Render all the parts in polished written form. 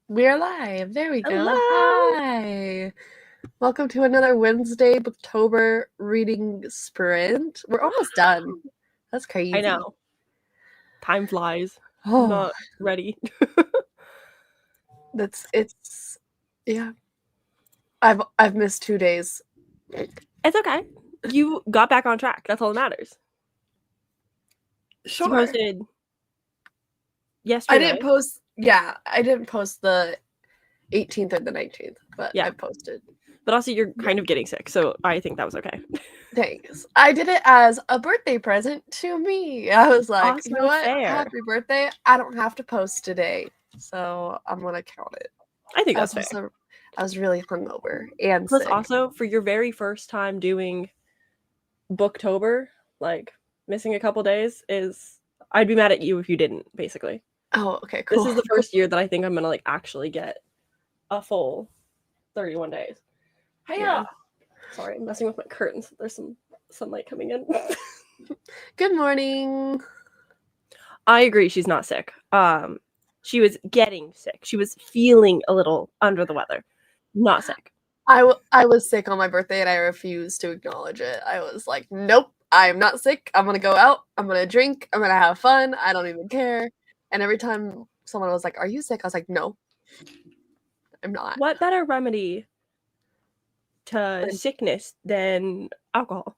We're live. There we go. Hello. Hi. Welcome to another Wednesday booktober reading sprint. We're almost done. That's crazy. I know. Time flies. Oh, I'm not ready. yeah. I've missed 2 days. It's okay. You got back on track. That's all that matters. Sure. You posted yesterday. I didn't post the 18th or the 19th, but Yeah. I posted. But also you're kind of getting sick, so I think that was okay. Thanks. I did it as a birthday present to me. I was like, Also you know what? fair. Happy birthday. I don't have to post today. So I'm gonna count it. I think that's fair. I was really hungover and Plus sick. also for your very first time doing booktober, like missing a couple days I'd be mad at you if you didn't, basically. Oh, okay, cool. This is the first year that I think I'm gonna like actually get a full 31 days. Yeah. Sorry, I'm messing with my curtains. There's some sunlight coming in. Good morning. I agree she's not sick. She was getting sick. She was feeling a little under the weather. Not sick. I was sick on my birthday and I refused to acknowledge it. I was like, nope, I'm not sick. I'm gonna go out. I'm gonna drink. I'm gonna have fun. I don't even care. And every time someone was like, are you sick? I was like, no, I'm not. What better remedy to sickness than alcohol?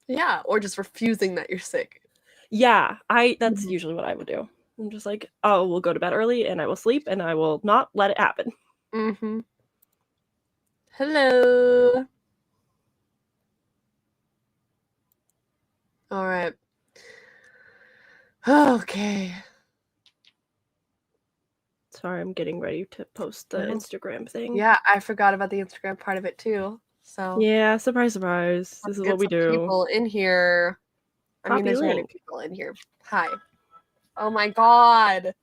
Yeah, or just refusing that you're sick. Yeah, that's usually what I would do. I'm just like, oh, we'll go to bed early and I will sleep and I will not let it happen. Mm-hmm. Hello. All right. Okay. Sorry, I'm getting ready to post the Instagram thing. Yeah, I forgot about the Instagram part of it too. So yeah, surprise, surprise. This is what we do. People in here. I mean, there's many link. people in here. Hi. Oh my god.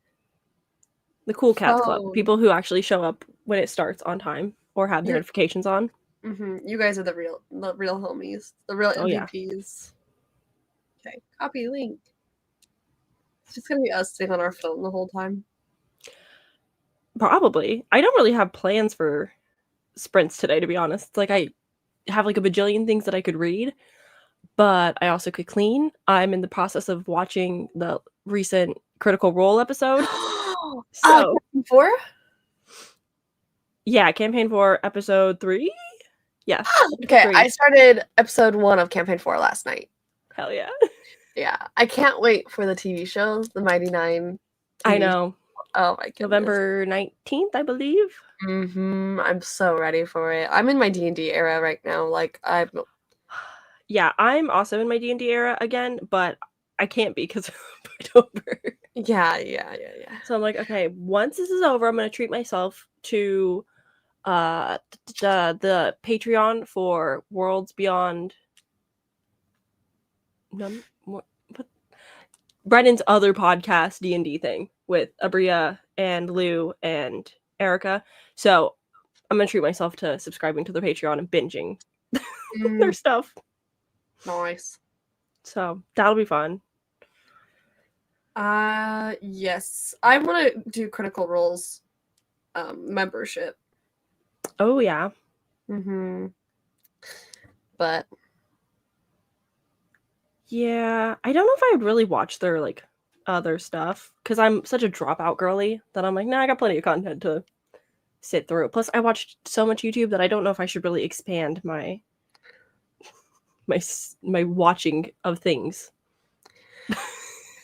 The Cool Cats Club. People who actually show up when it starts on time or have their notifications on. Mm-hmm. You guys are the real homies. The real MVPs. Yeah. Okay. Copy link. It's just gonna be us sitting on our phone the whole time. Probably. I don't really have plans for sprints today, to be honest. It's like I have like a bajillion things that I could read, but I also could clean. I'm in the process of watching the recent Critical Role episode. So, campaign 4? Yeah, campaign 4, episode 3. Yes. Okay, 3. I started episode 1 of campaign 4 last night. Hell yeah. Yeah, I can't wait for the TV show, the Mighty Nine. I know. Oh my goodness. November 19th, I believe. I'm so ready for it. I'm in my D&D era right now. Like Yeah, I'm also in my D&D era again, but I can't be because of October. Yeah. So I'm like, okay, once this is over, I'm gonna treat myself to the Patreon for Worlds Beyond. Brennan's other podcast D&D thing with Abria and Lou and Erica. So I'm gonna treat myself to subscribing to their Patreon and binging their stuff. Nice. So that'll be fun. Yes. I want to do Critical Role's membership. Oh yeah. But yeah, I don't know if I would really watch their like other stuff because I'm such a dropout girly that I'm like, nah, I got plenty of content to sit through. Plus, I watched so much YouTube that I don't know if I should really expand my watching of things.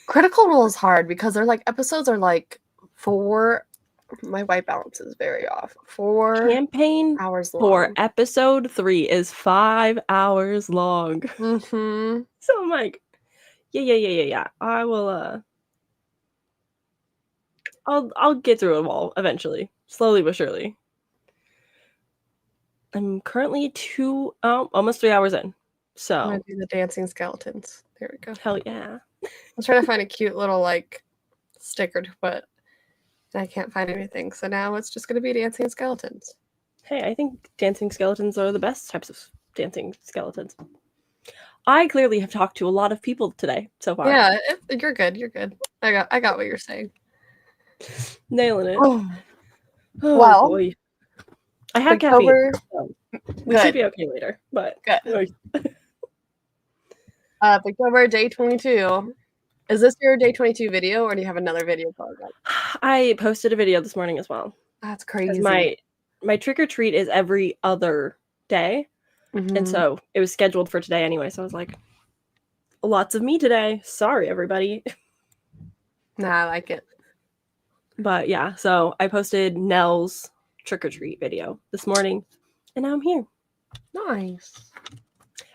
Critical Role is hard because they're like episodes are like 4. My white balance is very off. 4 campaign hours long. For episode 3 is 5 hours long. So I'm like, yeah. I will. I'll get through them all eventually, slowly but surely. I'm currently almost 3 hours in. So I'm gonna do the dancing skeletons. There we go. Hell yeah. I'm trying to find a cute little like sticker to put. I can't find anything, so now it's just gonna be dancing skeletons. Hey, I think dancing skeletons are the best types of dancing skeletons. I clearly have talked to a lot of people today so far. Yeah, you're good. I got what you're saying. Nailing it. Oh Well, boy. I have caffeine. Booktober, So we should good, be okay later, but good. Booktober, day 22. Is this your day 22 video, or do you have another video called that? I posted a video this morning as well. That's Because crazy. my trick-or-treat is every other day. And so it was scheduled for today anyway. So I was like, lots of me today. Sorry, everybody. Nah, I like it. But yeah, so I posted Nell's trick-or-treat video this morning, and now I'm here. Nice.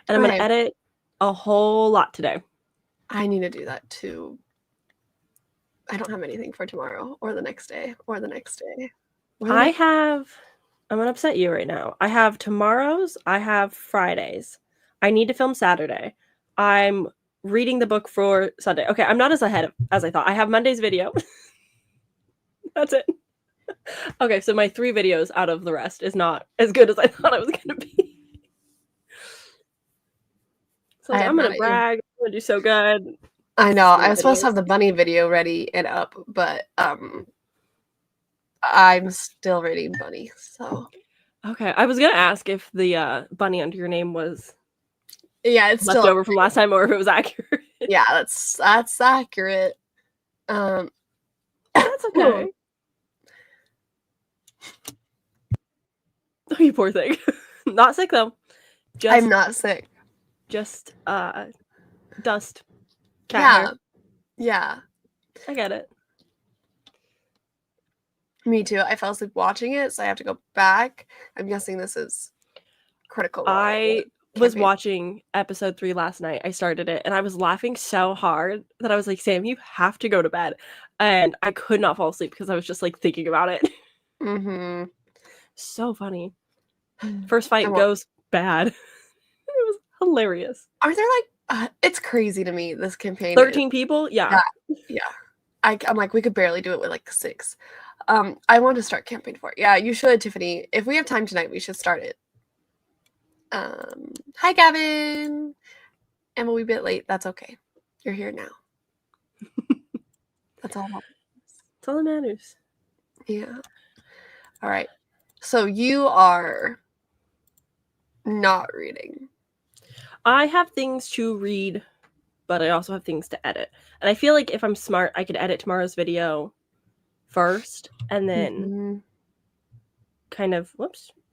And I'm going Okay. to edit a whole lot today. I need to do that too. I don't have anything for tomorrow or the next day or the next day. I'm going to upset you right now. I have tomorrow's, I have Fridays. I need to film Saturday. I'm reading the book for Sunday. Okay, I'm not as ahead as I thought. I have Monday's video. That's it. Okay, so my 3 videos out of the rest is not as good as I thought it was going to be. So I'm going to brag. I'm going to do so good. I know. I was supposed to have the bunny video ready and up, but I'm still reading Bunny, so. Okay, I was going to ask if the bunny under your name was it's left still over from last time or if it was accurate. Yeah, that's accurate. That's okay. Oh, you poor thing. Not sick though. I'm not sick. Just dust. Cat hair. Yeah. I get it. Me too. I fell asleep watching it, so I have to go back. I'm guessing this is Critical Role. I was watching episode 3 last night. I started it and I was laughing so hard that I was like, Sam, you have to go to bed. And I could not fall asleep because I was just like thinking about it. Mm-hmm. So funny. First fight goes bad. It was hilarious. Are there like it's crazy to me, this campaign. 13 people? Yeah. I'm like, we could barely do it with like 6. I want to start campaign for it. Yeah, you should, Tiffany. If we have time tonight, we should start it. Hi, Gavin. I'm a wee bit late. That's okay. You're here now. That's all that matters. That's all that matters. Yeah. All right. So you are not reading. I have things to read, but I also have things to edit. And I feel like if I'm smart, I could edit tomorrow's video first and then kind of,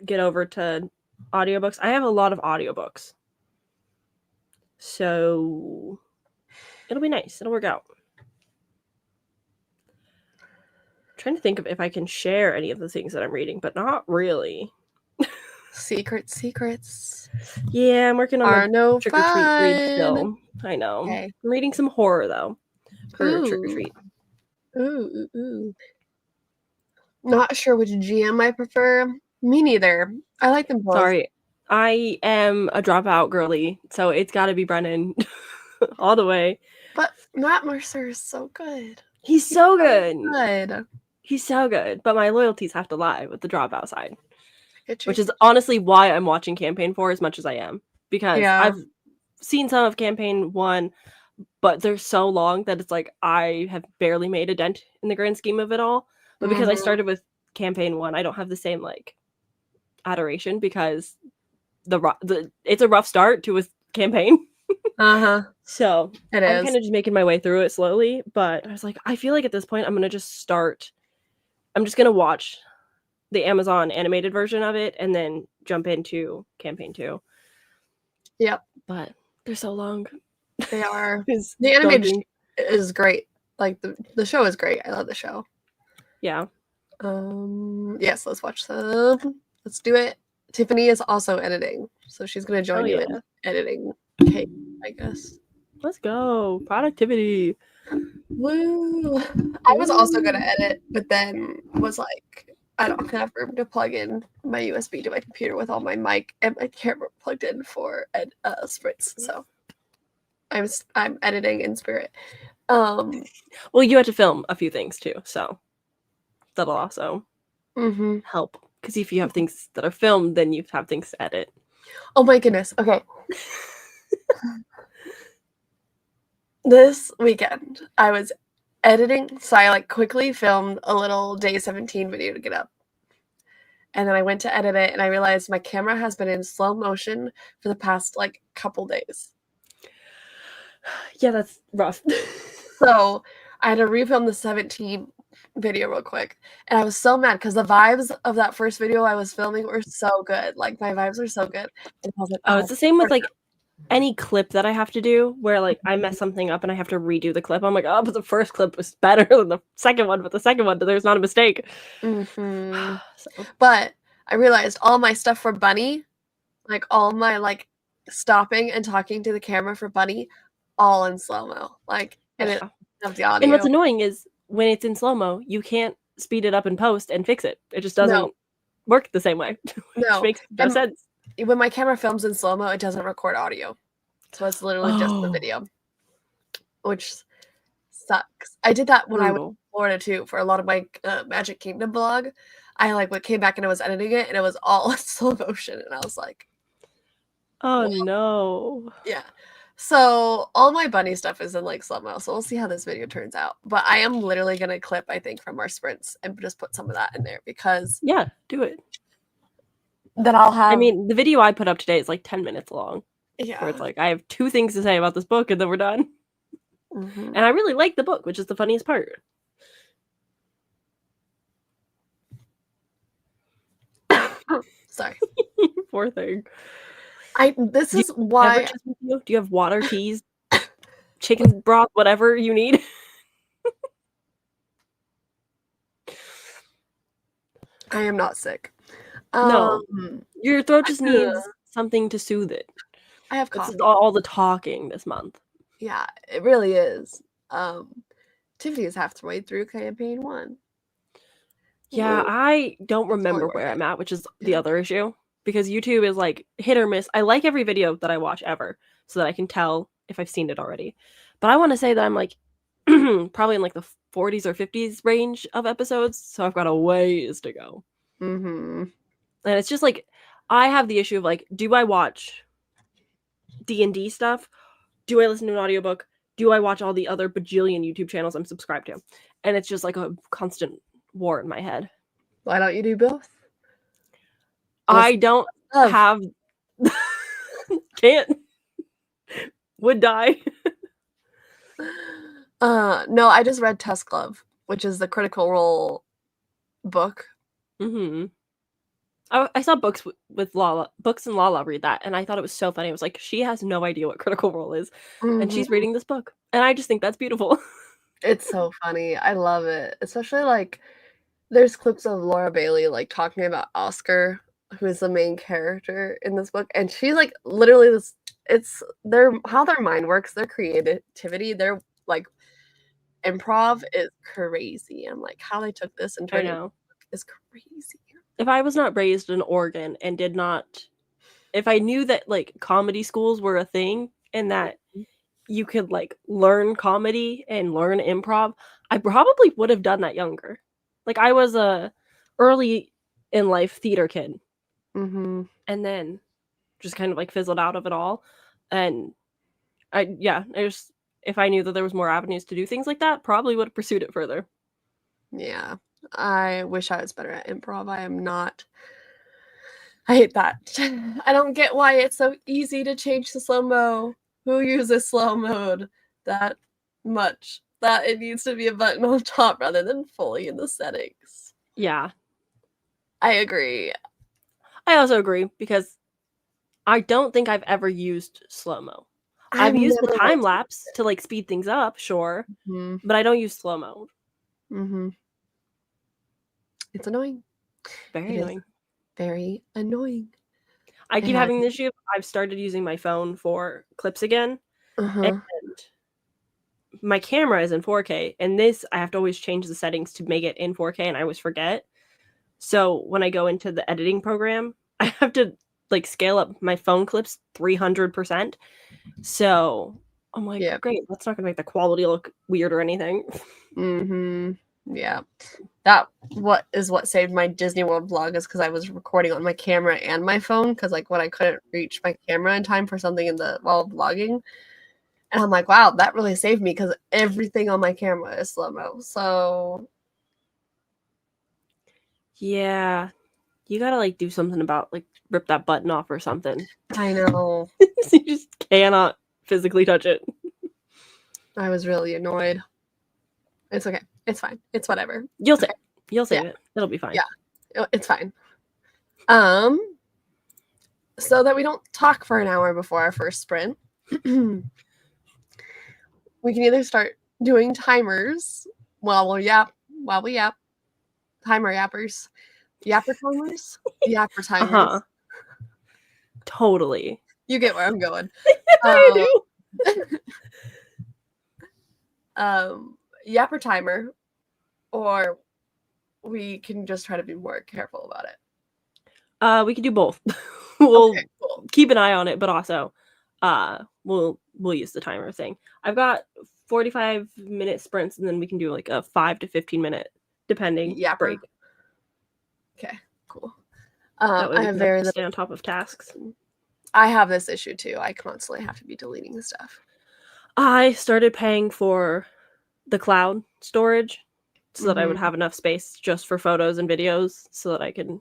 get over to audiobooks. I have a lot of audiobooks. So it'll be nice. It'll work out. I'm trying to think of if I can share any of the things that I'm reading, but not really. Secrets. Yeah, I'm working on my no trick-or-treat read still. I know. Okay. I'm reading some horror, though, for trick-or-treat. Ooh. Not sure which GM I prefer. Me neither. I like them both. Sorry. I am a dropout girly, so it's got to be Brennan all the way. But Matt Mercer is so good. He's so good. He's so good. But my loyalties have to lie with the dropout side. Which is honestly why I'm watching Campaign 4 as much as I am. Because I've seen some of Campaign 1, but they're so long that it's like I have barely made a dent in the grand scheme of it all. But because I started with Campaign 1, I don't have the same like adoration because it's a rough start to a campaign. So I'm kind of just making my way through it slowly. But I was like, I feel like at this point I'm just gonna watch the Amazon animated version of it and then jump into Campaign 2. Yep. But they're so long. They are. The animated is great. Like the show is great. I love the show. Yeah. Yes, let's watch some. Let's do it. Tiffany is also editing, so she's gonna join you in editing. Okay, I guess. Let's go. Productivity. Woo. I was also gonna edit, but then was like, I don't have room to plug in my USB to my computer with all my mic and my camera plugged in for sprints. So I'm editing in spirit. Well, you had to film a few things too, so that'll also help. Because if you have things that are filmed, then you have things to edit. Oh my goodness. Okay. This weekend, I was editing, so I like quickly filmed a little day 17 video to get up. and then I went to edit it, and I realized my camera has been in slow motion for the past, like, couple days. Yeah, that's rough. So, I had to refilm the 17 video real quick, and I was so mad because the vibes of that first video I was filming were so good, like, my vibes were so good, and I was like, Oh, it's "Oh, the same with, like, any clip that I have to do where, like, I mess something up and I have to redo the clip. I'm like, "Oh, but the first clip was better than the second one, but the second one, there's not a mistake." mhm." So But I realized all my stuff for Bunny, like, all my, like, stopping and talking to the camera for Bunny, all in slow-mo, like, and it yeah. of the And what's audio. annoying is when it's in slow-mo, you can't speed it up in post and fix it. It just No, doesn't work the same way, which no, makes no and sense. when my camera films in slow-mo, it doesn't record audio, so it's literally just the Oh, video, which sucks. I did that when I was brutal. in Florida too for a lot of my, Magic Kingdom vlog. I, like, came back and I was editing it, and it was all in slow motion, and I was like, Oh, "Well." no. Yeah. So, all my bunny stuff is in, like, slow-mo, so we'll see how this video turns out, but I am literally gonna clip, I think, from our sprints and just put some of that in there because Yeah, do it. then I'll I have mean, the video I put up today is, like, 10 minutes long, where it's yeah. like, I have 2 things to say about this book, and then we're done. Mhm. And I really like the book, which is the funniest part. Sorry. Poor thing. This Do you is have why beverages with you? Do you have water, teas, chicken broth, whatever you need? I am not sick. No. Um, Your throat just needs something to soothe it. I have It's coffee. all the talking this month. Yeah, it really is. Tiffany is halfway through campaign 1. Yeah, Woo, I don't it's totally remember worth where it. I'm at, which is the Yeah. other issue, because YouTube is, like, hit or miss. I like every video that I watch ever so that I can tell if I've seen it already. But I wanna say that I'm, like, probably in, like, the 40s or 50s range of episodes, so I've got a ways to go. Mhm. And it's just, like, I have the issue of, like, do I watch D&D stuff? Do I listen to an audiobook? Do I watch all the other bajillion YouTube channels I'm subscribed to? And it's just, like, a constant war in my head. Why don't you do both? I Listen don't to love. have can't. Would die. No, I just read Tusk Love, which is the Critical Role book. Mhm. I saw Books and Lala read that, and I thought it was so funny. I was like, "She has no idea what Critical Role is, and she's Mhm. reading this book." And I just think that's beautiful. It's so funny. I love it. Especially, like, there's clips of Laura Bailey, like, talking about Oscar, who is the main character in this book, and she's, like, literally this it's their how their mind works, their creativity, their, like, improv is crazy, and, like, how they took this and I turned it into know. a book is crazy. If I was not raised in Oregon and did not if I knew that, like, comedy schools were a thing and that Mhm. you could, like, learn comedy and learn improv, I probably would have done that younger. Like, I was a early in life theater kid, Mhm. and then just kind of, like, fizzled out of it all, and I just if I knew that there was more avenues to do things like that, probably would have pursued it further. Yeah. I wish I was better at improv. I am not. I hate that. I don't get why it's so easy to change to slow-mo. Who uses slow mode that much? That it needs to be a button on top rather than fully in the settings. Yeah. I agree. I also agree because I don't think I've ever used slow-mo. I've I've used the never time liked lapse to, like, speed things up, sure, it. Mhm. but I don't use slow-mo. Mhm. It's annoying. Very It is annoying. very annoying. I keep And having the issue. I've started using my phone for clips again, and uh-huh. my camera is in 4K, and this I have to always change the settings to make it in 4K, and I always forget. So when I go into the editing program, I have to, like, scale up my phone clips 300%. So I'm like, Yeah. "Great, that's not gonna make the quality look weird or anything." Mhm. Yeah. What saved my Disney World vlog is because I was recording on my camera and my phone. Because like, when I couldn't reach my camera in time for something while vlogging, and I'm like, "Wow, that really saved me because everything on my camera is slow-mo." So, Yeah. You gotta like do something about like rip that button off or something. I know. So you just cannot physically touch it. I was really annoyed. It's okay. It's fine. It's whatever. You'll Okay. save. You'll save it. It'll be fine. Yeah. It's fine. So that we don't talk for an hour before our first sprint, we can either start doing timers while we yap. Timer yappers. Yapper timers? Yapper timers. Uh-huh. Totally. You get where I'm going. I do. Yapper timer, or we can just try to be more careful about it. We can do both. We'll Okay, cool. keep an eye on it, but also we'll use the timer thing. I've got 45-minute sprints, and then we can do like a 5 to 15-minute depending Yapper. break. Okay, cool. That way I we have can very stay little. on top of tasks. I have this issue too. I constantly have to be deleting stuff. I started paying for the cloud storage so that I would have enough space just for photos and videos so that I can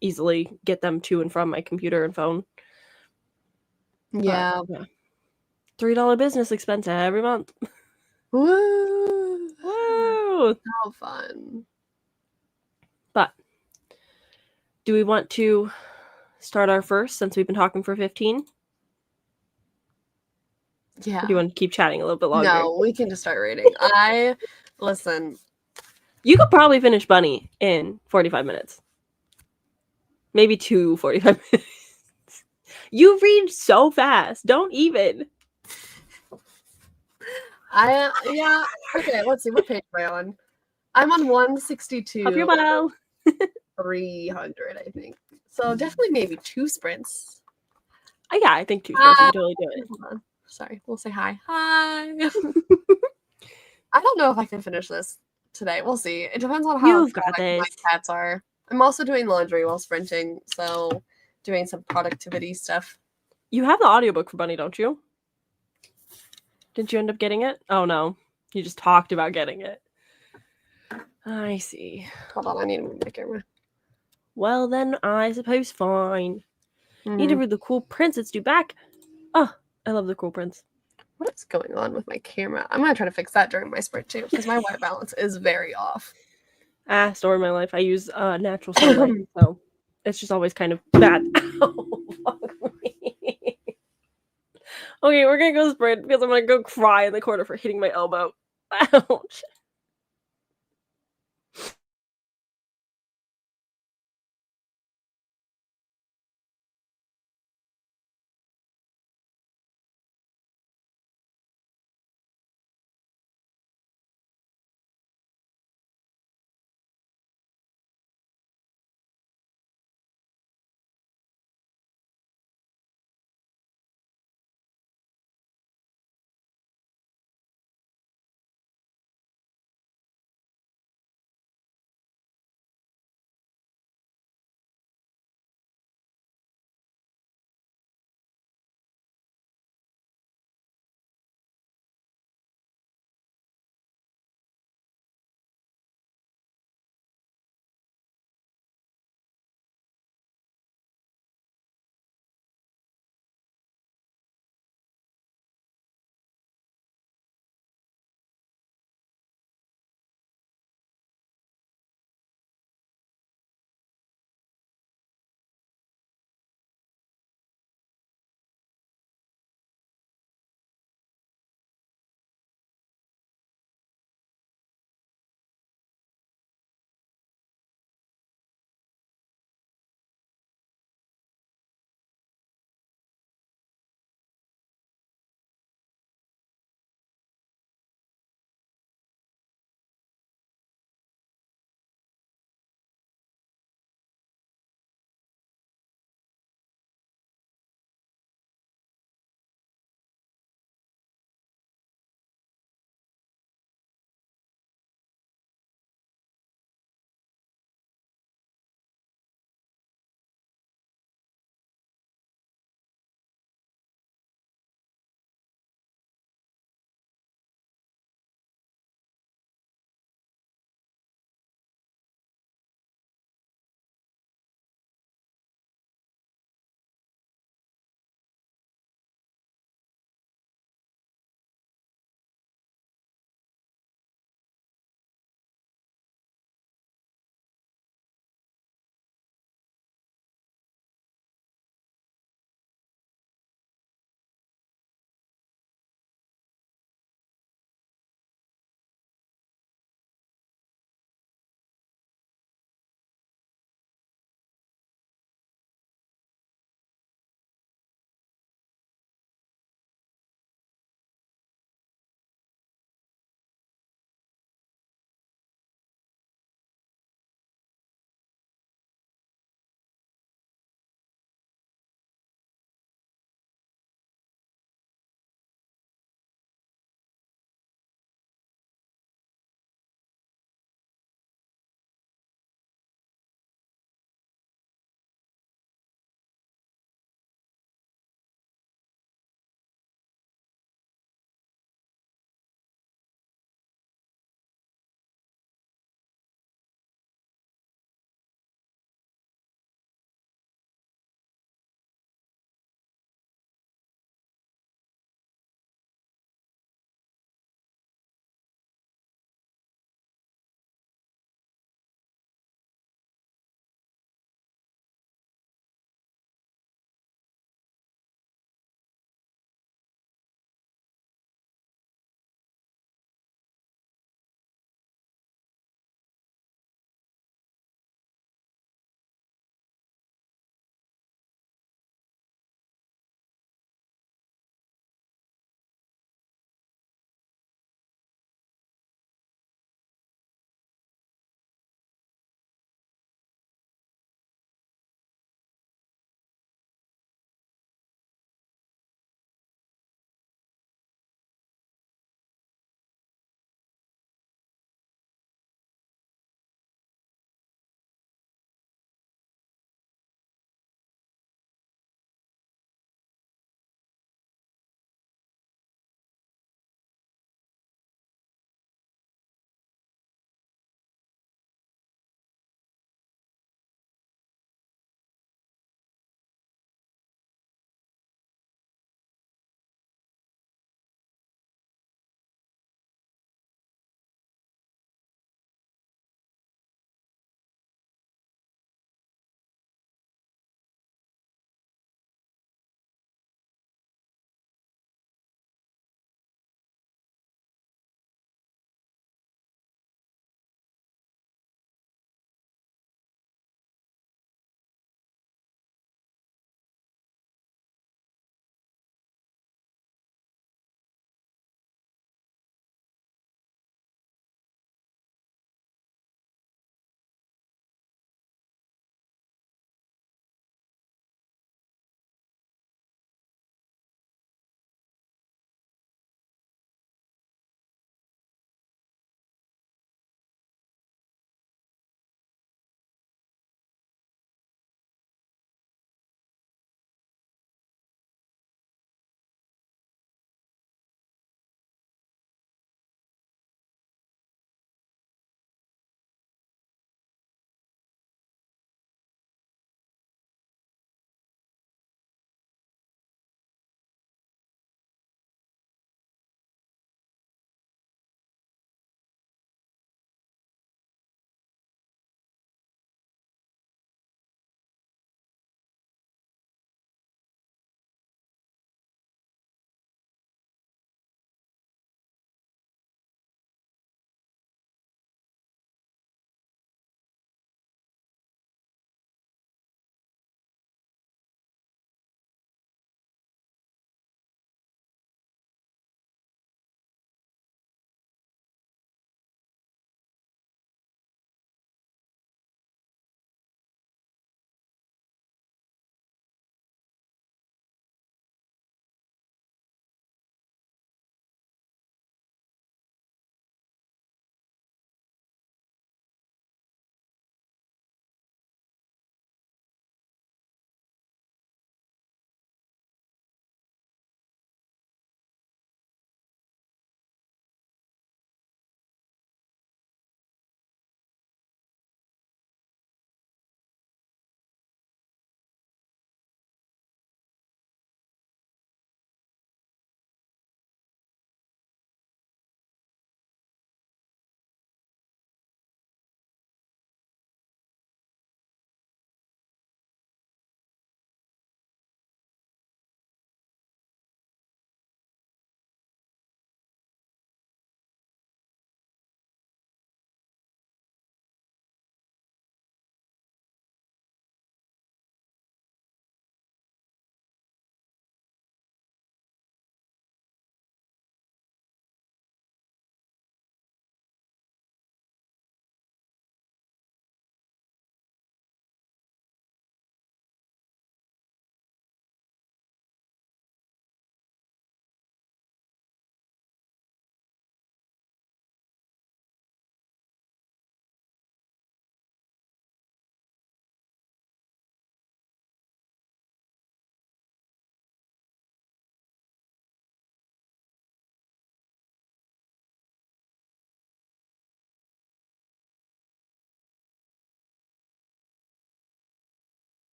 easily get them to and from my computer and phone. Yeah. But, yeah. $3 business expense every month. Woo! Woo! How fun. But do we want to start our first since we've been talking for 15? Yeah. Or do you want to keep chatting a little bit longer? No, we can just start rating. Listen. You could probably finish Bunny in 45 minutes. Maybe 45 minutes. You read so fast. Don't even. Yeah. Okay, let's see. What page am I on? I'm on 162. Pop your bell. 300, I think. So definitely maybe 2 sprints. Yeah, I think 2 sprints. You can totally do it. Hold on. Sorry. We'll say hi. Hi. I don't know if I can finish this today. We'll see. It depends on how You've got my this. cats are. I'm also doing laundry while sprinting, so doing some productivity stuff. You have the audiobook for Bunny, don't you? Didn't you end up getting it? Oh no. You just talked about getting it. I see. Hold on, I need to move my camera. Well then, I suppose fine. Need to read the cool prints it's due back. Oh, I love the cool prints. What is going on with my camera? I'm gonna try to fix that during my sprint too, because my white balance is very off. Story of my life. I use natural sunlight, so it's just always kind of bad. Ow, fuck me. Okay, we're gonna go sprint because I'm gonna go cry in the corner for hitting my elbow. Ouch.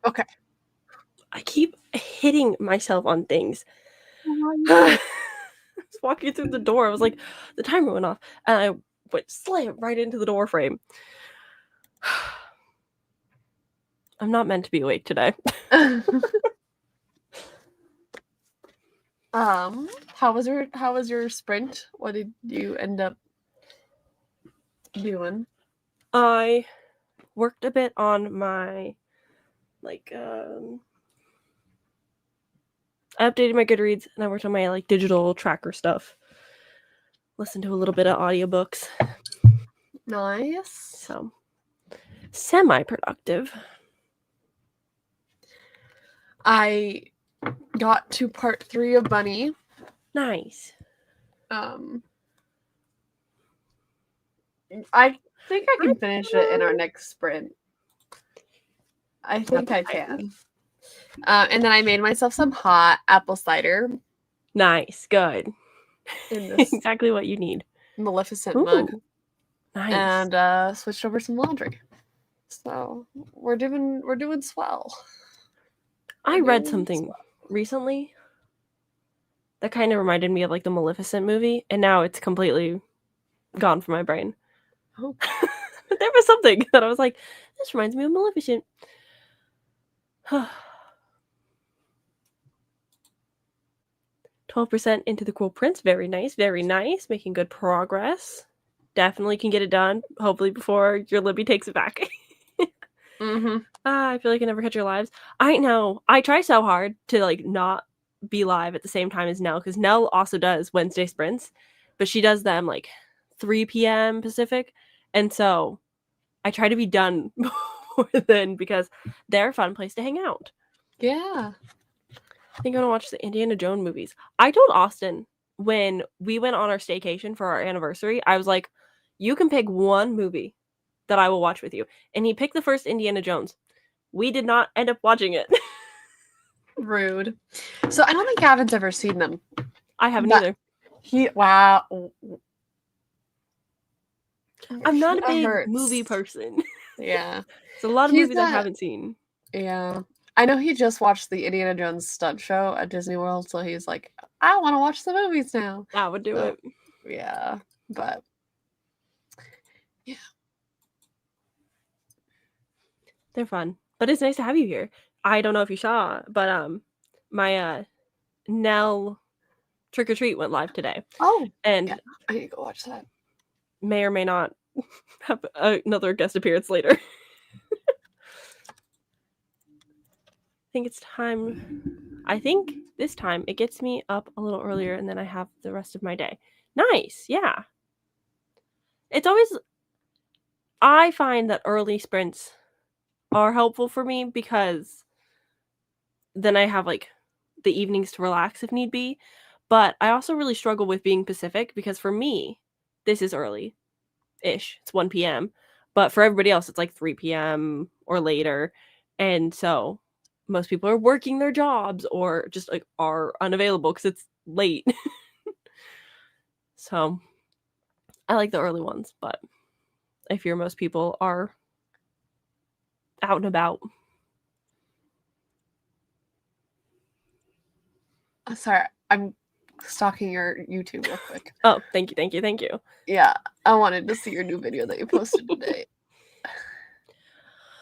Okay. I keep hitting myself on things. Oh, I was walking through the door. I was like, the timer went off, and I went slam right into the door frame. I'm not meant to be awake today. how was your sprint? What did you end up doing? I worked a bit on my I updated my Goodreads, and I worked on my digital tracker stuff. Listened to a little bit of audiobooks. Nice. So semi-productive. I got to part 3 of Bunny. Nice. I think I can finish it in our next sprint. I think I can. And then I made myself some hot apple cider. Nice. Good. In this exactly what you need. Maleficent mug. Nice. And switched over some laundry. So we're doing swell. I read something recently that kind of reminded me of the Maleficent movie, and now it's completely gone from my brain. Oh. But there was something that I was like, this reminds me of Maleficent. 12% into the Cruel Prince. Very nice, very nice. Making good progress. Definitely can get it done. Hopefully before your Libby takes it back. I feel like I never catch your lives. I know. I try so hard to not be live at the same time as Nell, because Nell also does Wednesday sprints, but she does them 3 p.m. Pacific, and so I try to be done before then because they're a fun place to hang out. Yeah. I think I'm gonna watch the Indiana Jones movies. I told Austin when we went on our staycation for our anniversary, I was like, you can pick one movie that I will watch with you. And he picked the first Indiana Jones. We did not end up watching it. Rude. So I don't think Gavin's ever seen them. I haven't either. Wow. I'm not a big movie person. Yeah. It's a lot of movies I haven't seen. Yeah. I know he just watched the Indiana Jones stunt show at Disney World, so he's like, I want to watch the movies now. I would do it. Yeah. But yeah. They're fun. But it's nice to have you here. I don't know if you saw, but my Nell Trick or Treat went live today. Oh. And yeah. I need to go watch that. May or may not have another guest appearance later. I think it's time. I think this time it gets me up a little earlier, and then I have the rest of my day. Nice, yeah. It's always... I find that early sprints are helpful for me because then I have the evenings to relax if need be. But I also really struggle with being Pacific because for me, this is early-ish. It's 1 p.m. But for everybody else, it's 3 p.m. or later. And so most people are working their jobs or just are unavailable because it's late. So I like the early ones, but I fear most people are out and about. Sorry, I'm stalking your YouTube real quick. Oh, thank you. Yeah, I wanted to see your new video that you posted today.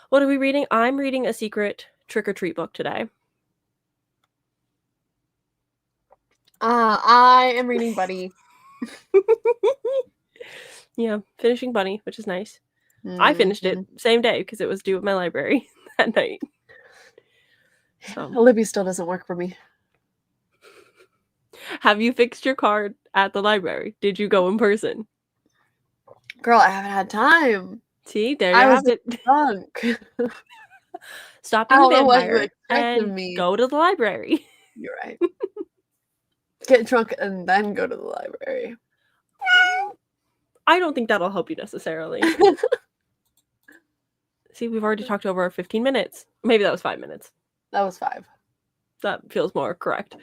What are we reading? I'm reading a secret trick-or-treat book today. I am reading Bunny. Yeah, finishing Bunny, which is nice. I finished it same day because it was due at my library that night. So Libby still doesn't work for me. Have you fixed your card at the library? Did you go in person? Girl, I haven't had time. See, there you have it. Drunk. Stop being a vampire and go to the library. You're right. Get drunk and then go to the library. I don't think that'll help you necessarily. See, we've already talked over 15 minutes. Maybe that was 5 minutes. That was 5. That feels more correct.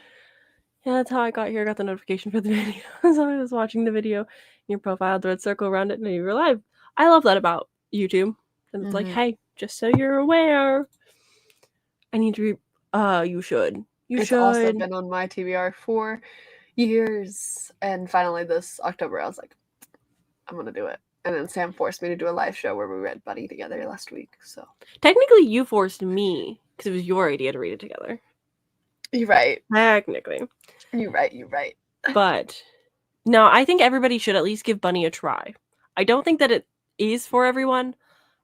Yeah, that's how I got here. I got the notification for the video. So I was watching the video in your profile, the red circle around it, and you were live. I love that about YouTube. And it's like, hey, just so you're aware, I need to you should. It's also been on my TBR for years. And finally this October, I was like, I'm going to do it. And then Sam forced me to do a live show where we read Bunny together last week. So technically you forced me because it was your idea to read it together. You're right. Technically. You're right. But no, I think everybody should at least give Bunny a try. I don't think that it is for everyone.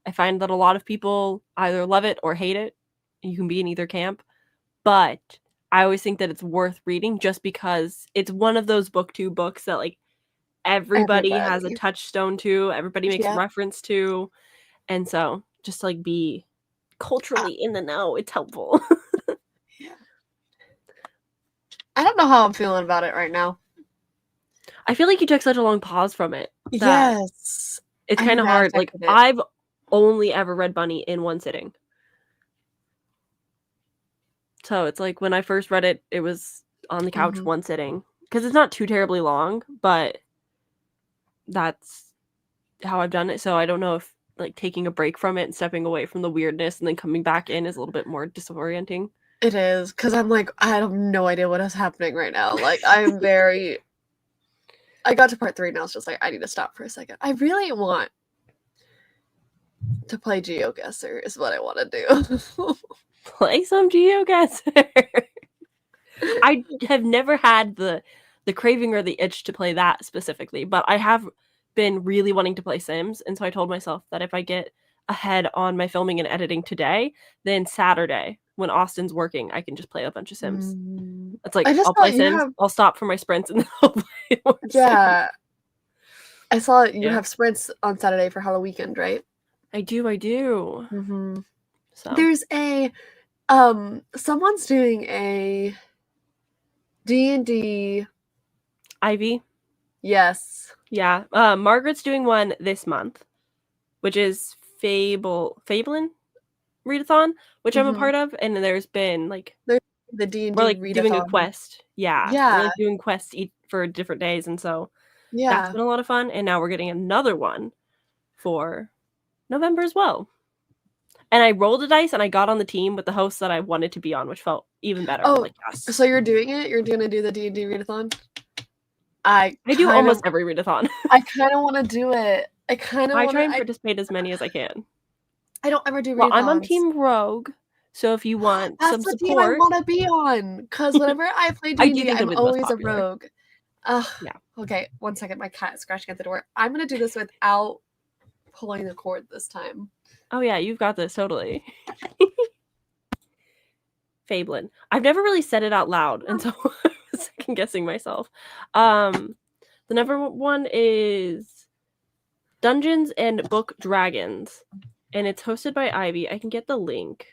I find that a lot of people either love it or hate it. You can be in either camp. But I always think that it's worth reading just because it's one of those booktube books that like everybody has a touchstone to, everybody makes a reference to. And so just like be culturally in the know. It's helpful. Yeah. I don't know how I'm feeling about it right now. I feel like you took such a long pause from it. Yes. It's kind of hard. Like I've only ever read Bunny in one sitting. So it's like when I first read it, it was on the couch one sitting. Because it's not too terribly long, but that's how I've done it. So I don't know if like taking a break from it and stepping away from the weirdness and then coming back in is a little bit more disorienting. It is, because I'm like, I have no idea what is happening right now. Like, I'm very... I got to part 3 and I was just like, I need to stop for a second. I really want to play GeoGuessr is what I want to do. Play some GeoGuessr. I have never had the craving or the itch to play that specifically, but I have been really wanting to play Sims, and so I told myself that if I get ahead on my filming and editing today, then Saturday when Austin's working, I can just play a bunch of Sims. It's like I'll play Sims, I'll stop for my sprints, and then I'll play more Sims. I saw you have sprints on Saturday for Halloween weekend, right? I do. So there's a someone's doing a D&D Ivy. Yes. Yeah. Margaret's doing one this month, which is Fabelin readathon, which I'm a part of, and there's been like the D&D we're like readathon. doing a quest. Yeah. We're like doing quests for different days, and so that's been a lot of fun. And now we're getting another one for November as well. And I rolled a dice and I got on the team with the host that I wanted to be on, which felt even better. Oh, like, yes. So you're doing it? You're gonna do the D&D readathon? I do almost every readathon. I kind of want to do it. I try and participate as many as I can. I don't ever do readathons. Well, I'm on Team Rogue, so if you want some support... That's the team I want to be on, because whenever I play D&D, I'm always a rogue. Okay, 1 second. My cat is scratching at the door. I'm going to do this without pulling the cord this time. Oh yeah, you've got this, totally. Fablin. I've never really said it out loud, and so I was second guessing myself. The number one is Dungeons and Book Dragons, and it's hosted by Ivy. I can get the link.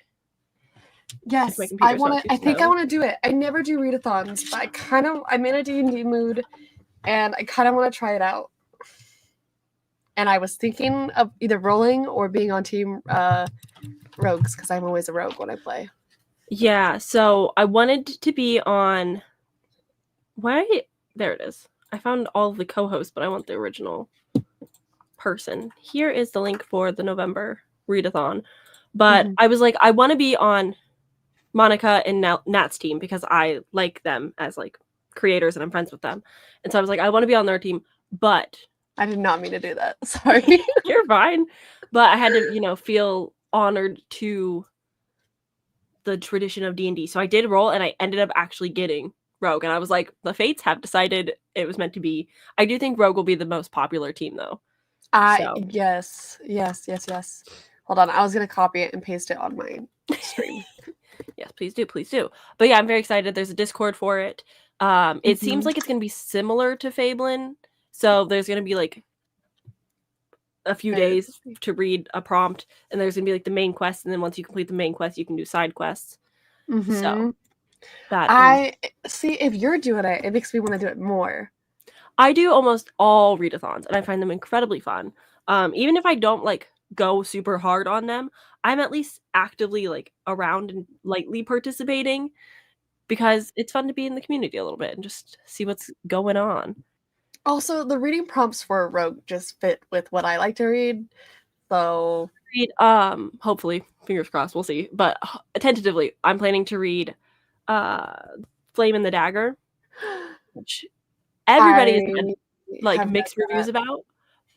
Yes, I want to. I think I want to do it. I never do readathons, but I'm in a D&D mood, and I kind of want to try it out. And I was thinking of either rolling or being on Team Rogues, because I'm always a rogue when I play. Yeah, so I wanted to be on... There it is. I found all of the co-hosts, but I want the original person. Here is the link for the November readathon. But I was like, I want to be on Monica and Nat's team because I like them as like creators and I'm friends with them. And so I was like, I want to be on their team, but... I did not mean to do that. Sorry. You're fine. But I had to, feel honored to the tradition of D&D. So I did roll and I ended up actually getting Rogue. And I was like, the fates have decided it was meant to be. I do think Rogue will be the most popular team though. Yes. Hold on. I was going to copy it and paste it on my stream. Yes, please do. But yeah, I'm very excited. There's a Discord for it. It seems like it's going to be similar to Fablin. So there's going to be like a few days to read a prompt, and there's going to be like the main quest, and then once you complete the main quest, you can do side quests. So that see, if you're doing it, it makes me want to do it more. I do almost all readathons, and I find them incredibly fun. Even if I don't like go super hard on them, I'm at least actively like around and lightly participating because it's fun to be in the community a little bit and just see what's going on. Also, the reading prompts for Rogue just fit with what I like to read. So Read, hopefully, fingers crossed, we'll see. But tentatively, I'm planning to read Flame and the Dagger, which everybody has had like mixed reviews about.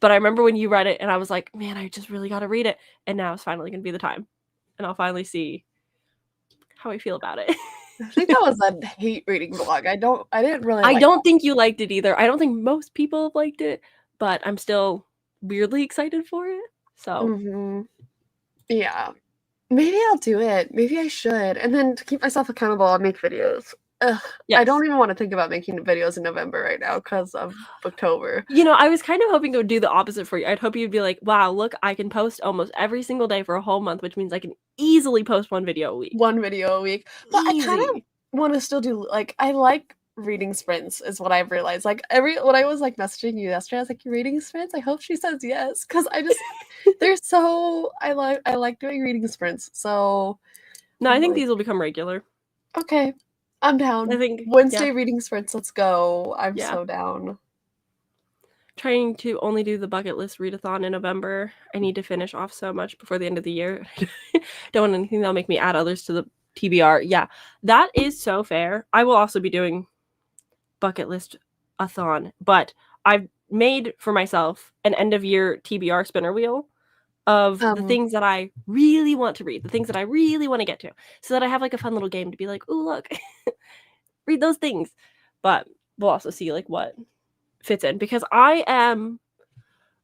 But I remember when you read it and I was like, man, I just really got to read it. And now it's finally going to be the time. And I'll finally see how I feel about it. I think that was a hate reading vlog. I didn't really I like don't think you liked it either. I don't think most people have liked it, but I'm still weirdly excited for it. So yeah. Maybe I'll do it. Maybe I should. And then to keep myself accountable, I'll make videos. Ugh, yes. I don't even want to think about making videos in November right now because of Booktober. You know, I was kind of hoping it would do the opposite for you. I'd hope you'd be like, wow, look, I can post almost every single day for a whole month, which means I can easily post one video a week. One video a week. But I kind of want to still do, like, I like reading sprints is what I've realized. Like, when I was, like, messaging you yesterday, I was like, you're reading sprints? I hope she says yes. Because I just, they're so, I like doing reading sprints. So. No, I think these will become regular. Okay. I'm down. I think Wednesday reading sprints. Let's go. I'm so down. Trying to only do the bucket list readathon in November. I need to finish off so much before the end of the year. Don't want anything that'll make me add others to the TBR. Yeah, that is so fair. I will also be doing bucket list a thon, but I've made for myself an end of year TBR spinner wheel of the things that I really want to read, the things that I really want to get to, so that I have like a fun little game to be like, ooh, look, read those things. But we'll also see like what fits in, because I am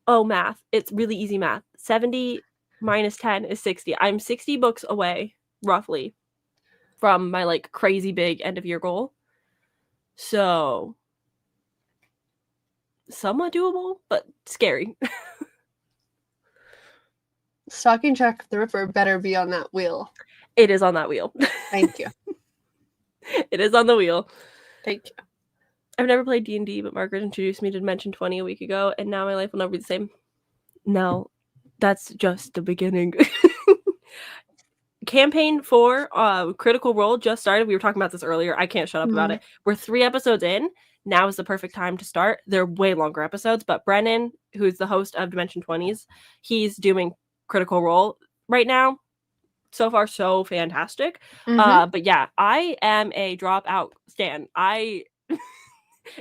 math. It's really easy math. 70 minus 10 is 60. I'm 60 books away roughly from my like crazy big end of year goal. So somewhat doable, but scary. Stocking Jack the Ripper better be on that wheel. It is on that wheel. Thank you. It is on the wheel. Thank you. I've never played D&D, but Margaret introduced me to Dimension 20 a week ago, and now my life will never be the same. No, that's just the beginning. Campaign 4, Critical Role, just started. We were talking about this earlier. I can't shut up about it. We're 3 episodes in. Now is the perfect time to start. They're way longer episodes, but Brennan, who's the host of Dimension 20s, he's doing Critical Role right now. So far, so fantastic. But yeah, I am a dropout stan.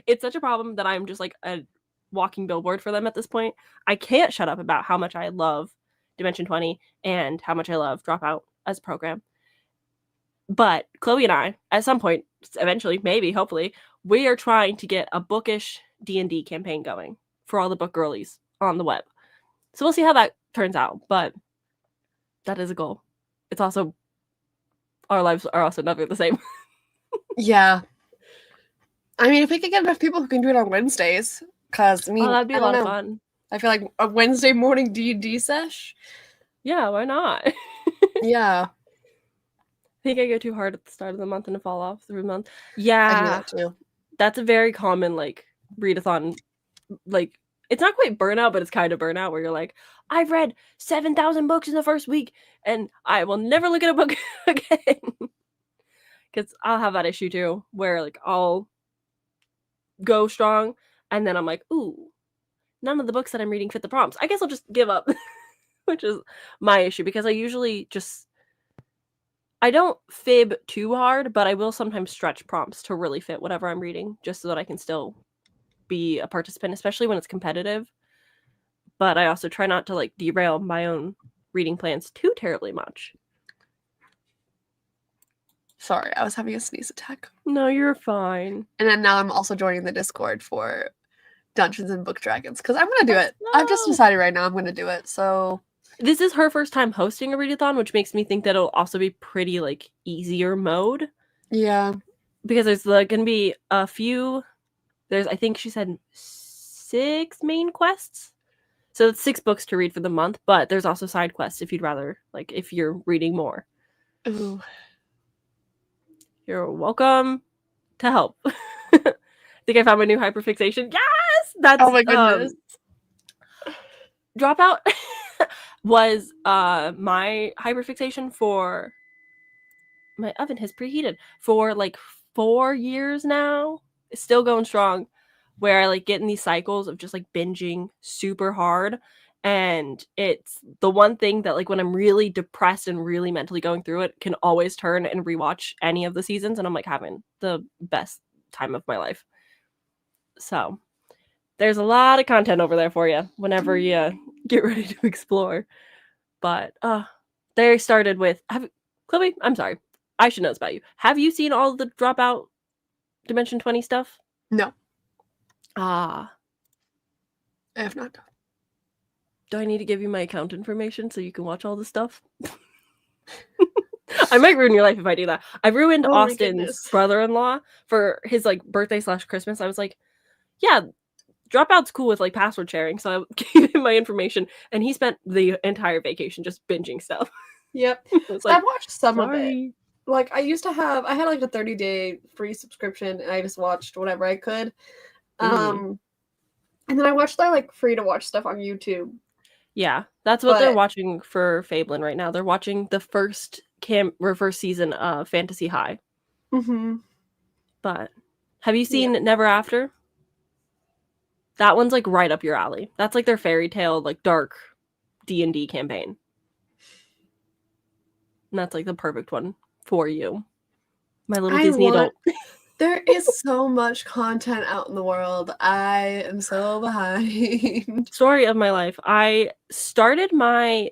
It's such a problem that I'm just like a walking billboard for them at this point. I can't shut up about how much I love Dimension 20 and how much I love Dropout as a program. But Chloe and I, at some point, eventually, maybe, hopefully, we are trying to get a bookish D&D campaign going for all the book girlies on the web. So we'll see how that turns out, but that is a goal. It's also, our lives are also never the same. Yeah. I mean, if we could get enough people who can do it on Wednesdays, because, I mean, that'd be a lot of fun. I feel like a Wednesday morning D&D sesh. Yeah, why not? Yeah. I think I go too hard at the start of the month and to fall off through the month. Yeah. I do that too. That's a very common, like, readathon. Like, it's not quite burnout, but it's kind of burnout where you're like, I've read 7,000 books in the first week, and I will never look at a book again. Because I'll have that issue too, where, like, I'll go strong, and then I'm like, ooh, none of the books that I'm reading fit the prompts. I guess I'll just give up, which is my issue, because I usually I don't fib too hard, but I will sometimes stretch prompts to really fit whatever I'm reading, just so that I can still be a participant, especially when it's competitive. But I also try not to like derail my own reading plans too terribly much. Sorry, I was having a sneeze attack. No, you're fine. And then now I'm also joining the Discord for Dungeons and Book Dragons, because I'm going to do it. I've just decided right now I'm going to do it, so... This is her first time hosting a readathon, which makes me think that it'll also be pretty, like, easier mode. Yeah. Because there's like, going to be a few... There's, I think she said 6 main quests. So it's 6 books to read for the month, but there's also side quests if you'd rather, like, if you're reading more. Ooh. You're welcome to help. I think I found my new hyperfixation. Yes! That's, oh my goodness. Dropout. was my hyperfixation for my oven has preheated for like 4 years now. It's still going strong, where I like get in these cycles of just like binging super hard. And it's the one thing that like when I'm really depressed and really mentally going through it, can always turn and rewatch any of the seasons, and I'm like having the best time of my life. So there's a lot of content over there for you whenever you get ready to explore. But they started with Chloe, I'm sorry. I should know this about you. Have you seen all the Dropout Dimension 20 stuff? No, Ah. I have not. Do I need to give you my account information so you can watch all the stuff? I might ruin your life if I do that. I ruined Austin's brother-in-law for his like birthday / Christmas. I was like, yeah, Dropout's cool with like password sharing, so I gave him my information, and he spent the entire vacation just binging stuff. Yep. Like, I watched some of it. Like I had like a 30-day free subscription, and I just watched whatever I could. And then I watched their like free to watch stuff on YouTube. Yeah, that's what they're watching for Fabelin right now. They're watching the first season of Fantasy High. Mm-hmm. But have you seen Never After? That one's like right up your alley. That's like their fairy tale, like dark D&D campaign. And that's like the perfect one for you. My little Disney adult. There is so much content out in the world. I am so behind. Story of my life. I started my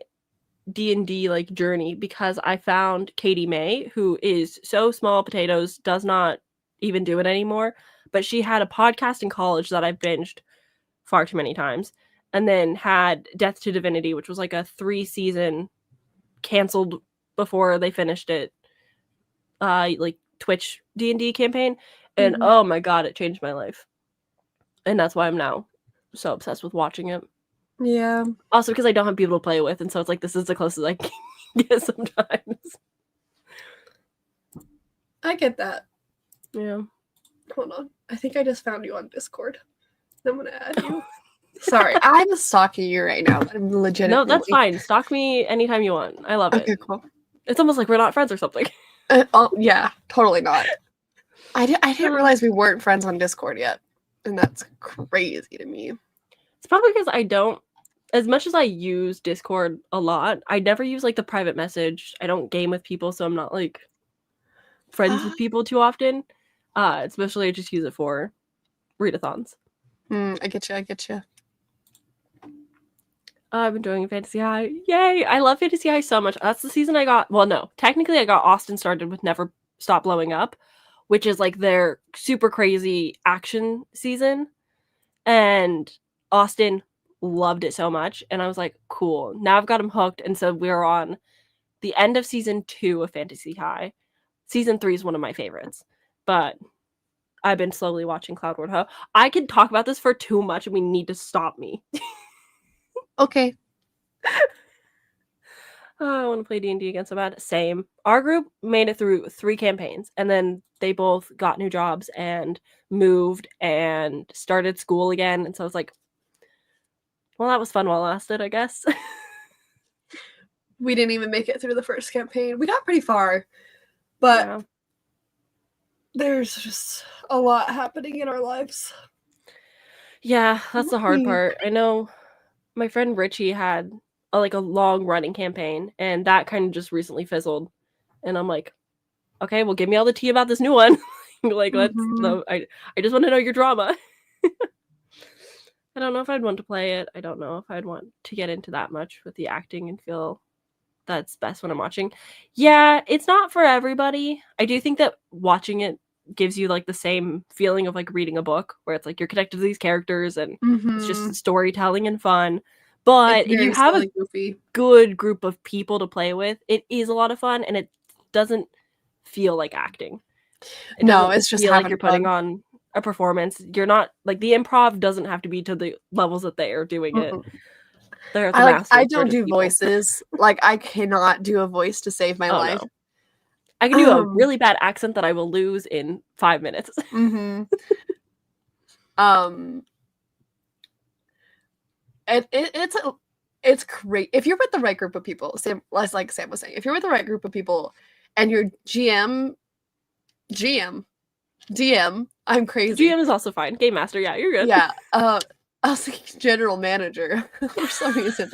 D&D like journey because I found Katie May, who is so small potatoes, does not even do it anymore. But she had a podcast in college that I binged far too many times, and then had Death to Divinity, which was like a 3-season canceled before they finished it, like Twitch D&D campaign, and oh my god, it changed my life, and that's why I'm now so obsessed with watching it. Yeah. Also because I don't have people to play with, and so it's like this is the closest I can get sometimes. I get that. Yeah. Hold on. I think I just found you on Discord. I'm gonna add you. Sorry, I'm stalking you right now. I'm legitimately. No, that's fine. Stalk me anytime you want. I love it. Okay, cool. It's almost like we're not friends or something. Oh yeah, totally not. I didn't realize we weren't friends on Discord yet, and that's crazy to me. It's probably because I don't, as much as I use Discord a lot, I never use like the private message. I don't game with people, so I'm not like friends with people too often. Especially I just use it for readathons. I get you. I've been doing Fantasy High. Yay! I love Fantasy High so much. That's the season I got. Well, no. Technically, I got Austin started with Never Stop Blowing Up, which is like their super crazy action season. And Austin loved it so much. And I was like, cool. Now I've got him hooked. And so we're on the end of season 2 of Fantasy High. Season 3 is one of my favorites. But I've been slowly watching Cloud Ward Ho. I could talk about this for too much, and we need to stop me. Okay. I want to play D&D again so bad. Same. Our group made it through 3 campaigns, and then they both got new jobs and moved and started school again. And so I was like, well, that was fun while it lasted, I guess. We didn't even make it through the first campaign. We got pretty far, but there's just a lot happening in our lives. Yeah, that's the hard part. I know my friend Richie had a long running campaign, and that kind of just recently fizzled. And I'm like, okay, well, give me all the tea about this new one. Let's. I just want to know your drama. I don't know if I'd want to play it. I don't know if I'd want to get into that much with the acting and feel that's best when I'm watching. Yeah, it's not for everybody. I do think that watching it gives you like the same feeling of like reading a book, where it's like you're connected to these characters and it's just storytelling and fun. But if you have a good group of people to play with, it is a lot of fun, and it doesn't feel like acting. It's just like you're putting on a performance. You're not like the improv doesn't have to be to the levels that they are doing it. I don't do voices. Like I cannot do a voice to save my life. No. I can do a really bad accent that I will lose in 5 minutes. It's It's great. If you're with the right group of people, like Sam was saying, if you're with the right group of people and your DM, DM, I'm crazy. GM is also fine. Game master, yeah, you're good. Yeah. I was thinking general manager for some reason.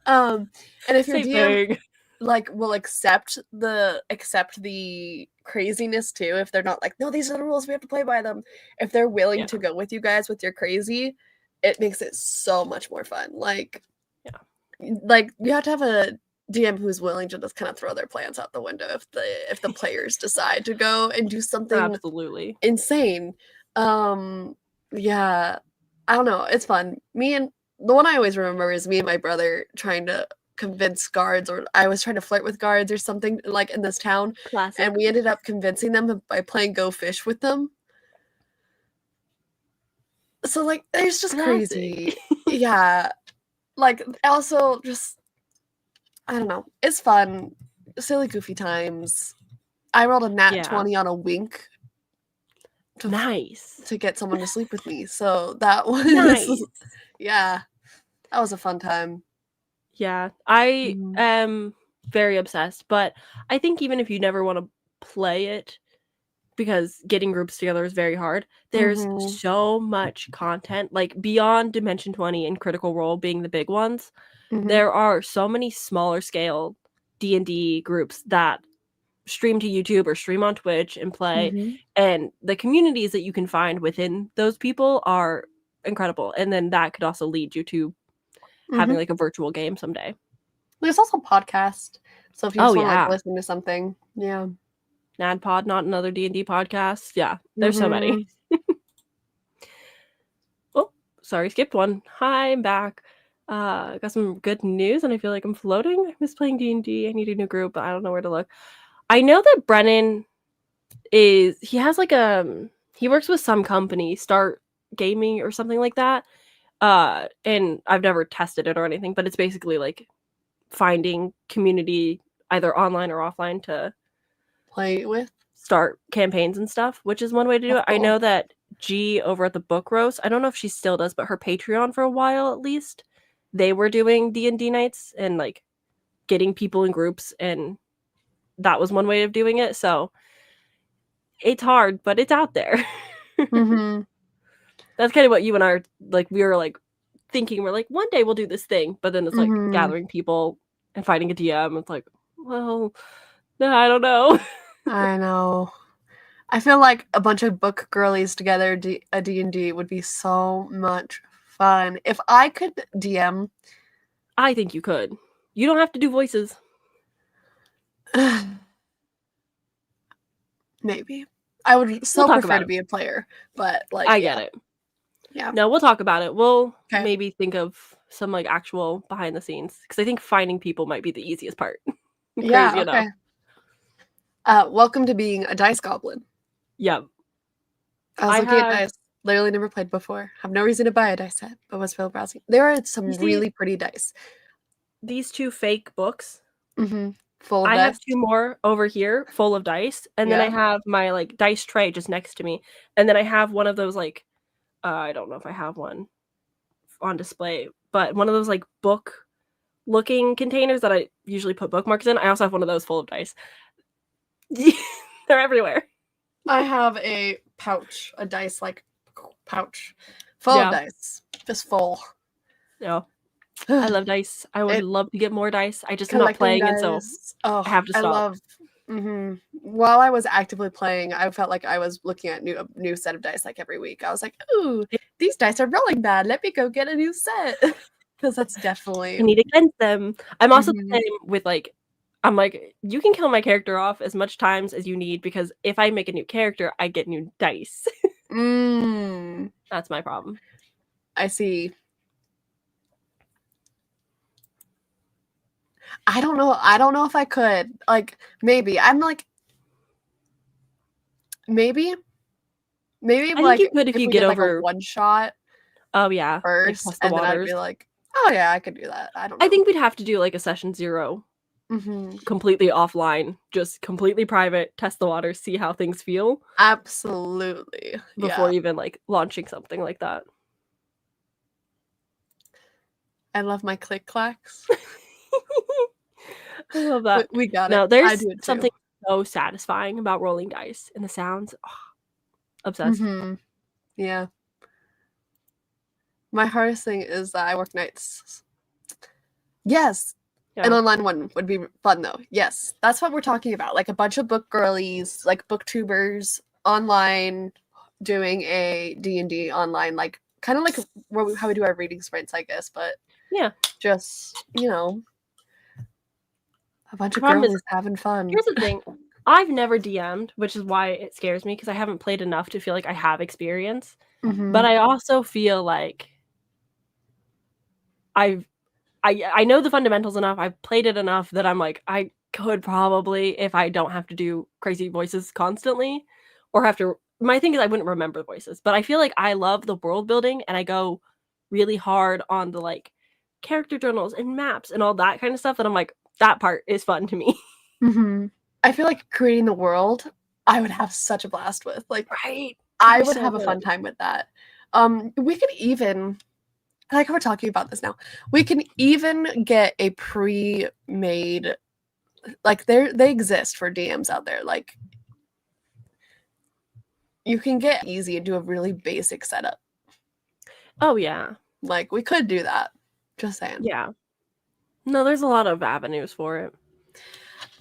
And if your Same DM thing. like will accept the craziness too, if they're not like, no, these are the rules, we have to play by them. If they're willing Yeah. to go with you guys with your crazy, it makes it so much more fun. Like you have to have a DM who's willing to just kind of throw their plans out the window if the players decide to go and do something Absolutely. insane. Yeah, I don't know. It's fun. The one I always remember is me and my brother trying to convince guards, or I was trying to flirt with guards or something like in this town, Classic. and we ended up convincing them by playing Go Fish with them. So like, it's just crazy. Yeah, like also just I don't know. It's fun, silly, goofy times. I rolled a nat 20 on a wink. Nice. To get someone to sleep with me. So that was nice. Yeah. That was a fun time. Yeah. I am very obsessed, but I think even if you never want to play it, because getting groups together is very hard, there's so much content, like beyond Dimension 20 and Critical Role being the big ones. There are so many smaller scale D&D groups that stream to YouTube or stream on Twitch and play, and the communities that you can find within those people are incredible. And then that could also lead you to having like a virtual game someday. There's also a podcast, so if you just want to like listen to something, yeah. NADPod, not another D&D podcast. Yeah, there's so many. Oh, sorry, skipped one. Hi, I'm back. Got some good news, and I feel like I'm floating. I miss playing D&D. I need a new group, but I don't know where to look. I know that Brennan he has like he works with some company, Start Gaming or something like that. And I've never tested it or anything, but it's basically like finding community either online or offline to play with, start campaigns and stuff, which is one way to do it. Cool. I know that G over at the Book Roast, I don't know if she still does, but her Patreon for a while at least, they were doing D&D nights and like getting people in groups, and that was one way of doing it. So it's hard, but it's out there. That's kind of what you and I are like. We were like thinking, we're like, one day we'll do this thing, but then it's like gathering people and finding a DM. It's like, well, no, I don't know. I know. I feel like a bunch of book girlies together, a D&D would be so much fun. If I could DM, I think you could. You don't have to do voices. Maybe. I would so prefer to be a player, but like I get it. Yeah. No, we'll talk about it. We'll maybe think of some like actual behind the scenes, because I think finding people might be the easiest part. Yeah, okay. Welcome to being a dice goblin. Yep. I was looking at dice. Literally never played before. Have no reason to buy a dice set, but was still browsing. There are some really pretty dice. These 2 fake books. Full of I dice. have 2 more over here full of dice, and then I have my like dice tray just next to me, and then I have one of those like I don't know if I have one on display, but one of those like book looking containers that I usually put bookmarks in. I also have one of those full of dice. They're everywhere. I have a pouch, a dice like pouch full of dice, just full. Yeah. I love dice. I would love to get more dice. I just am not playing, and so I have to stop. While I was actively playing, I felt like I was looking at a new set of dice like every week. I was like, ooh, these dice are rolling bad. Let me go get a new set. Because that's definitely... I need to cleanse them. I'm also the same with like, I'm like, you can kill my character off as much times as you need, because if I make a new character, I get new dice. That's my problem. I see. I don't know. I don't know if I could. Like, maybe. I'm like, maybe. Maybe I think you could if you get over like a one shot. Oh yeah. First, like, and then I'd be like, oh yeah, I could do that. I don't know. I think we'd have to do like a session 0. Completely offline, just completely private, test the waters, see how things feel. Absolutely. Before even like launching something like that. I love my click clacks. I love that. We got No, it. I there's do it too. something so satisfying about rolling dice and the sounds. Oh, obsessed. Yeah. My hardest thing is that I work nights. Yes. Yeah. An online one would be fun though. Yes. That's what we're talking about. Like a bunch of book girlies, like booktubers online doing a D&D online, like kind of like how we do our reading sprints, I guess, but Yeah. just, you know, a bunch of problem is- girlies having fun. Here's the thing. I've never DM'd, which is why it scares me because I haven't played enough to feel like I have experience. But I also feel like I know the fundamentals enough. I've played it enough that I'm like, I could probably, if I don't have to do crazy voices constantly or have to. My thing is I wouldn't remember voices, but I feel like I love the world building and I go really hard on the like character journals and maps and all that kind of stuff that I'm like, that part is fun to me. I feel like creating the world, I would have such a blast with. Like, Right. I would have a fun time with that. We could even, like we're talking about this now, we can even get a pre-made, like they exist for DMs out there. Like, you can get easy and do a really basic setup. Oh yeah. Like, we could do that. Just saying. Yeah. No, there's a lot of avenues for it.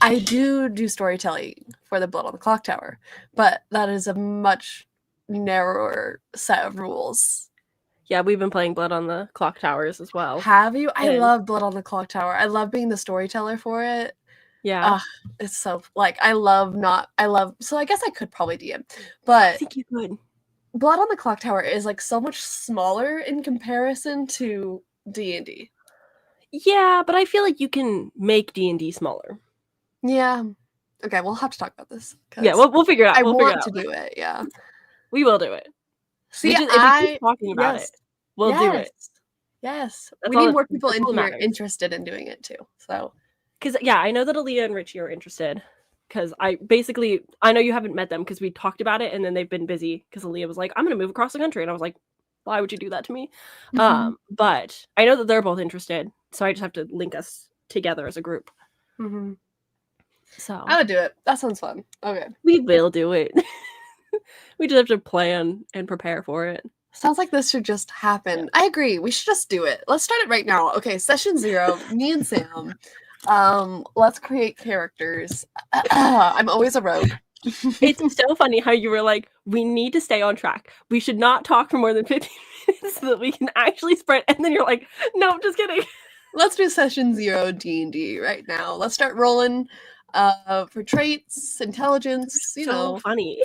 I do storytelling for the Blood on the Clock Tower, but that is a much narrower set of rules. Yeah, we've been playing Blood on the Clock Towers as well. Have you? I love Blood on the Clock Tower. I love being the storyteller for it. Yeah. It's so, like, so I guess I could probably DM, but I think you could. Blood on the Clock Tower is, like, so much smaller in comparison to D&D. Yeah, but I feel like you can make D&D smaller. Yeah. Okay, we'll have to talk about this. Yeah, we'll figure it out. I want to do it, yeah. We will do it. See, if we keep talking about it, we'll do it. Yes. That's we need more people in here interested in doing it too. So, because I know that Aaliyah and Richie are interested. Because I know you haven't met them because we talked about it and then they've been busy. Because Aaliyah was like, "I'm going to move across the country," and I was like, "Why would you do that to me?" But I know that they're both interested, so I just have to link us together as a group. So I would do it. That sounds fun. Okay, we will do it. We just have to plan and prepare for it. Sounds like this should just happen. I agree. We should just do it. Let's start it right now. Okay, session 0. Me and Sam. Let's create characters. I'm always a rogue. It's so funny how you were like, we need to stay on track. We should not talk for more than 15 minutes so that we can actually sprint. And then you're like, no, just kidding. Let's do session 0 D&D right now. Let's start rolling for traits, intelligence, you know. Funny.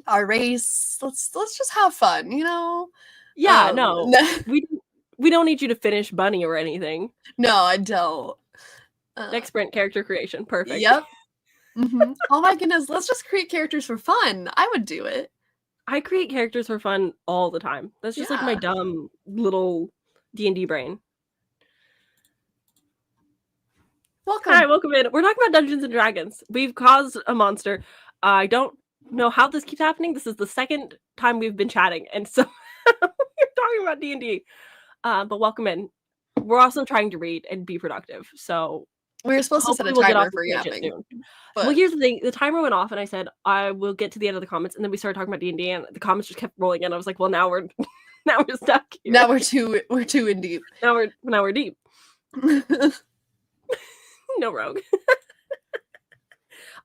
Our race. Let's just have fun, you know. Yeah, no. we don't need you to finish Bunny or anything. No, I don't. Next sprint, character creation. Perfect. Yep. Oh my goodness, let's just create characters for fun. I would do it. I create characters for fun all the time. That's just like my dumb little D&D brain. Welcome. Hi, welcome in. We're talking about Dungeons and Dragons. We've caused a monster. I don't know how this keeps happening. This is the second time we've been chatting, and so we're talking about D&D. But welcome in. We're also trying to read and be productive, so we were supposed to set a timer for yapping. Well, here's the thing. The timer went off, and I said, I will get to the end of the comments, and then we started talking about D&D, and the comments just kept rolling in. I was like, well, now we're stuck here. Now we're too in deep. Now we're deep. No rogue.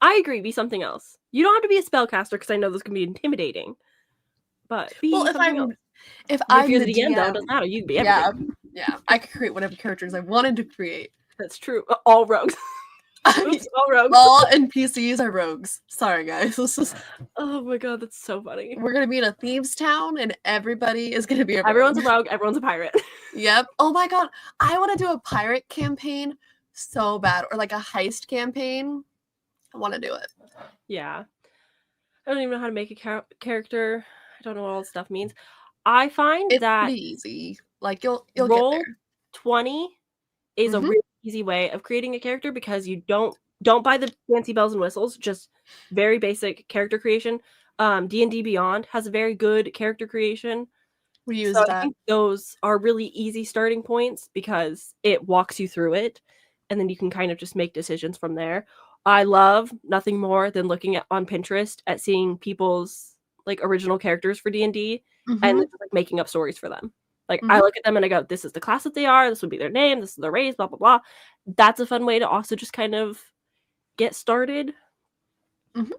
I agree, be something else. You don't have to be a spellcaster because I know this can be intimidating. But be something else. If you're the DM, though, it doesn't matter. You can be everything. Yeah. I could create whatever characters I wanted to create. That's true. All rogues. Oops, all rogues. All NPCs are rogues. Sorry, guys. Oh my god, that's so funny. We're gonna be in a thieves' town, and everybody is gonna be a rogue. Everyone's a rogue. Everyone's a pirate. Yep. Oh my god, I want to do a pirate campaign so bad, or like a heist campaign. I want to do it. Yeah. I don't even know how to make a character. I don't know what all this stuff means. I find it's that pretty easy. Like you'll roll get there. 20 is a really easy way of creating a character because you don't buy the fancy bells and whistles, just very basic character creation. D&D Beyond has a very good character creation. We So use I that. think those are really easy starting points because it walks you through it, and then you can kind of just make decisions from there. I love nothing more than looking at on Pinterest at seeing people's like original characters for D&D and Mm-hmm. then just, like making up stories for them. Like I Mm-hmm. look at them and I go, this is the class that they are, this would be their name, this is their race, blah blah blah. That's a fun way to also just kind of get started. Mm-hmm.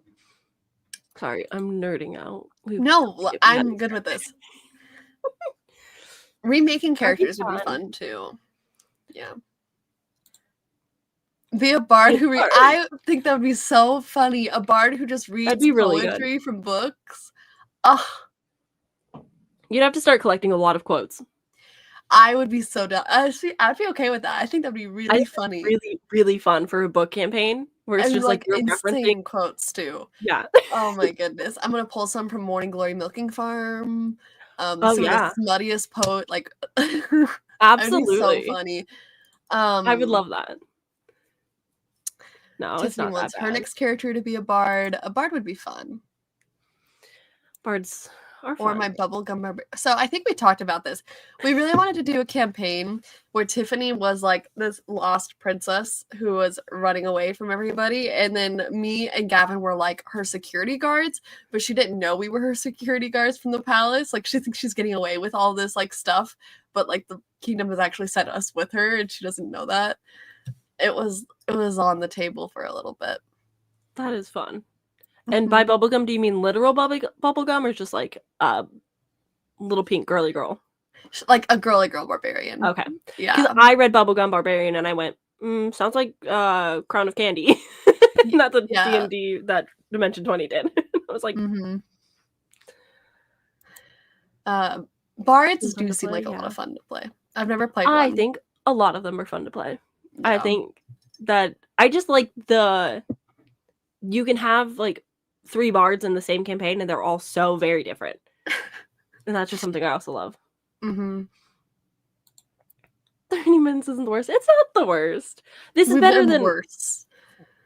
Sorry, I'm nerding out. No, I'm good with this. Remaking characters would be fun too. Yeah. Be a bard who I think that would be so funny. A bard who just reads really poetry from books. Oh, you'd have to start collecting a lot of quotes. I would be so down. Honestly, I'd be okay with that. I think that'd be really funny. Really, really fun for a book campaign where it's And just like you're referencing insane quotes too. Yeah. Oh my goodness. I'm gonna pull some from Morning Glory Milking Farm. Oh, Some of yeah. the smuttiest poet, like that'd be so Absolutely. funny. I would love that. No, it's Tiffany not that wants her bad. next character to be a bard. A bard would be fun. Bards are Or fun. my bubblegum barbarian. So I think we talked about this. We really wanted to do a campaign where Tiffany was like this lost princess who was running away from everybody, and then me and Gavin were like her security guards, but she didn't know we were her security guards from the palace. Like she thinks she's getting away with all this like stuff, but like the kingdom has actually sent us with her, and she doesn't know that. It was on the table for a little bit. That is fun. And by bubblegum, do you mean literal bubblegum or just like a little pink girly girl? Like a girly girl barbarian. Okay. Yeah. Because I read bubblegum barbarian and I went, sounds like Crown of Candy. Not the D&D that Dimension 20 did. I was like, bards do seem like a lot of fun to play. I've never played one. I think a lot of them are fun to play. Yeah. I think that I just like you can have like 3 bards in the same campaign and they're all so very different. And that's just something I also love. 30 minutes isn't the worst. It's not the worst. This is better than worse.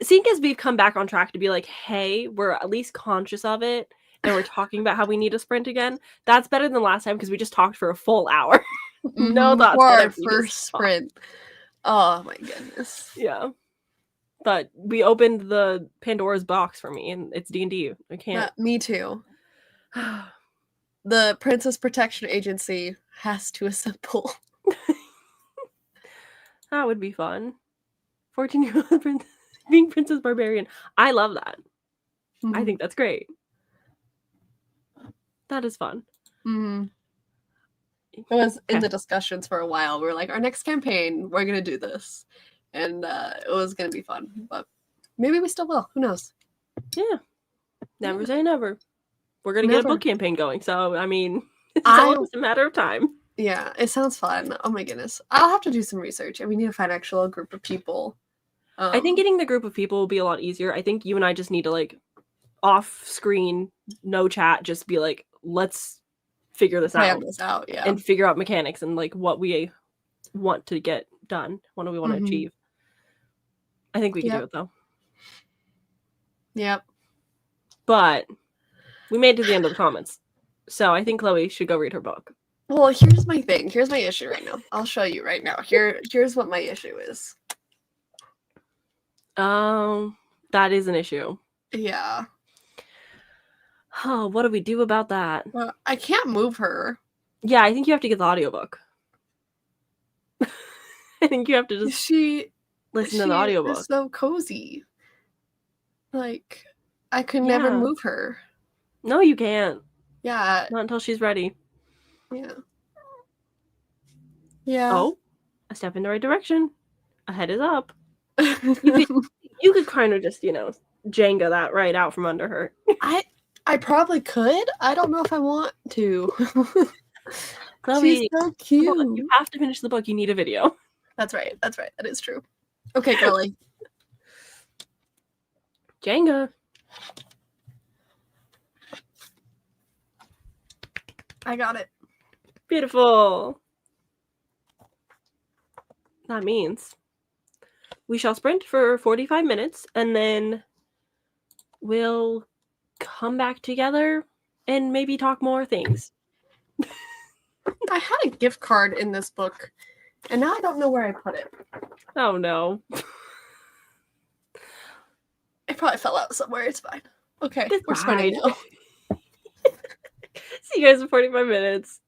Seeing as we've come back on track to be like, hey, we're at least conscious of it and we're talking about how we need to sprint again. That's better than last time because we just talked for a full hour. No thoughts for our first sprint. Oh my goodness. Yeah. But we opened the Pandora's box for me, and it's D&D. I can't. Me too. The Princess Protection Agency has to assemble. That would be fun. 14-year-old being Princess Barbarian. I love that. I think that's great. That is fun. It was in the discussions for a while. We were like, our next campaign, we're going to do this. And it was going to be fun. But maybe we still will. Who knows? Yeah. Never say never. We're going to get a book campaign going. So, I mean, it's all just a matter of time. Yeah, it sounds fun. Oh my goodness. I'll have to do some research. And we need to find actual group of people. I think getting the group of people will be a lot easier. I think you and I just need to, like, off screen, no chat, just be like, let's figure this out. Yeah. And figure out mechanics and, like, what we want to get done. What do we want to achieve? I think we can do it, though. Yep. But we made it to the end of the comments. So I think Chloe should go read her book. Well, here's my thing. Here's my issue right now. I'll show you right now. Here's what my issue is. That is an issue. Yeah. Oh, what do we do about that? Well, I can't move her. Yeah, I think you have to get the audiobook. I think you have to just listen to the audiobook. She's so cozy. Like, I could never move her. No, you can't. Yeah. Not until she's ready. Yeah. Yeah. Oh, a step in the right direction. A head is up. You could kind of just, Jenga that right out from under her. I probably could. I don't know if I want to. Chloe, she's so cute. You have to finish the book. You need a video. That's right. That is true. Okay, girly. Jenga. I got it. Beautiful. That means we shall sprint for 45 minutes and then we'll come back together and maybe talk more things. I had a gift card in this book, and now I don't know where I put it. Oh no. It probably fell out somewhere. It's fine. Okay, It's we're starting fine. now. See you guys in 45 minutes.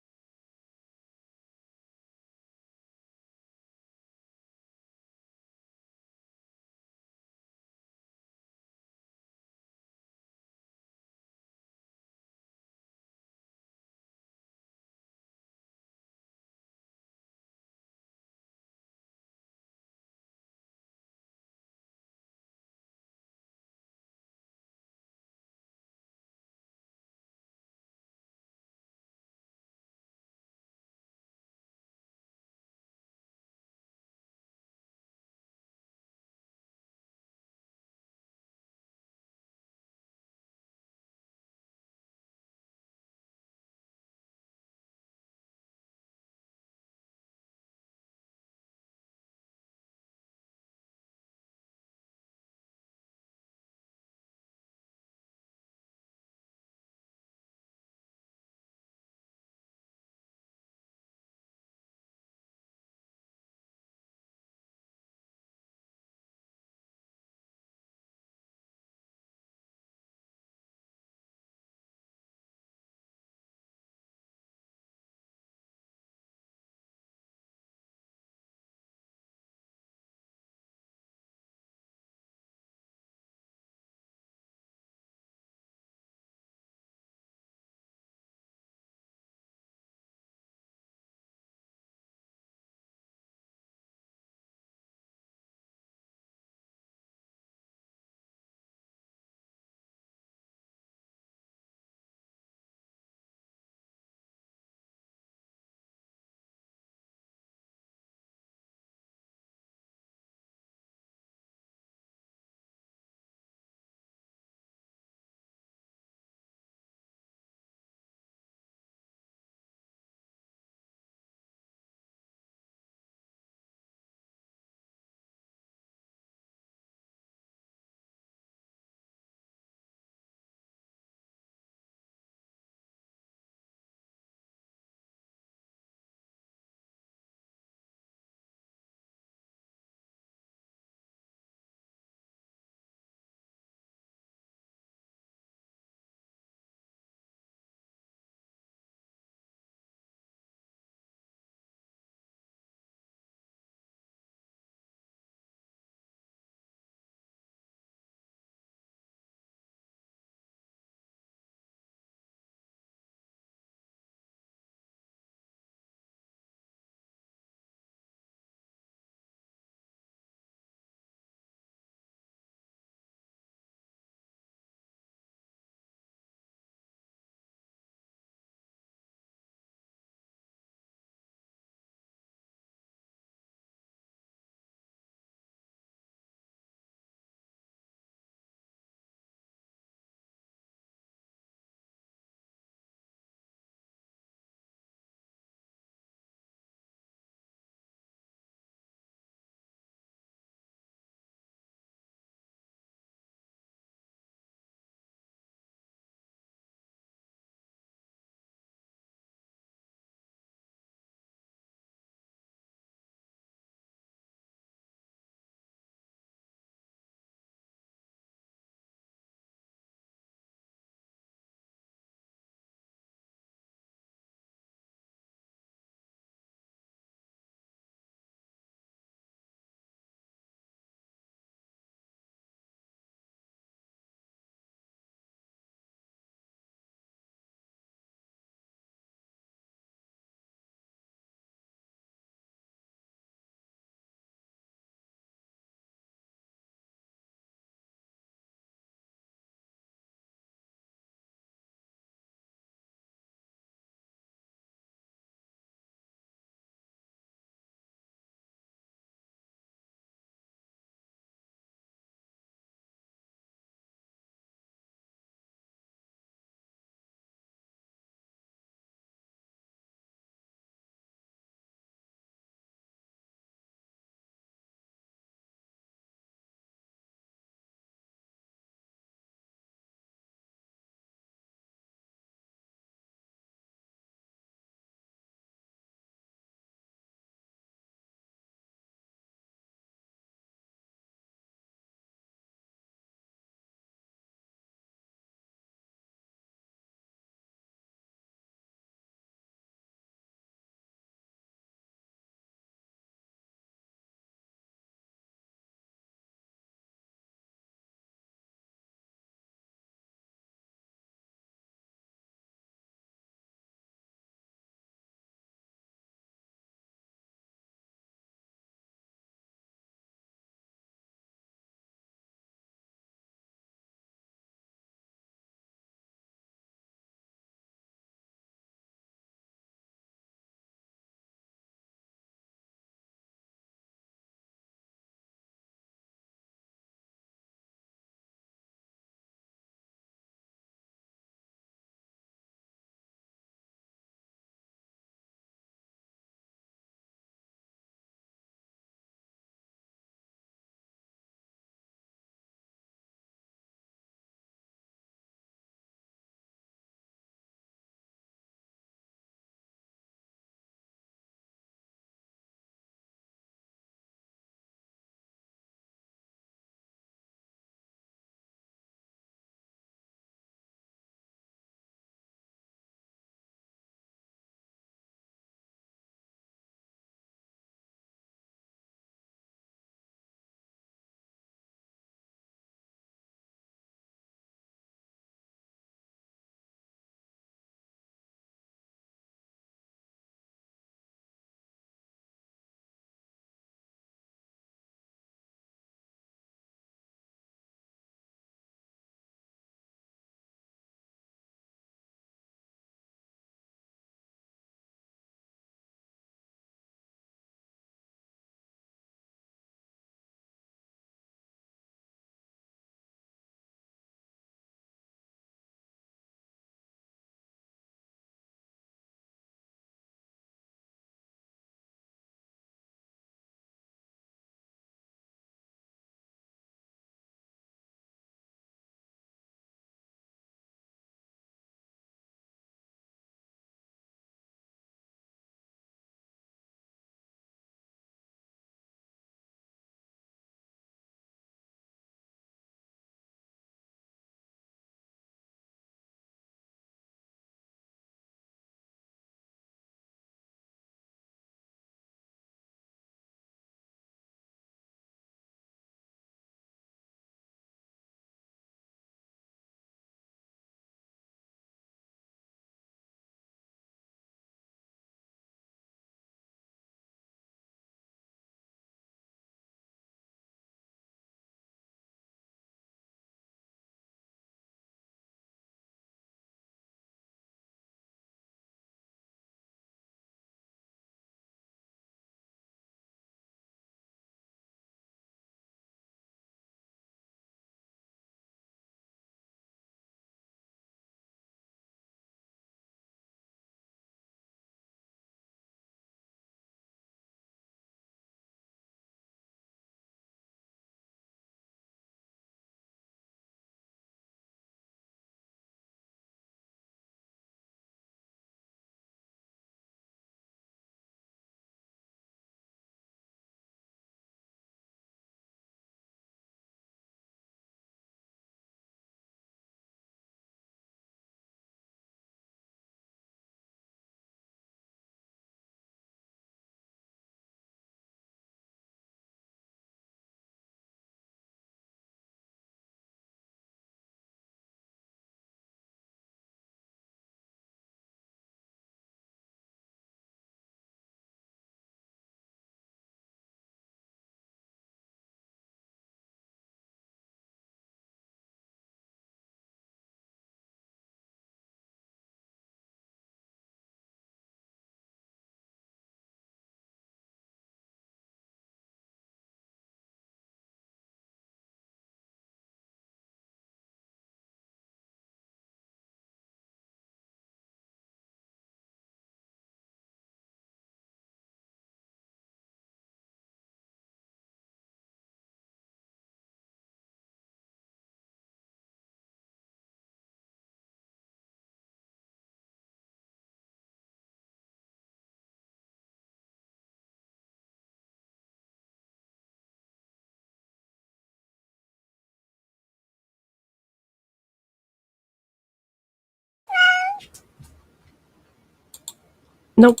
Nope,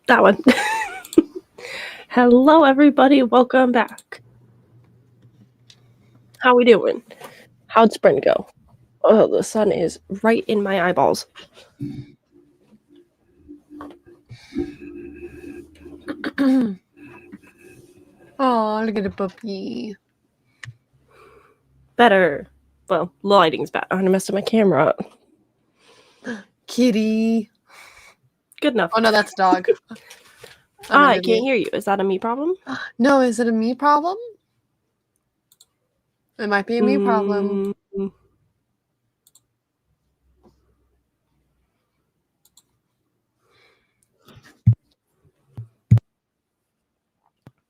that one. Hello, everybody. Welcome back. How we doing? How'd sprint go? Oh, the sun is right in my eyeballs. Oh, look at the puppy. Better. Well, lighting's bad. I messed up my camera up. Kitty. Good enough. Oh no, that's dog. I can't hear you. Is that a me problem? No, is it a me problem? It might be a me problem.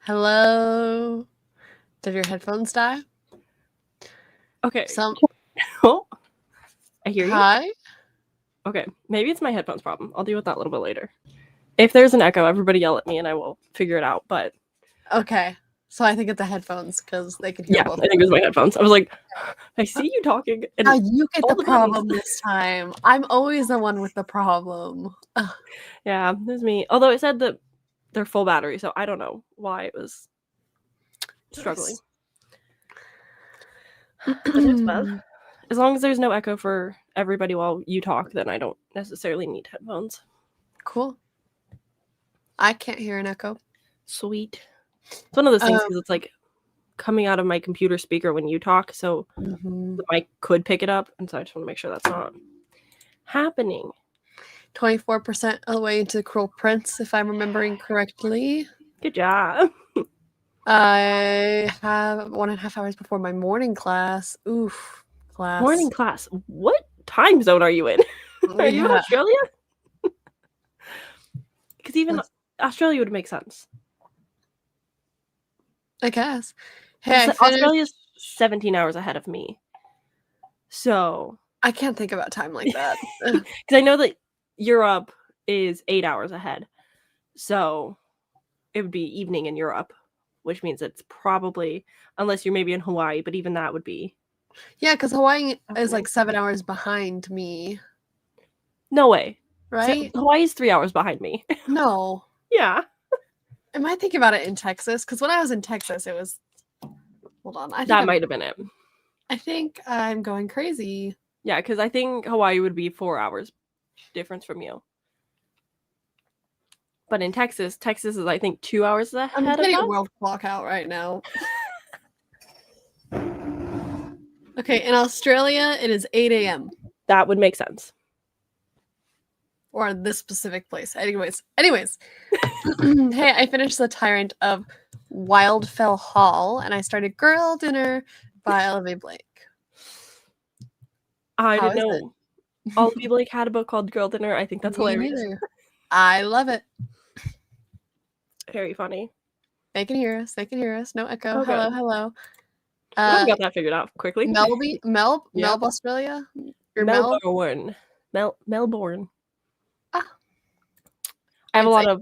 Hello? Did your headphones die? Okay. Some. Oh, I hear you. Hi? Okay, maybe it's my headphones problem. I'll deal with that a little bit later. If there's an echo, everybody yell at me and I will figure it out. But okay, so I think it's the headphones because they can hear both. I think it was my headphones. I was like, I see you talking. And now you get the problem this time. I'm always the one with the problem. Yeah, it was me. Although it said that they're full battery, so I don't know why it was struggling. But it's well. As long as there's no echo for everybody while you talk, then I don't necessarily need headphones. Cool. I can't hear an echo. Sweet. It's one of those things because it's like coming out of my computer speaker when you talk, so the mic could pick it up, and so I just want to make sure that's not happening. 24% of the way into Cruel Prince, if I'm remembering correctly. Good job. I have 1.5 hours before my morning class. Oof, class. Morning class. What time zone are you in? Are you in Australia? Because even Australia would make sense. I guess. Hey, Australia's 17 hours ahead of me. So I can't think about time like that. Because I know that Europe is 8 hours ahead. So it would be evening in Europe, which means it's probably, unless you're maybe in Hawaii, but even that would be. Yeah, because Hawaii is like 7 hours behind me. No way. Right? So Hawaii is 3 hours behind me. No. Yeah. Am I thinking about it in Texas? Because when I was in Texas, it was. Hold on. That might have been it. I think I'm going crazy. Yeah, because I think Hawaii would be 4 hours difference from you. But in Texas is, I think, 2 hours ahead of us. I'm getting a world clock out right now. Okay, in Australia, it is 8 a.m. That would make sense. Or this specific place. Anyways. Hey, I finished The Tyrant of Wildfell Hall, and I started Girl Dinner by Olivia Blake. I didn't know Olivia Blake had a book called Girl Dinner. I think that's hilarious. I love it. Very funny. They can hear us. No echo. Oh, hello. We got that figured out quickly. Melbourne, Australia? Melbourne. Melbourne. Ah. I have a lot of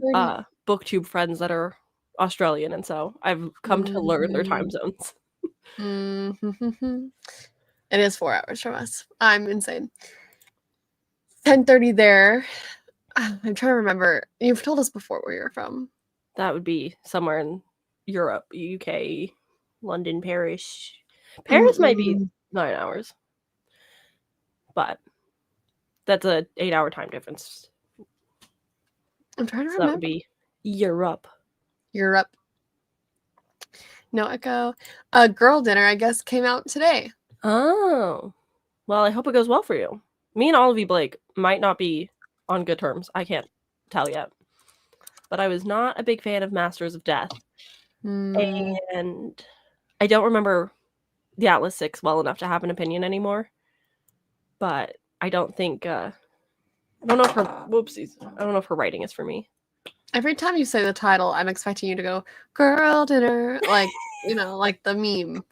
booktube friends that are Australian, and so I've come to learn their time zones. It is 4 hours from us. I'm insane. 10:30 there. I'm trying to remember. You've told us before where you're from. That would be somewhere in Europe, UK, London, Paris. Paris might be 9 hours. But that's a 8-hour time difference. I'm trying to remember. That would be Europe. No echo. Girl Dinner, I guess, came out today. Oh. Well, I hope it goes well for you. Me and Olivia Blake might not be on good terms. I can't tell yet. But I was not a big fan of Masters of Death. And I don't remember the Atlas 6 well enough to have an opinion anymore. But I don't think I don't know if her writing is for me. Every time you say the title, I'm expecting you to go, Girl Dinner, like, like the meme,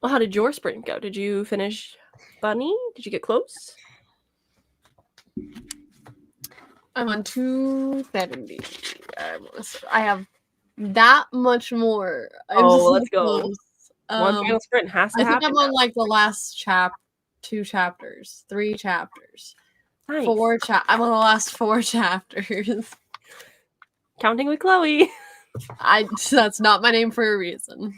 Well, how did your sprint go? Did you finish Bunny? Did you get close? I'm on 270. I have that much more. Let's go. One final sprint has to happen. I think I'm on like the last 3 chapters. Nice. I'm on the last 4 chapters. Counting with Chloe. That's not my name for a reason.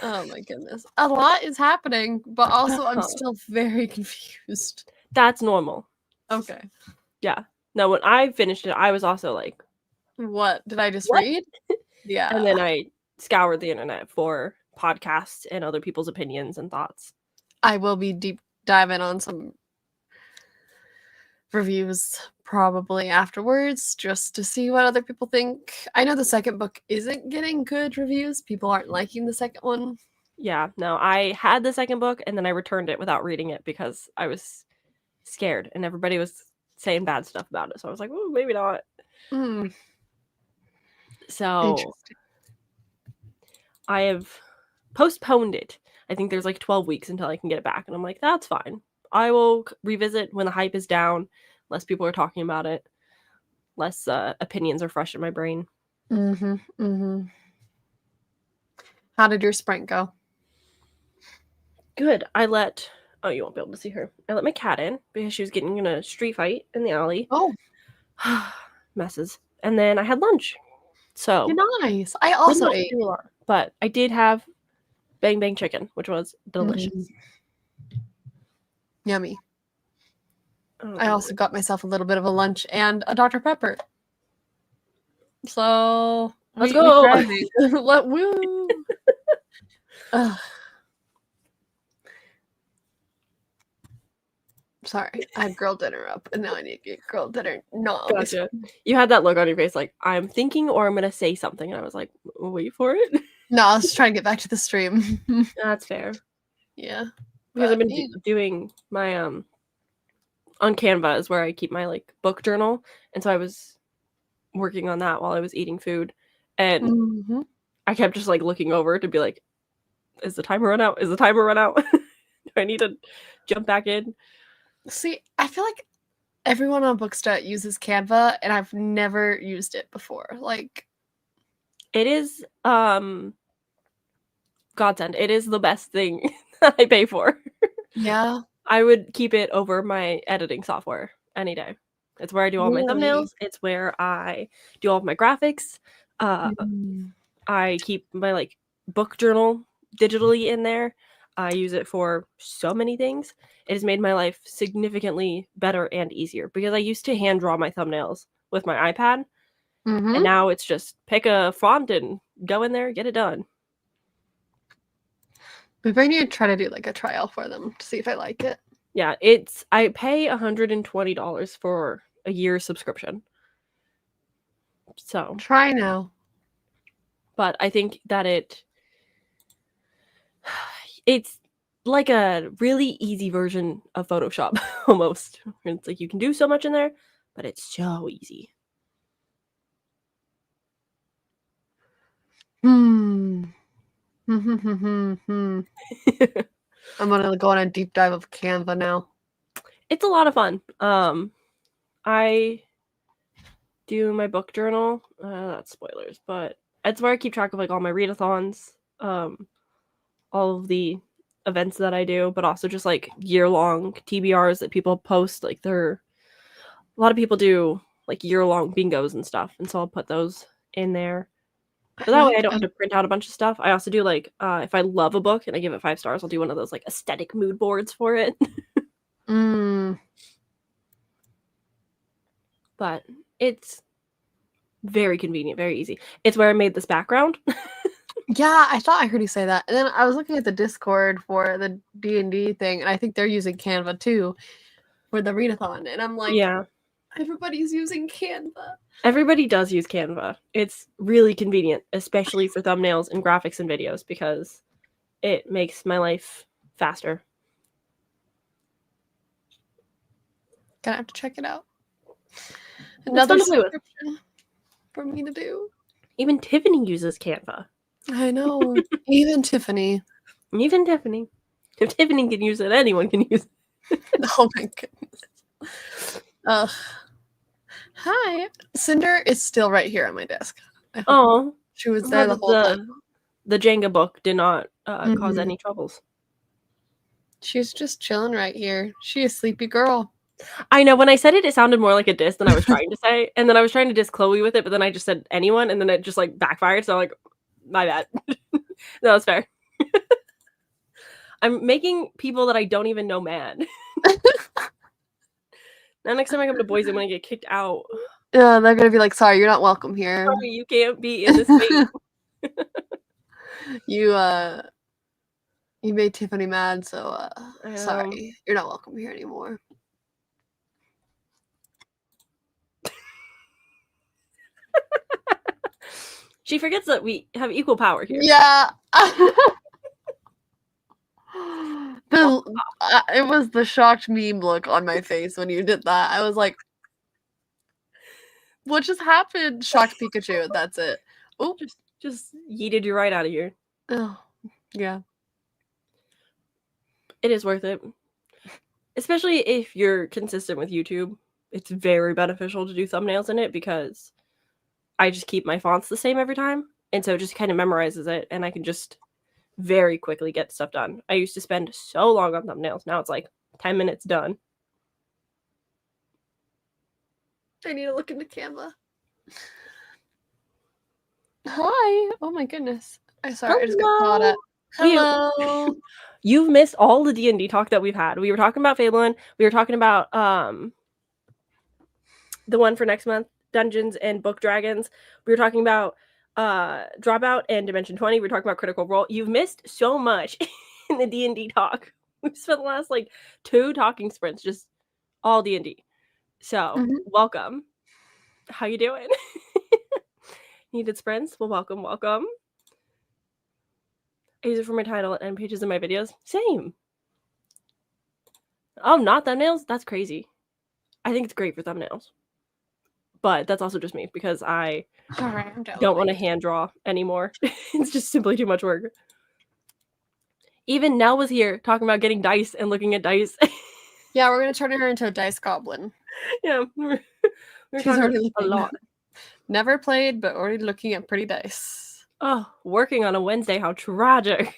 Oh my goodness. A lot is happening, but also I'm still very confused. That's normal. Okay. Yeah. No, when I finished it, I was also like, what? Did I just What? read? Yeah. And then I scoured the internet for podcasts and other people's opinions and thoughts. I will be deep diving on some reviews probably afterwards just to see what other people think. I know the second book isn't getting good reviews. People aren't liking the second one. Yeah, no, I had the second book and then I returned it without reading it because I was scared and everybody was saying bad stuff about it. So I was like, oh, maybe not. Mm. So I have postponed it. I think there's like 12 weeks until I can get it back. And I'm like, that's fine. I will revisit when the hype is down, less people are talking about it, less opinions are fresh in my brain. Mm-hmm. Mm-hmm. How did your sprint go? Good. Oh, you won't be able to see her. I let my cat in because she was getting in a street fight in the alley. Oh. Messes. And then I had lunch. So nice. I also ate. Do a lot, but I did have bang bang chicken, which was delicious. Yummy. I also got myself a little bit of a lunch and a Dr. Pepper. So let's go. Woo. Sorry, I had girl dinner up, and now I need to get girl dinner. No, gotcha. You had that look on your face, like I'm thinking, or I'm gonna say something, and I was like, wait for it. No, I was trying to get back to the stream. That's fair. Yeah, because I've been doing my on Canva is where I keep my like book journal, and so I was working on that while I was eating food, and I kept just like looking over to be like, is the timer run out? Is the timer run out? Do I need to jump back in? See, I feel like everyone on Booksta uses Canva, and I've never used it before. Like, it is godsend. It is the best thing that I pay for. Yeah. I would keep it over my editing software any day. It's where I do all my thumbnails. It's where I do all of my graphics. I keep my like book journal digitally in there. I use it for so many things. It has made my life significantly better and easier because I used to hand draw my thumbnails with my iPad. And now it's just pick a font and go in there, get it done. Maybe I need to try to do like a trial for them to see if I like it. Yeah, I pay $120 for a year subscription. So try now. But I think that it's like a really easy version of Photoshop almost. It's like you can do so much in there, but it's so easy. I'm gonna go on a deep dive of Canva now. It's a lot of fun. I do my book journal. That's spoilers, but it's where I keep track of like all my readathons, all of the events that I do, but also just like year-long TBRs that people post. Like a lot of people do like year-long bingos and stuff, and so I'll put those in there. But that way I don't have to print out a bunch of stuff. I also do like if I love a book and I give it 5 stars, I'll do one of those like aesthetic mood boards for it. But it's very convenient, very easy. It's where I made this background. Yeah, I thought I heard you say that. And then I was looking at the Discord for the D&D thing, and I think they're using Canva too for the readathon. And I'm like, yeah, everybody's using Canva. Everybody does use Canva. It's really convenient, especially for thumbnails and graphics and videos, because it makes my life faster. Gonna have to check it out. Another subscription for me to do. Even Tiffany uses Canva. I know. Even Tiffany. Even Tiffany. If Tiffany can use it, anyone can use it. Oh my goodness. Hi. Cinder is still right here on my desk. Oh. She was there the whole time. The Jenga book did not cause any troubles. She's just chilling right here. She's a sleepy girl. I know when I said it, it sounded more like a diss than I was trying to say, and then I was trying to diss Chloe with it, but then I just said anyone, and then it just like backfired. So I'm like, my bad. No, it's fair. I'm making people that I don't even know mad. Now next time I come to Boise, I'm gonna get kicked out. Yeah, they're gonna be like, sorry, you're not welcome here. Sorry, you can't be in this state. You made Tiffany mad, so sorry, you're not welcome here anymore. She forgets that we have equal power here. Yeah. It was the shocked meme look on my face when you did that. I was like, what just happened? Shocked Pikachu, that's it. Oh, just yeeted you right out of here. Oh, yeah. It is worth it. Especially if you're consistent with YouTube. It's very beneficial to do thumbnails in it because I just keep my fonts the same every time. And so it just kind of memorizes it, and I can just very quickly get stuff done. I used to spend so long on thumbnails. Now it's like 10 minutes done. I need to look into Canva. Hi. Oh my goodness. I just got caught up. Hello. You've missed all the D&D talk that we've had. We were talking about Fableland. We were talking about the one for next month, Dungeons and Book Dragons. We were talking about Dropout and Dimension 20. We were talking about Critical Role. You've missed so much in the D&D talk. We've spent the last like 2 talking sprints just all D&D. So welcome. How you doing? Needed sprints? Well, welcome. I use it for my title and pages in my videos. Same. Oh, not thumbnails? That's crazy. I think it's great for thumbnails. But that's also just me because I don't want to hand draw anymore. It's just simply too much work. Even Nell was here talking about getting dice and looking at dice. Yeah, we're going to turn her into a dice goblin. Yeah. We're She's already looking a lot. Never played, but already looking at pretty dice. Oh, working on a Wednesday. How tragic.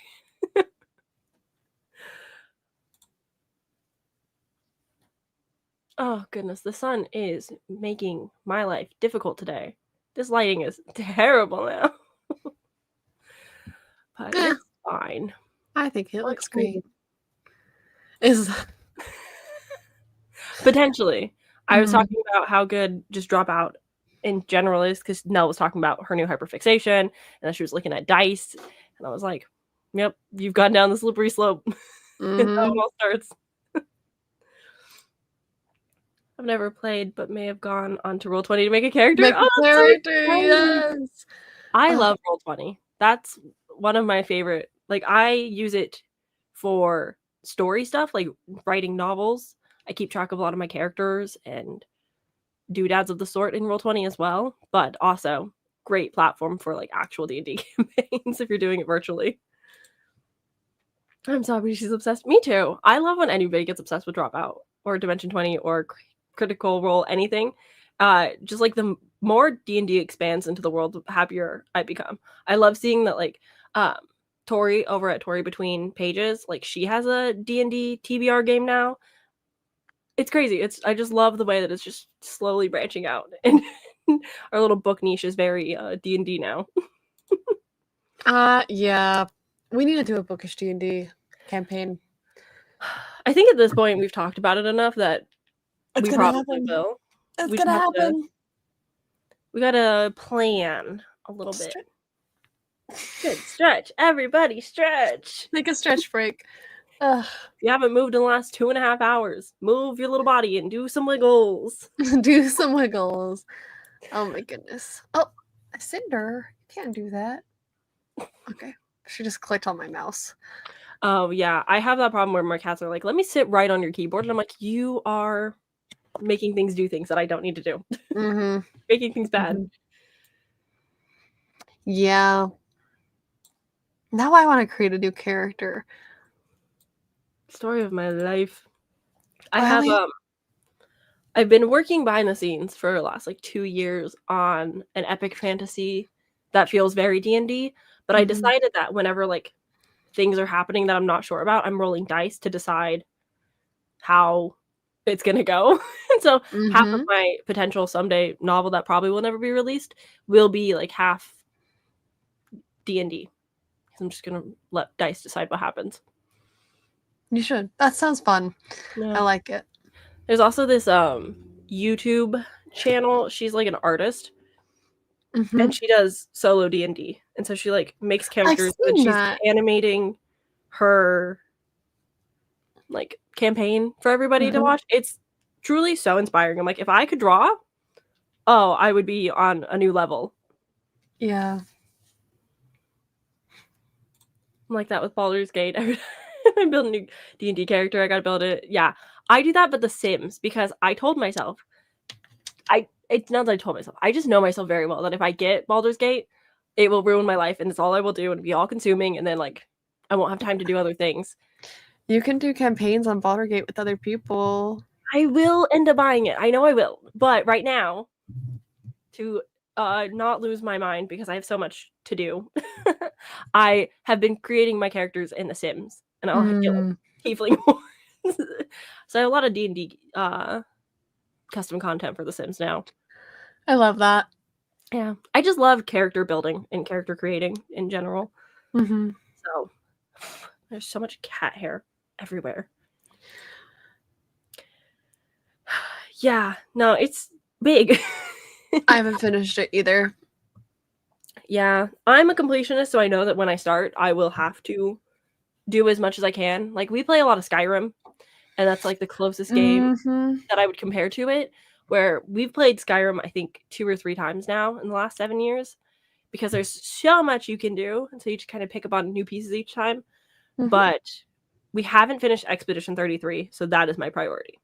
Oh, goodness. The sun is making my life difficult today. This lighting is terrible now. But it's fine. I think it looks great. Potentially. I was talking about how good just Dropout in general is because Nell was talking about her new hyperfixation and then she was looking at dice and I was like, yep, you've gone down the slippery slope. That's how it all starts. I've never played but may have gone onto Roll20 to make a character. Yes. I love Roll20. That's one of my favorite. Like I use it for story stuff, like writing novels. I keep track of a lot of my characters and doodads of the sort in Roll20 as well, but also great platform for like actual D&D campaigns if you're doing it virtually. I'm sorry, she's obsessed. Me too. I love when anybody gets obsessed with Dropout or Dimension 20 or Critical Role, anything. Just like the more D&D expands into the world, the happier I become. I love seeing that like Tori over at Tori Between Pages, like she has a D&D TBR game now. It's crazy. I just love the way that it's just slowly branching out, and our little book niche is very D&D now. Yeah, we need to do a bookish D&D campaign. I think at this point we've talked about it enough that we probably will. It's gonna happen. We gotta plan a little bit. Good stretch, everybody, stretch. Make a stretch break. If you haven't moved in the last 2.5 hours, move your little body and do some wiggles. Do some wiggles. Oh my goodness. Oh, Cinder. You can't do that. Okay. She just clicked on my mouse. Oh, yeah. I have that problem where my cats are like, let me sit right on your keyboard. And I'm like, you are making things do things that I don't need to do. Making things bad. Yeah. Now I want to create a new character. Story of my life. I've been working behind the scenes for the last like 2 years on an epic fantasy that feels very D&D, but I decided that whenever like things are happening that I'm not sure about, I'm rolling dice to decide how it's gonna go. And so half of Mhm. my potential someday novel that probably will never be released will be like half D&D. Because I'm just gonna let dice decide what happens. You should. That sounds fun. Yeah. I like it. There's also this YouTube channel. She's like an artist Mhm. and she does solo D&D. And so she like makes I've characters and seen she's that. animating her like campaign for everybody to Mhm. watch. It's truly so inspiring. I'm like, if I could draw, oh, I would be on a new level. Yeah. I'm like that with Baldur's Gate. I build a new D&D character. I gotta build it. Yeah, I do that, but The Sims, because I told myself, it's not that I told myself. I just know myself very well that if I get Baldur's Gate, it will ruin my life, and it's all I will do, and be all consuming, and then like I won't have time to do other things. You can do campaigns on Baldur's Gate with other people. I will end up buying it. I know I will, but right now, to not lose my mind because I have so much to do, I have been creating my characters in The Sims, and I'll get like tiefling ones. So I have a lot of D&D custom content for The Sims now. I love that. Yeah, I just love character building and character creating in general. Mhm. So there's so much cat hair everywhere. Yeah, no, it's big. I haven't finished it either. Yeah, I'm a completionist, so I know that when I start, I will have to do as much as I can. Like, we play a lot of Skyrim, and that's like the closest game Mhm. that I would compare to it, where we've played Skyrim, I think 2 or 3 times now in the last 7 years, because there's so much you can do, and so you just kind of pick up on new pieces each time. Mhm. But we haven't finished Expedition 33, so that is my priority.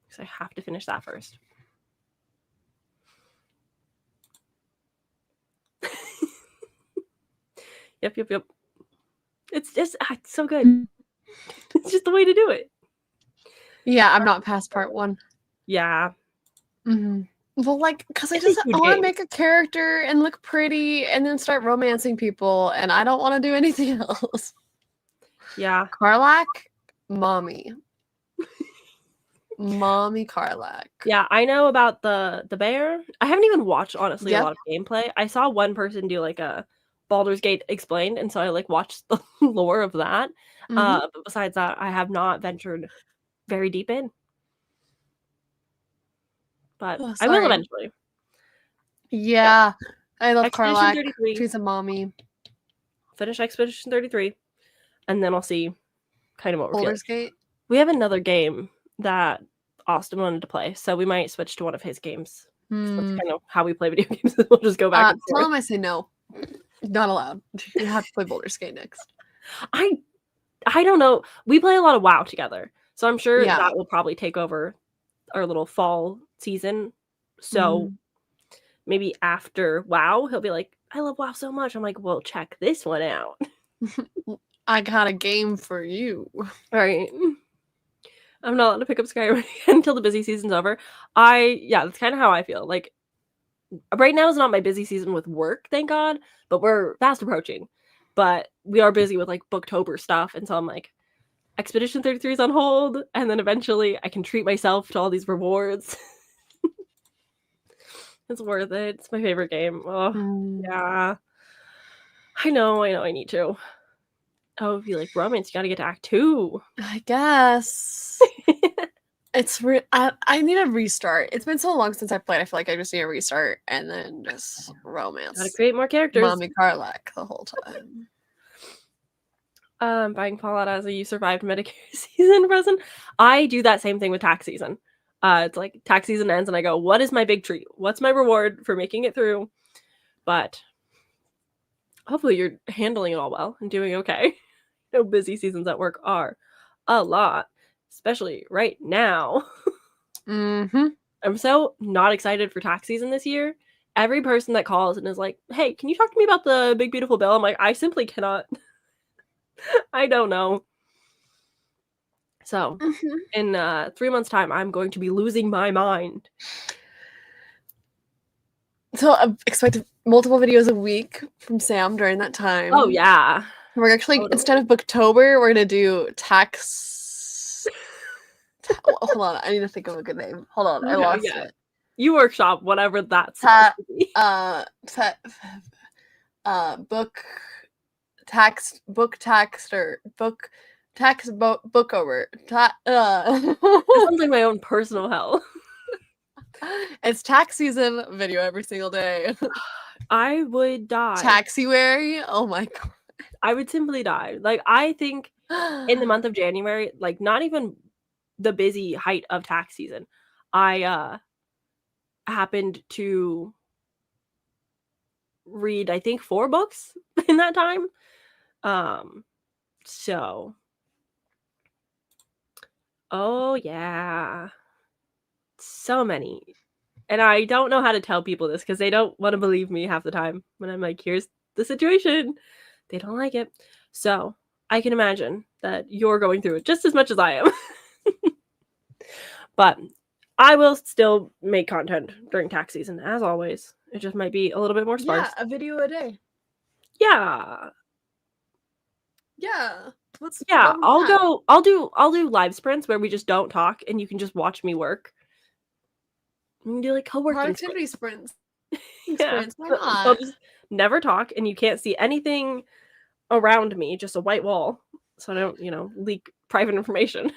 So I have to finish that first. Yep. It's just it's so good. It's just the way to do it. Yeah, I'm not past part 1. Yeah. Mhm. Well, like, because I It's a just I huge want to game. make a character and look pretty and then start romancing people, and I don't want to do anything else. Yeah. Karlak, mommy. Mommy Karlak. Yeah, I know about the bear. I haven't even watched, honestly, a Yep. lot of gameplay. I saw one person do, like, a Baldur's Gate explained, and so I, like, watched the lore of that. Mhm. But besides that, I have not ventured very deep in. But Oh, I will sorry. eventually. Yeah. Yeah, I love Expedition Karlak. 33. She's a mommy. Finish Expedition 33, and then I'll see kind of what we're feeling. Baldur's Gate. We have another game that Austin wanted to play, so we might switch to one of his games. So that's kind of how we play video games. We'll just go back and Tell forth. him I say no. Not allowed. You have to play Baldur's Gate next. I don't know. We play a lot of WoW together, so I'm sure Yeah. that will probably take over our little fall season. So maybe after WoW, he'll be like, "I love WoW so much." I'm like, "Well, check this one out." I got a game for you. All right. I'm not allowed to pick up Skyrim until the busy season's over. That's kind of how I feel. Like, right now is not my busy season with work, thank God, but we're fast approaching. But we are busy with like Booktober stuff, and so I'm like, Expedition 33 is on hold, and then eventually I can treat myself to all these rewards. It's worth it. It's my favorite game. Oh, yeah. I know, I need to. Oh, if you like romance, you gotta get to Act 2. I guess. It's I need a restart. It's been so long since I played. I feel like I just need a restart and then just romance. Gotta create more characters. Mommy Karlak the whole time. Buying Fallout as a you survived Medicare season present. I do that same thing with tax season. It's like tax season ends and I go, what is my big treat? What's my reward for making it through? But hopefully you're handling it all well and doing okay. No busy seasons at work are a lot, especially right now. I'm so not excited for tax season this year. Every person that calls and is like, hey, can you talk to me about the big beautiful bill? I'm like, I simply cannot. I don't know. So in 3 months time, I'm going to be losing my mind. So expect multiple videos a week from Sam during that time. Oh yeah. We're actually, instead of Booktober, we're gonna do tax Hold on, I need to think of a good name. Hold on, I lost it. You workshop whatever that's supposed to be. Book bookover. It sounds like my own personal hell. It's tax season video every single day. I would die. Taxiwary? Oh my god. I would simply die. Like, I think in the month of January, like, not even the busy height of tax season, I happened to read, I think, 4 books in that time. So oh yeah. So many. And I don't know how to tell people this because they don't want to believe me half the time when I'm like, here's the situation. They don't like it. So I can imagine that you're going through it just as much as I am. But I will still make content during tax season, as always. It just might be a little bit more sparse. Yeah, a video a day. Yeah. Yeah. Yeah, I'll do live sprints where we just don't talk and you can just watch me work. You can do like co-working productivity sprints. Yeah. Why not? I'll just never talk and you can't see anything around me, just a white wall. So I don't, leak private information.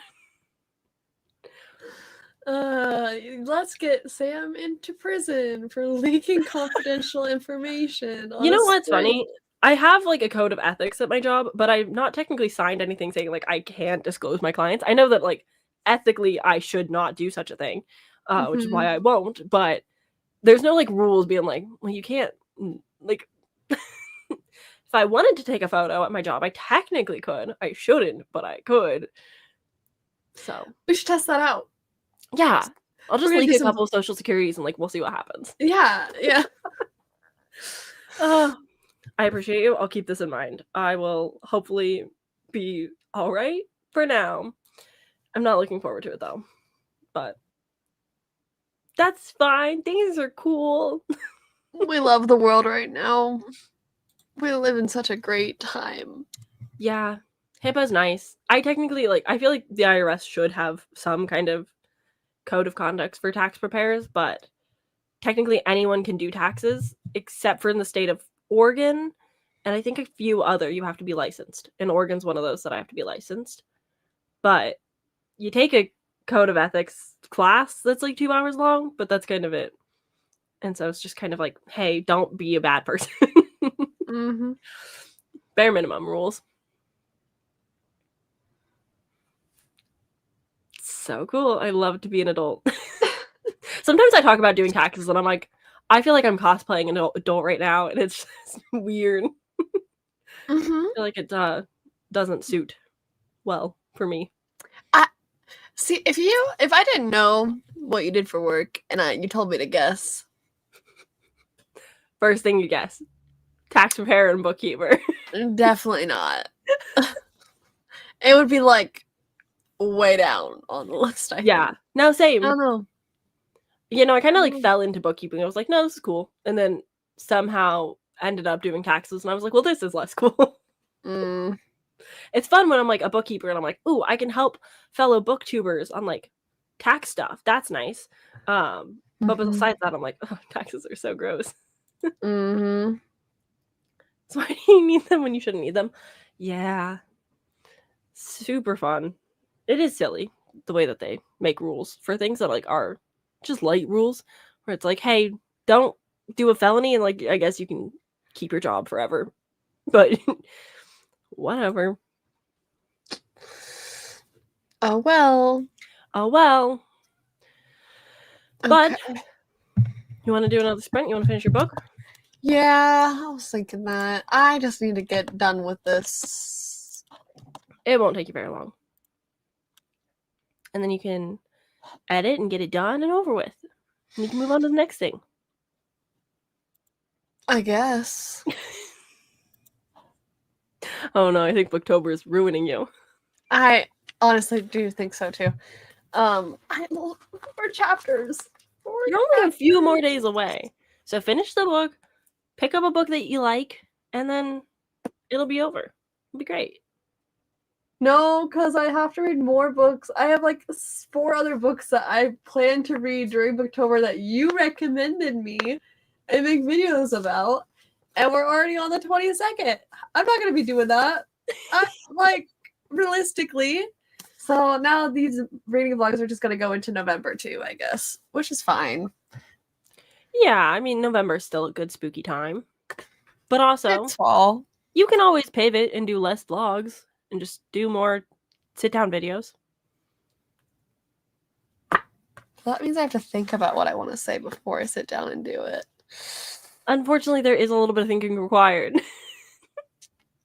Let's get Sam into prison for leaking confidential information. You know what's funny? I have like a code of ethics at my job, but I've not technically signed anything saying like I can't disclose my clients. I know that like ethically I should not do such a thing, which is why I won't. But there's no like rules being like, well, you can't like. If I wanted to take a photo at my job, I technically could. I shouldn't, but I could. So we should test that out. Yeah, I'll just leak a couple of social securities and like we'll see what happens. Yeah. I appreciate you. I'll keep this in mind. I will hopefully be all right for now. I'm not looking forward to it though, but that's fine. Things are cool. We love the world right now. We live in such a great time. Yeah, HIPAA's nice. I technically I feel like the IRS should have some kind of code of conduct for tax preparers, but technically anyone can do taxes except for in the state of Oregon, and I think a few other you have to be licensed. And Oregon's one of those that I have to be licensed. But you take a code of ethics class that's like 2 hours long, but that's kind of it. And so it's just kind of like, hey, don't be a bad person. Bare minimum rules. So cool. I love to be an adult. Sometimes I talk about doing taxes and I'm like, I feel like I'm cosplaying an adult right now, and it's just weird. I feel like it doesn't suit well for me. See, if I didn't know what you did for work and you told me to guess. First thing you guess. Tax preparer and bookkeeper. Definitely not. It would be like way down on the list, I think. No, same. I don't know. I kind of like fell into bookkeeping. I was like, no, this is cool. And then somehow ended up doing taxes. And I was like, well, this is less cool. It's fun when I'm like a bookkeeper and I'm like, ooh, I can help fellow booktubers on like tax stuff. That's nice. But besides that, I'm like, oh, taxes are so gross. So why do you need them when you shouldn't need them? Yeah. Super fun. It is silly the way that they make rules for things that like are just light rules where it's like, hey, don't do a felony and like I guess you can keep your job forever. But whatever. Oh well. But you want to do another sprint? You want to finish your book? Yeah, I was thinking that. I just need to get done with this. It won't take you very long. And then you can edit and get it done and over with. And you can move on to the next thing. I guess. Oh no, I think Booktober is ruining you. I honestly do think so too. I love 4 chapters. You're only a few more days away. So finish the book, pick up a book that you like, and then it'll be over. It'll be great. No, because I have to read more books. I have like 4 other books that I plan to read during Booktober that you recommended me and make videos about. And we're already on the 22nd. I'm not going to be doing that. Like, realistically. So now these reading vlogs are just going to go into November too, I guess, which is fine. Yeah, I mean, November's still a good spooky time. But also, It's fall. You can always pivot and do less vlogs and just do more sit-down videos. That means I have to think about what I want to say before I sit down and do it. Unfortunately, there is a little bit of thinking required.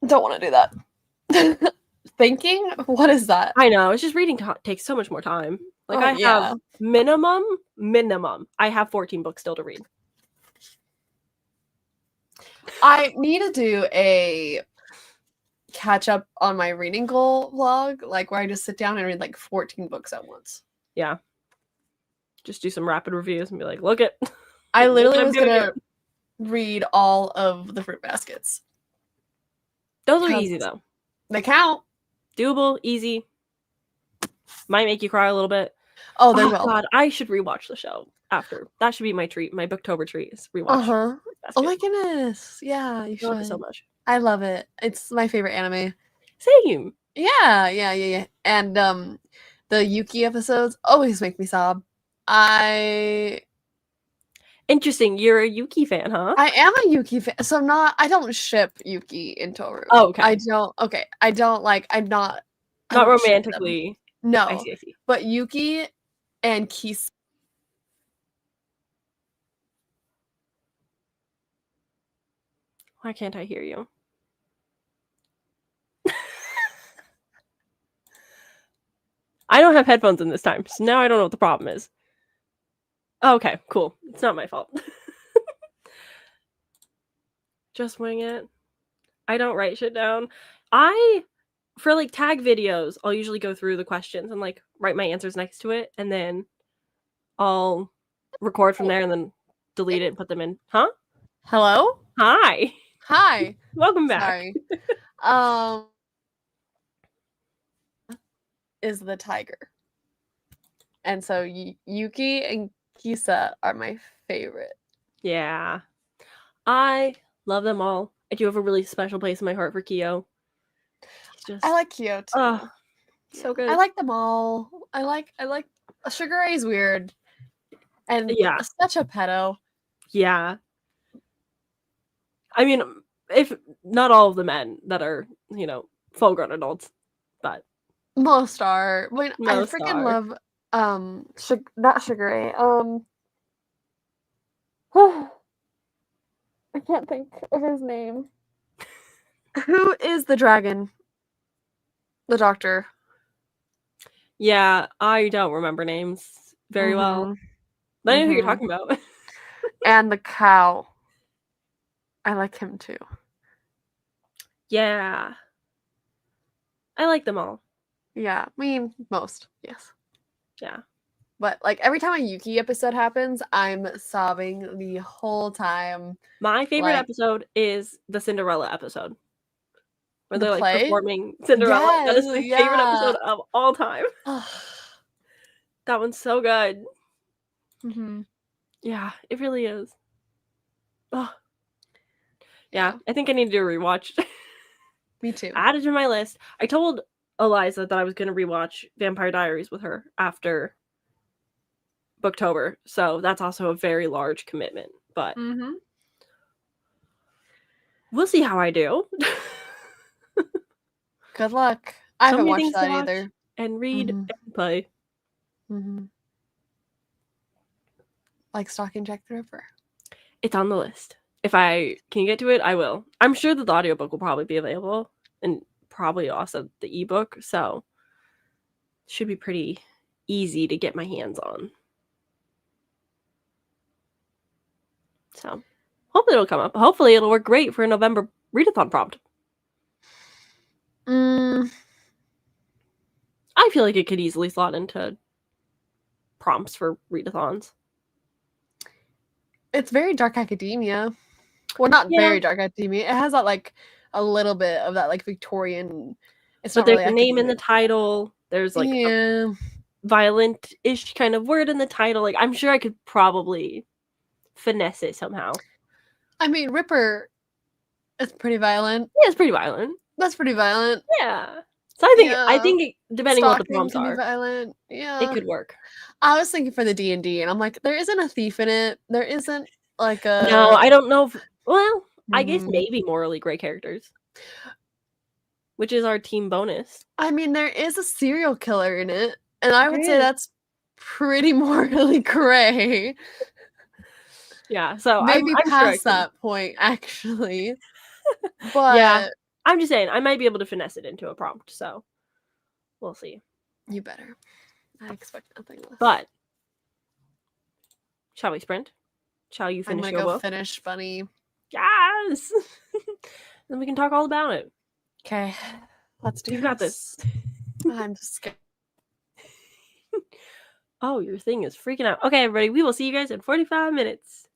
Don't want to do that. Thinking? What is that? I know. It's just reading takes so much more time. Like, I have minimum, I have 14 books still to read. I need to do a catch up on my reading goal vlog, like where I just sit down and read like 14 books at once. Yeah. Just do some rapid reviews and be like, look it. I literally was going to read all of the fruit baskets. Those are easy, though. They count. Doable, easy. Might make you cry a little bit. Oh, they will. God, I should rewatch the show after. That should be my treat. My Booktober treat is rewatch. Oh my goodness. Yeah, you should. I love it so much. I love it. It's my favorite anime. Same. Yeah. And the Yuki episodes always make me sob. Interesting. You're a Yuki fan, huh? I am a Yuki fan. So I don't ship Yuki and Toru. Oh, okay. I don't like, I'm not. Not romantically. No. I see. But Yuki and Kisa. Why can't I hear you? I don't have headphones in this time, so now I don't know what the problem is. Oh, okay, cool. It's not my fault. Just wing it. I don't write shit down. For like tag videos, I'll usually go through the questions and like write my answers next to it, and then I'll record from there and then delete it and put them in. Huh? Hello? Hi. Welcome back. Sorry. Is the tiger. And so Yuki and Kisa are my favorite. Yeah. I love them all. I do have a really special place in my heart for Kyo. I like Kyo too. So good. I like them all. I like Sugar Ray's weird. And such a pedo. Yeah. I mean, if not all of the men that are, full grown adults, but most are. I freaking love not Sugar Ray. I can't think of his name. Who is the dragon? The doctor. Yeah, I don't remember names very well. But I know who you're talking about. And the cow. I like him too. Yeah. I like them all. Yeah, I mean, most, yes. Yeah. But like every time a Yuki episode happens, I'm sobbing the whole time. My favorite episode is the Cinderella episode. Where they're play? Performing Cinderella. That is my favorite episode of all time. That one's so good. Yeah, it really is. Oh. Yeah, I think I need to do a rewatch. Me too. I added to my list. I told Eliza that I was going to rewatch Vampire Diaries with her after Booktober, so that's also a very large commitment, but we'll see how I do. Good luck. I haven't watched that either. And read and play. Like Stalking Jack the Ripper. It's on the list. If I can get to it, I will. I'm sure that the audiobook will probably be available, and probably also the ebook, so it should be pretty easy to get my hands on. So hopefully it'll come up. Hopefully it'll work great for a November readathon prompt. I feel like it could easily slot into prompts for readathons. It's very dark academia. Well, not very dark academia. It has that like a little bit of that like Victorian It's But not there's really a name in the academic. title. There's like a Yeah. violent-ish kind of word in the title. Like, I'm sure I could probably finesse it somehow. I mean, Ripper is pretty violent. Yeah, it's pretty violent. That's pretty violent. Yeah. So I think Yeah. depending on what the Stalking prompts can be are, violent. it Yeah. could work. I was thinking for the D&D, and I'm like, there isn't a thief in it. There isn't like No, a. I don't know if well, I guess Mhm. maybe morally gray characters, which is our team bonus. I mean, there is a serial killer in it, and I would There say is. that's pretty morally gray. Yeah, so Maybe I'm sure I past can. that point, actually. Yeah, But I'm just saying I might be able to finesse it into a prompt, so we'll see. you better. I expect nothing less. But shall we sprint? Shall you I'm finish gonna your go book? finish Bunny. Yes. Then we can talk all about it. Okay, let's do You got this. I'm just scared. Oh, your thing is freaking out. Okay, everybody, we will see you guys in 45 minutes.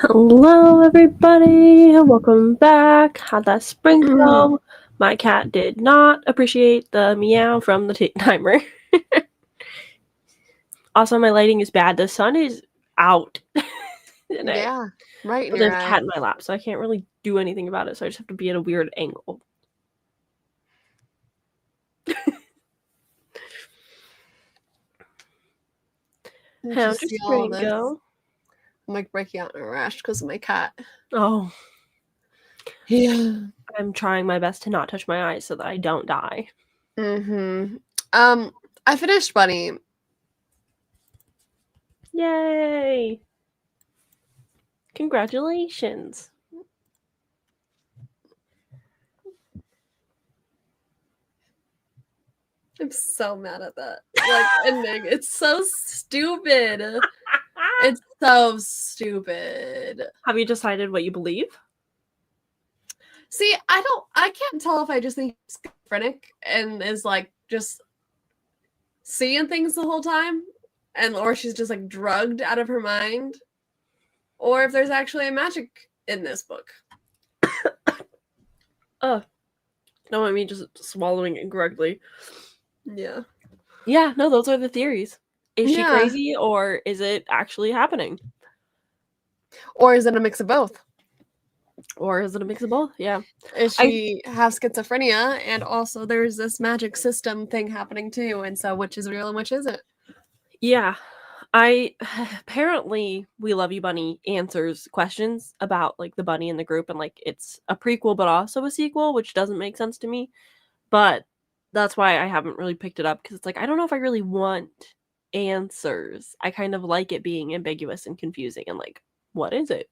Hello, everybody. Welcome back. How'd that spring go? My cat did not appreciate the meow from the timer. Also, my lighting is bad. The sun is out. Yeah, right in But your there's a eye. cat in my lap, so I can't really do anything about it. So I just have to be at a weird angle. How'd your spring go? I'm like breaking out in a rash because of my cat. Oh, Yeah. I'm trying my best to not touch my eyes so that I don't die. I finished Bunny. Yay! Congratulations. I'm so mad at that. Like ending. It's so stupid. It's so stupid. Have you decided what you believe? See, I can't tell if I just think he's schizophrenic and is like just seeing things the whole time, or she's just like drugged out of her mind, or if there's actually a magic in this book. Oh, no, I mean just swallowing incorrectly. Yeah. Yeah, no, those are the theories. Is she Yeah. crazy or is it actually happening? Or is it a mix of both? Or is it a mix of both? Yeah. Is she have schizophrenia and also there's this magic system thing happening too, and so which is real and which isn't? Yeah. Apparently We Love You Bunny answers questions about like the bunny in the group, and like it's a prequel but also a sequel, which doesn't make sense to me. But that's why I haven't really picked it up, because it's like I don't know if I really want answers. I kind of like it being ambiguous and confusing and like, what is it?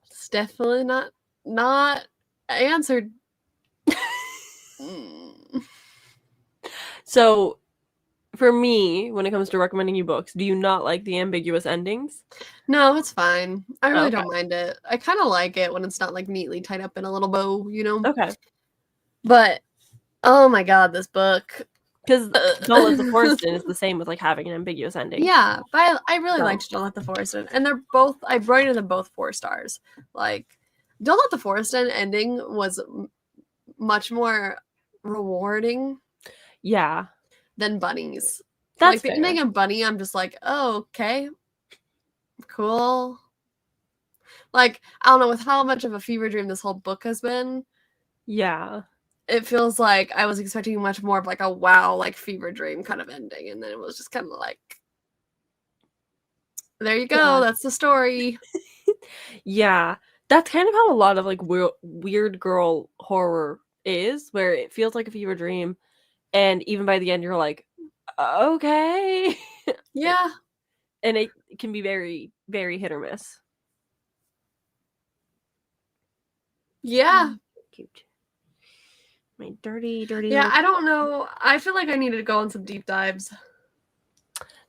It's definitely not answered. So for me, when it comes to recommending you books, do you not like the ambiguous endings? No, it's fine. I really Okay. don't mind it. I kind of like it when it's not like neatly tied up in a little bow, you know? Okay. But oh my god, this book. Because Don't Let the Forest In is the same with like having an ambiguous ending. Yeah, but I really So. liked Don't Let the Forest In. And they're both, I rated them both 4 stars. Like, Don't Let the Forest In ending was much more rewarding. Yeah. Than Bunny's. That's like the fair. ending of Bunny, I'm just like, oh, okay. Cool. Like, I don't know, with how much of a fever dream this whole book has been. Yeah. It feels like I was expecting much more of like a wow, like fever dream kind of ending. And then it was just kind of like, there you go. Yeah. That's the story. Yeah. That's kind of how a lot of like weird girl horror is, where it feels like a fever dream. And even by the end, you're like, okay. Yeah. And it can be very, very hit or miss. Yeah. Cute. My dirty. Yeah, I don't know. I feel like I needed to go on some deep dives.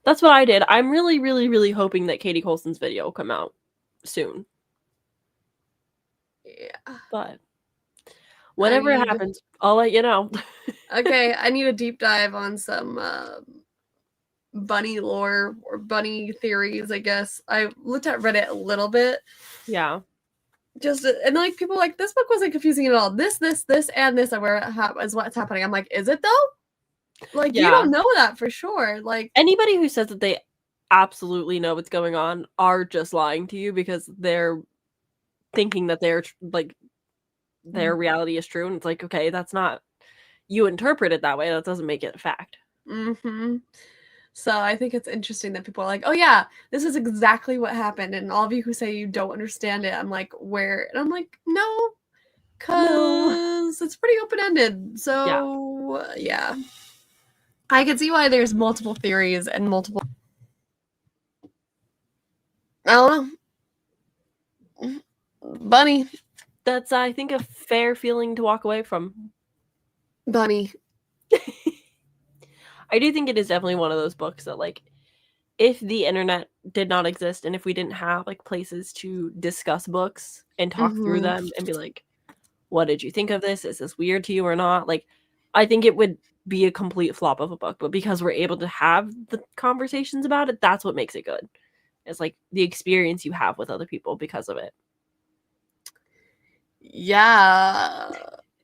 That's what I did. I'm really, really, really hoping that Katie Colson's video will come out soon. Yeah. But whenever it happens, I'll let you know. Okay, I need a deep dive on some bunny lore or bunny theories, I guess. I looked at Reddit a little bit. Yeah. Just and like people like this book wasn't confusing at all. This, and this are where is what's happening. I'm like, is it though? Like you don't know that for sure. Like anybody who says that they absolutely know what's going on are just lying to you, because they're thinking that they're like their reality is true, and it's like, okay, that's not, you interpret it that way, that doesn't make it a fact. So I think it's interesting that people are like, oh yeah, this is exactly what happened, and all of you who say you don't understand it, I'm like, where? And I'm like, no, because it's pretty open-ended. So yeah. I can see why there's multiple theories and multiple. I don't know. Bunny. That's, I think, a fair feeling to walk away from. Bunny. I do think it is definitely one of those books that, like, if the internet did not exist and if we didn't have like places to discuss books and talk through them and be like, what did you think of this? Is this weird to you or not? Like, I think it would be a complete flop of a book, but because we're able to have the conversations about it, that's what makes it good. It's like the experience you have with other people because of it. Yeah.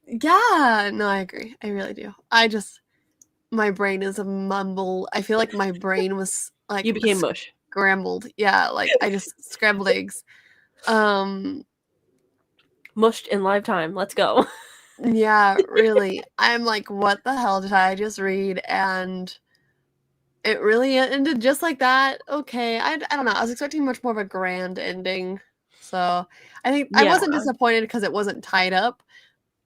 Yeah. No, I agree. I really do. My brain is a mumble. I feel like my brain was like You became mush. scrambled. Yeah, like I just scrambled eggs. Mushed in live time. Let's go. Yeah, really. I'm like, what the hell did I just read? And it really ended just like that. Okay. I don't know. I was expecting much more of a grand ending. So I think I Yeah. wasn't disappointed because it wasn't tied up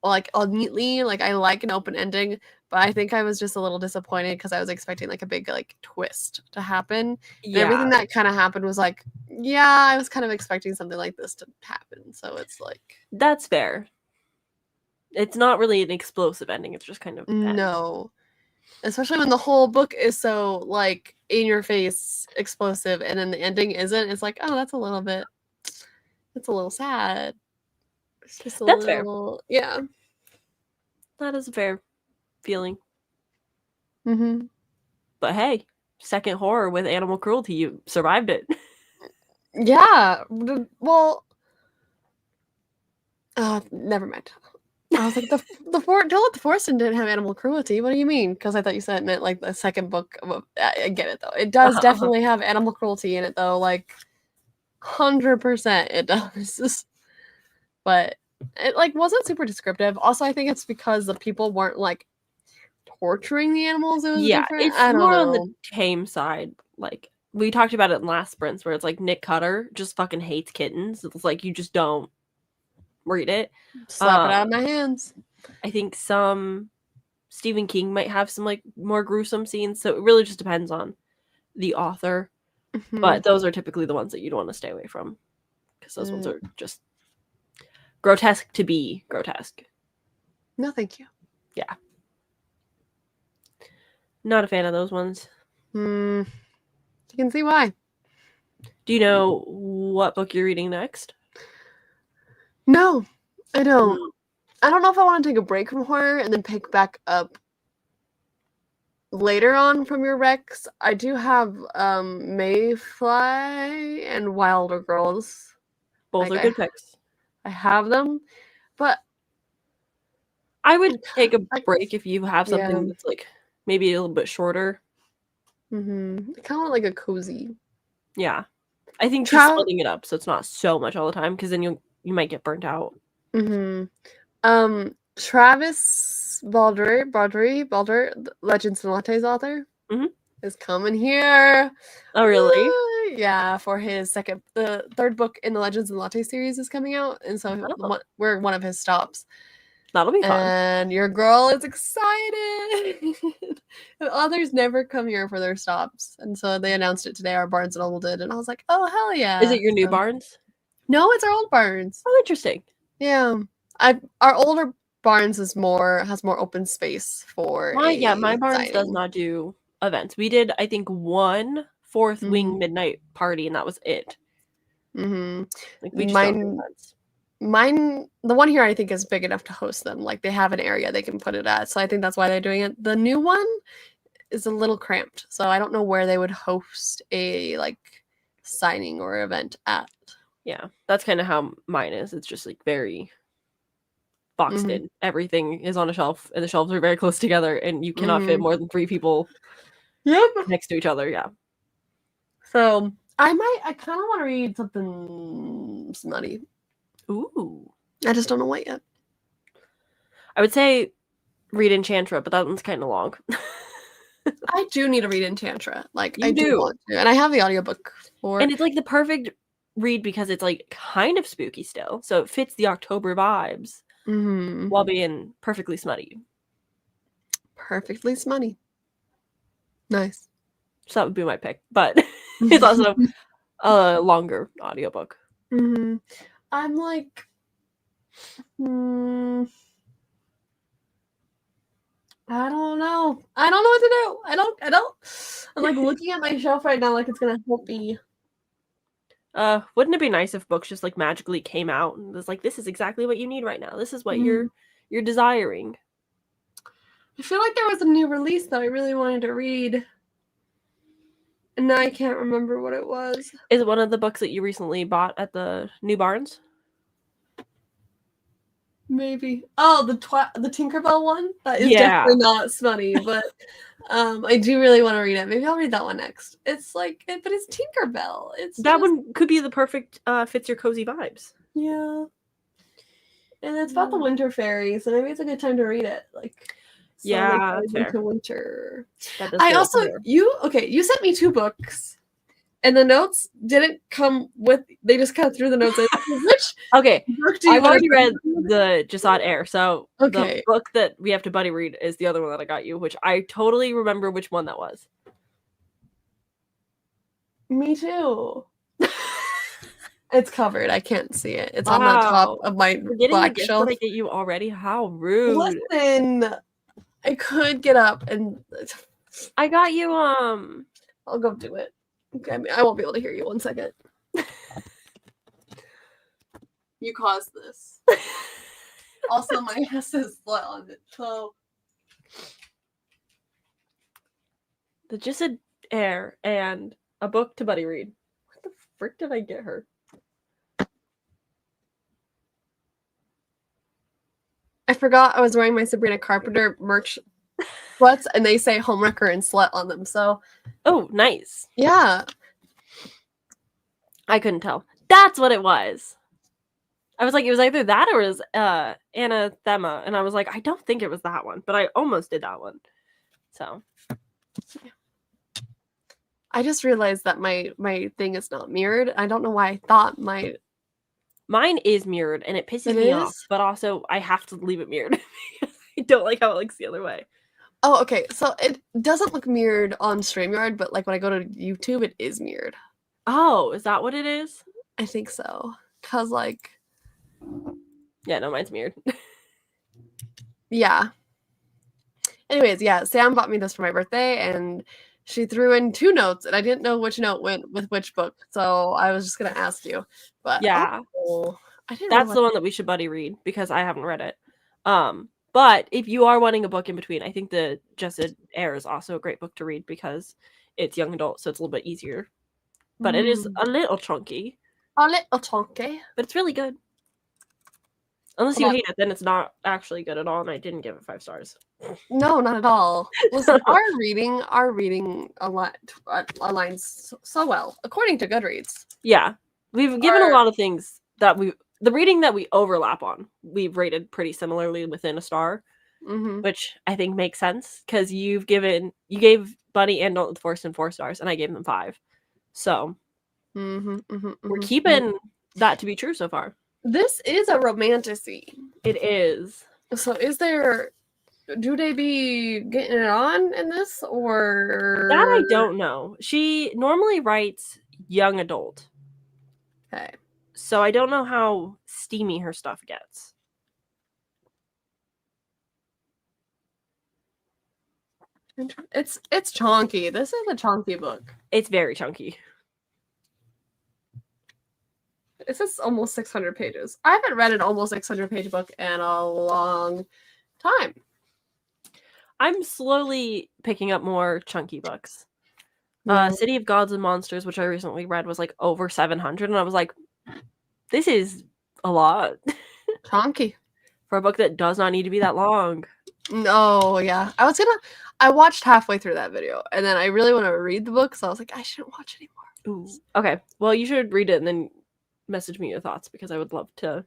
like neatly. Like I like an open ending, but I think I was just a little disappointed because I was expecting like a big like twist to happen. And Yeah. everything that kind of happened was like, yeah, I was kind of expecting something like this to happen. So it's like That's fair. It's not really an explosive ending. It's just kind of no. Especially when the whole book is so like in your face explosive and then the ending isn't. It's like, oh, that's a little bit it's a little sad. It's just a That's fair. little yeah. That is a fair feeling. Mm-hmm. But hey, second horror with animal cruelty. You survived it. Yeah. Well, never mind. I was like Tale of the Forest didn't have animal cruelty. What do you mean? Because I thought you said it meant like the second book. I get it though. It does definitely have animal cruelty in it though. Like 100% it does. But it like wasn't super descriptive. Also, I think it's because the people weren't like torturing the animals. It was different. It's I don't more know. on the tame side. Like we talked about it in last sprints, where it's like Nick Cutter just fucking hates kittens. It's like you just don't read it. Slap it out of my hands. I think some Stephen King might have some like more gruesome scenes, so it really just depends on the author. Mm-hmm. But those are typically the ones that you'd want to stay away from because those ones are just grotesque to be grotesque. No, thank you. Yeah. Not a fan of those ones. You can see why. Do you know what book you're reading next? No, I don't. I don't know if I want to take a break from horror and then pick back up later on from your recs. I do have Mayfly and Wilder Girls. Both like are good picks. I have them, but I would take a break if you have something that's like maybe a little bit shorter. Mm-hmm. I kind of want like a cozy. Yeah, I think just splitting it up so it's not so much all the time because then you might get burnt out. Mm-hmm. Travis Balder, Legends and Lattes author, is coming here. Oh, really? Yeah, for his the third book in the Legends and Latte series is coming out, and so we're one of his stops. That'll be fun. And your girl is excited. Authors never come here for their stops, and so they announced it today. Our Barnes and Noble did, and I was like, "Oh hell yeah!" Is it your new Barnes? No, it's our old Barnes. Oh, interesting. Yeah, our older Barnes has more open space for. My Barnes does not do events. We did, I think, one fourth wing midnight party, and that was it. Mm-hmm. Like we just don't do events. Mine, the one here, I think is big enough to host them. Like they have an area they can put it at, so I think that's why they're doing it. The new one is a little cramped, so I don't know where they would host a like signing or event at. Yeah, that's kind of how mine is. It's just like very boxed in. Everything is on a shelf, and the shelves are very close together, and you cannot fit more than 3 people. Next to each other. Yeah. So I kind of want to read something smutty. Ooh. I just don't know what yet. I would say read Enchantra, but that one's kind of long. I do need to read Enchantra. Like I do want to, and I have the audiobook for. And it's like the perfect read because it's like kind of spooky still, so it fits the October vibes while being perfectly smutty. Perfectly smutty. Nice. So that would be my pick, but it's also a longer audiobook. I'm like, I don't know. I don't know what to do. I don't. I'm like looking at my shelf right now like it's gonna help me. Wouldn't it be nice if books just like magically came out and was like, this is exactly what you need right now. This is what you're desiring. I feel like there was a new release that I really wanted to read. No, I can't remember what it was. Is it one of the books that you recently bought at the New Barnes? Maybe. Oh, the Tinkerbell one? That is Yeah. definitely not smutty, but I do really want to read it. Maybe I'll read that one next. It's like, but it's Tinkerbell. It's That just, one could be the perfect fits your cozy vibes. yeah. And it's about the winter fairy, so maybe it's a good time to read it. Like, slowly Yeah, goes that's fair. into winter. That does I feel also fair. you sent me 2 books, and the notes didn't come with. They just kind of threw the notes in. Which Okay, book do you I've want already to read the Jasad Air, so the Okay. book that we have to buddy read is the other one that I got you, which I totally remember which one that was. Me too. It's covered. I can't see it. It's on the top Wow. of my Forgetting the black gifts that shelf. I get you already? How rude. Listen, I could get up and I got you, I'll go do it. Okay, I won't be able to hear you. 1 second. You caused this. Also, my ass is flat on it, so the Jasad Air and a book to buddy read. What the frick did I get her? I forgot I was wearing my Sabrina Carpenter merch sweats, and they say homewrecker and slut on them. So, Oh, nice. yeah. I couldn't tell. That's what it was. I was like, it was either that or it was Anathema, and I was like, I don't think it was that one, but I almost did that one. So I just realized that my thing is not mirrored. I don't know why I thought mine is mirrored, and it pisses It me is? off. But also, I have to leave it mirrored because I don't like how it looks the other way. Oh, okay. So it doesn't look mirrored on StreamYard, but like when I go to YouTube, it is mirrored. Oh, is that what it is? I think so. Cause like, Yeah, no, mine's mirrored. yeah. Anyways, yeah, Sam bought me this for my birthday, and she threw in 2 notes, and I didn't know which note went with which book, so I was just gonna ask you. But Yeah, I didn't that's realize. the one that we should buddy read because I haven't read it. But if you are wanting a book in between, I think the Jessed Air is also a great book to read because it's young adult, so it's a little bit easier. But it is a little chunky. A little chunky. But it's really good. Unless you hate it, then it's not actually good at all, and I didn't give it 5 stars. No, not at all. Listen, our reading aligns so well, according to Goodreads. Yeah. We've given a lot of things that the reading that we overlap on, we've rated pretty similarly within a star, which I think makes sense because you gave Bunny and Don't Force in 4 stars, and I gave them 5. So we're keeping that to be true so far. This is a romantasy. It is. So do they be getting it on in this, or that I don't know. She normally writes young adult. Okay. So I don't know how steamy her stuff gets. It's chunky. This is a chunky book. It's very chunky. This is almost 600 pages. I haven't read an almost 600-page book in a long time. I'm slowly picking up more chunky books. Yeah. City of Gods and Monsters, which I recently read, was like over 700, and I was like, this is a lot. Chunky. For a book that does not need to be that long. No, yeah. I watched halfway through that video, and then I really want to read the book, so I was like, I shouldn't watch anymore. Ooh. Okay, well, you should read it and then message me your thoughts, because I would love to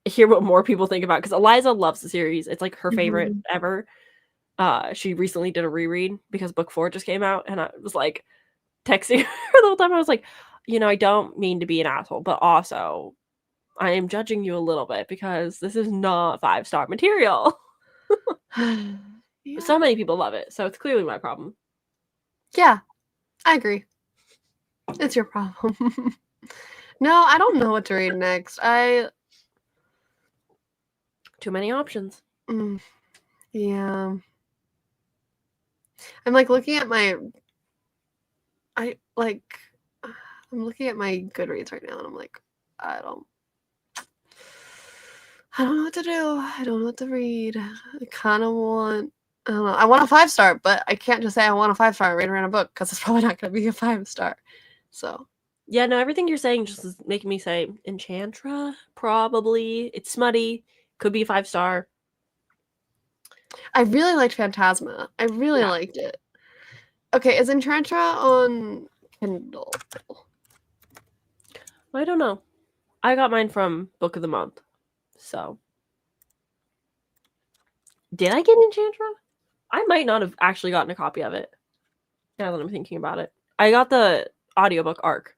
hear what more people think about it, because Eliza loves the series. It's like her favorite ever. She recently did a reread because book 4 just came out, and I was like texting her the whole time. I was like, I don't mean to be an asshole, but also I am judging you a little bit because this is not 5-star material. Yeah. So many people love it, so it's clearly my problem. Yeah, I agree. It's your problem. No, I don't know what to read next. Too many options. Yeah. I'm like looking at I'm looking at my Goodreads right now, and I'm like, I don't know what to do. I don't know what to read. I kind of want I don't know. I want a 5-star, but I can't just say I want a 5-star and read around a book because it's probably not going to be a 5-star. So Yeah, no, everything you're saying just is making me say Enchantra, probably. It's smutty, could be 5-star. I really liked Phantasma. I really Yeah. liked it. Okay, is Enchantra on Kindle? I don't know. I got mine from Book of the Month. So, did I get Enchantra? I might not have actually gotten a copy of it. Now that I'm thinking about it. I got the audiobook Arc.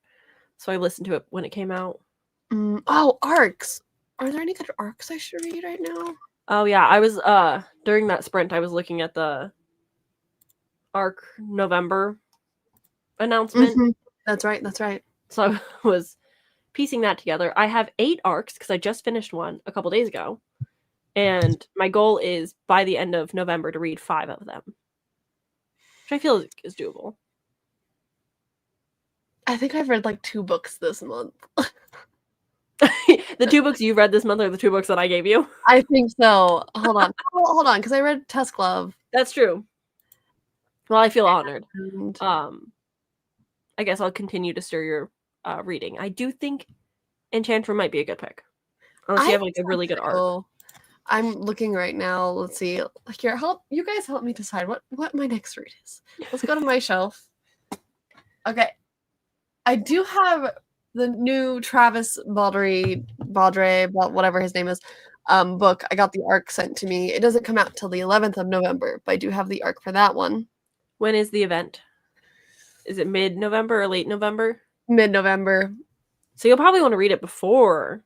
So I listened to it when it came out. Oh, arcs. Are there any good arcs I should read right now? Oh yeah, I was during that sprint I was looking at the Arc November announcement. Mm-hmm. That's right. That's right. So I was piecing that together. I have 8 arcs because I just finished one a couple days ago. And my goal is by the end of November to read 5 of them. Which I feel is doable. I think I've read like 2 books this month. The 2 books you read this month are the 2 books that I gave you. I think so. Hold on. Hold on, because I read Test Glove. That's true. Well, I feel honored. And I guess I'll continue to stir your reading. I do think Enchantra might be a good pick. Unless you have like a really good arc. I'm looking right now. Let's see. Here, you guys help me decide what my next read is. Let's go to my shelf. Okay. I do have the new Travis Baldry, whatever his name is, book. I got the arc sent to me. It doesn't come out till the 11th of November, but I do have the arc for that one. When is the event? Is it mid-November or late November? Mid-November. So you'll probably want to read it before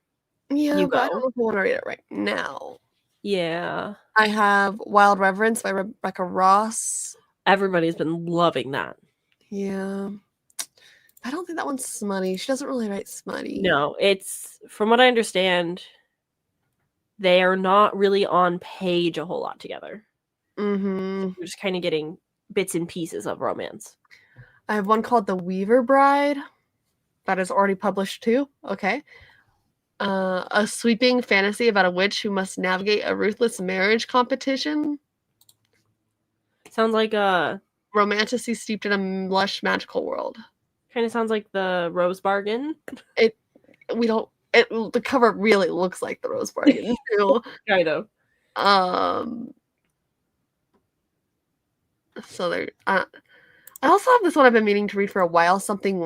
you go. I don't know if I want to read it right now. Yeah. I have Wild Reverence by Rebecca Ross. Everybody's been loving that. Yeah. I don't think that one's smutty. She doesn't really write smutty. No, it's, from what I understand, they are not really on page a whole lot together. Mm-hmm. You're just kind of getting bits and pieces of romance. I have one called The Weaver Bride. That is already published too. Okay. A sweeping fantasy about a witch who must navigate a ruthless marriage competition. Sounds like a romantically steeped in a lush magical world. kind of sounds like the Rose Bargain. The cover really looks like the Rose Bargain too. Kind of. So there. I also have this one I've been meaning to read for a while. Something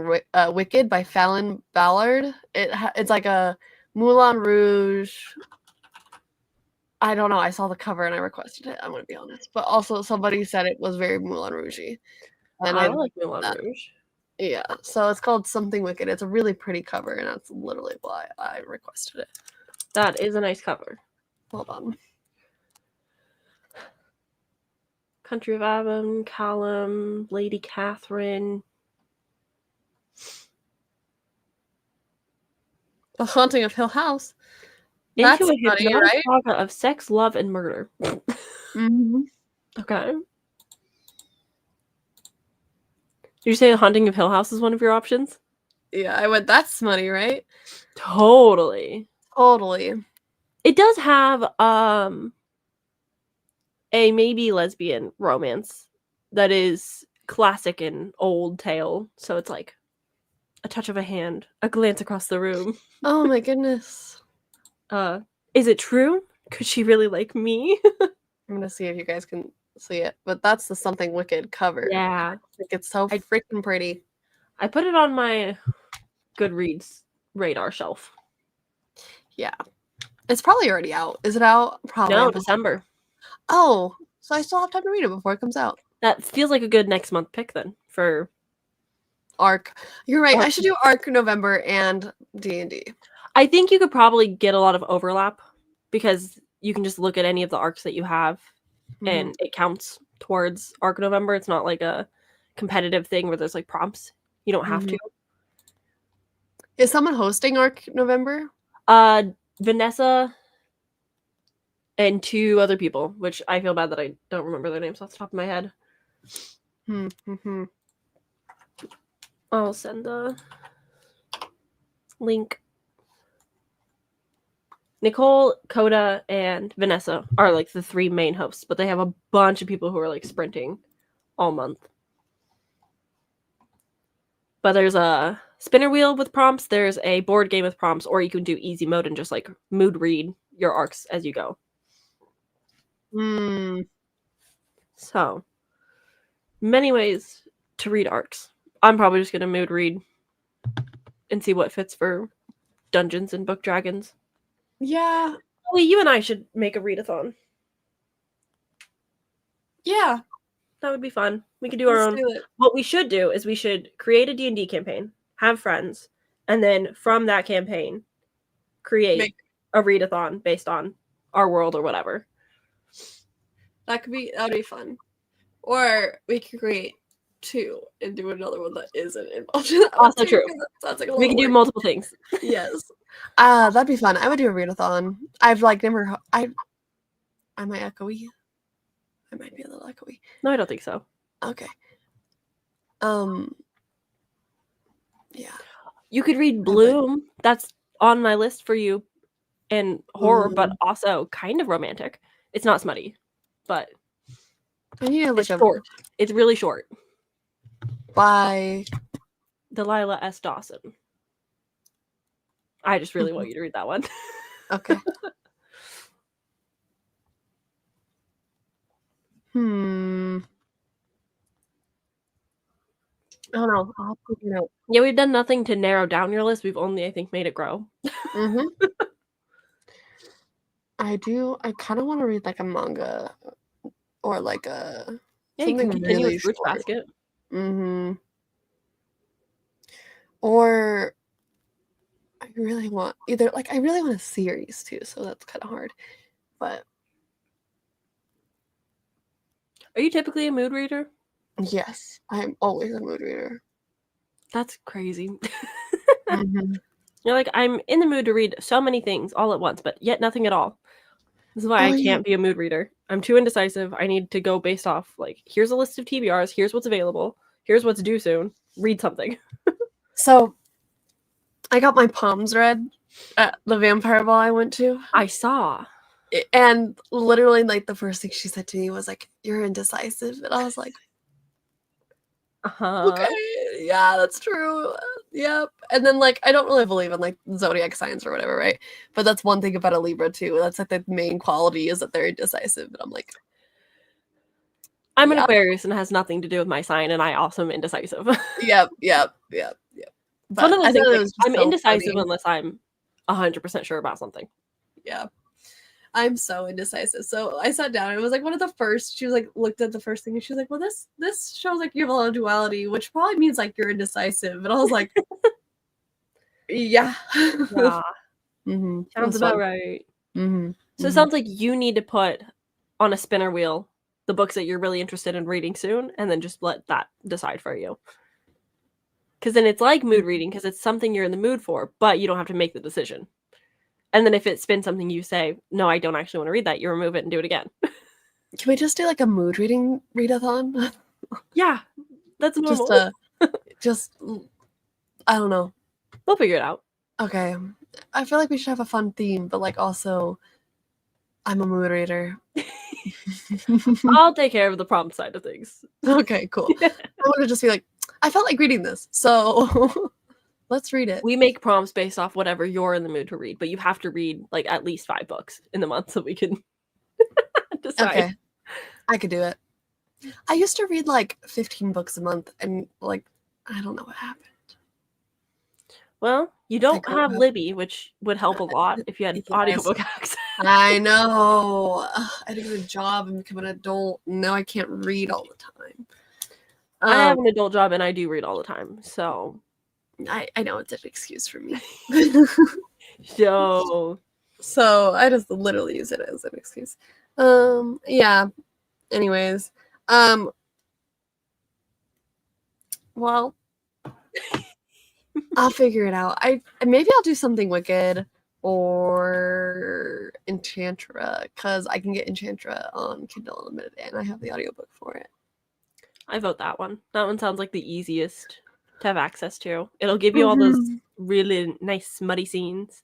Wicked by Fallon Ballard. It's like a Moulin Rouge. I don't know. I saw the cover and I requested it. I'm going to be honest. But also somebody said it was very Moulin Rouge-y. And I like Moulin Rouge. Yeah. So it's called Something Wicked. It's a really pretty cover, and that's literally why I requested it. That is a nice cover. Hold on. Country of Avon, Callum, Lady Catherine. The Haunting of Hill House. Into a hypnotic saga of sex, love, and murder. Mm-hmm. Okay. Did you say The Haunting of Hill House is one of your options? Yeah, I went, that's smutty, right? Totally. It does have a maybe lesbian romance that is classic and old tale. So it's like a touch of a hand, a glance across the room. Oh my goodness. Is it true? Could she really like me? I'm gonna see if you guys can see it, but that's the Something Wicked cover. Yeah. I think it's so freaking pretty. I put it on my Goodreads radar shelf. Yeah. It's probably already out. Is it out? Probably. No, December. Oh, so I still have time to read it before it comes out. That feels like a good next month pick then for Arc. You're right. I should do Arc November and D&D. I think you could probably get a lot of overlap because you can just look at any of the arcs that you have and it counts towards Arc November. It's not like a competitive thing where there's like prompts. You don't have to. Is someone hosting Arc November? Vanessa and 2 other people, which I feel bad that I don't remember their names off the top of my head. I'll send the link. Nicole, Coda, and Vanessa are like the 3 main hosts, but they have a bunch of people who are like sprinting all month. But there's a spinner wheel with prompts, there's a board game with prompts, or you can do easy mode and just like mood read your arcs as you go. So, many ways to read arcs. I'm probably just going to mood read and see what fits for Dungeons and Book Dragons. Yeah. Well, you and I should make a readathon. Yeah. That would be fun. We could do our own. What we should do is we should create a D&D campaign, have friends, and then from that campaign, create a readathon based on our world or whatever. That would be fun. Or we could create 2 and do another one that isn't involved in that. Also true. Sounds like we can do multiple things. Yes. That'd be fun. I would do a readathon. I've like never. I might echoey. I might be a little echoey. No, I don't think so. Okay. Yeah. You could read Bloom. That's on my list for you. And horror, but also kind of romantic. It's not smutty, but it's short. It's really short. By Delilah S. Dawson. I just really want you to read that one. Okay. I don't know. I'll take a note. Yeah, we've done nothing to narrow down your list. We've only, I think, made it grow. I kind of want to read like a manga or like a you can continue with Fruits Basket. Or I really want a series too, so that's kind of hard. But are you typically a mood reader? Yes, I'm always a mood reader. That's crazy. You're like, I'm in the mood to read so many things all at once, but yet nothing at all. This is why I can't be a mood reader. I'm too indecisive. I need to go based off, like, here's a list of TBRs, here's what's available, here's what's due soon. Read something. So, I got my palms read at the vampire ball I went to. I saw. And literally, like, the first thing she said to me was, like, you're indecisive. And I was like, okay, yeah, that's true. Yep. And then, like, I don't really believe in, like, zodiac signs or whatever, right? But that's one thing about a Libra, too. That's, like, the main quality is that they're indecisive. And I'm like... I'm an Aquarius and it has nothing to do with my sign, and I also am indecisive. Yep. But one of those things, like, I'm indecisive unless I'm 100% sure about something. Yeah. I'm so indecisive. So I sat down and it was like one of the first, she was like, looked at the first thing and she was like, well, this shows like you have a lot of duality, which probably means like you're indecisive. And I was like, yeah. Sounds about right. So it sounds like you need to put on a spinner wheel the books that you're really interested in reading soon, and then just let that decide for you. Because then it's like mood reading, because it's something you're in the mood for, but you don't have to make the decision. And then if it's been something you say, no, I don't actually want to read that, you remove it and do it again. Can we just do like a mood reading readathon? Yeah, that's normal. Just, I don't know. We'll figure it out. Okay. I feel like we should have a fun theme, but like also, I'm a mood reader. I'll take care of the prompt side of things. Okay, cool. I want to just be like, I felt like reading this, so... Let's read it. We make prompts based off whatever you're in the mood to read, but you have to read like at least 5 books in the month so we can decide. Okay. I could do it. I used to read like 15 books a month and like, I don't know what happened. Well, you don't have Libby, which would help a lot if you had audiobook access. I know. I did a job and become an adult. Now I can't read all the time. I have an adult job and I do read all the time, so... I know it's an excuse for me. So I just literally use it as an excuse. Yeah. Anyways. Well, I'll figure it out. Maybe I'll do something Wicked or Enchantra, because I can get Enchantra on Kindle Unlimited and I have the audiobook for it. I vote that one. That one sounds like the easiest to have access to. It'll give you all those really nice smutty scenes,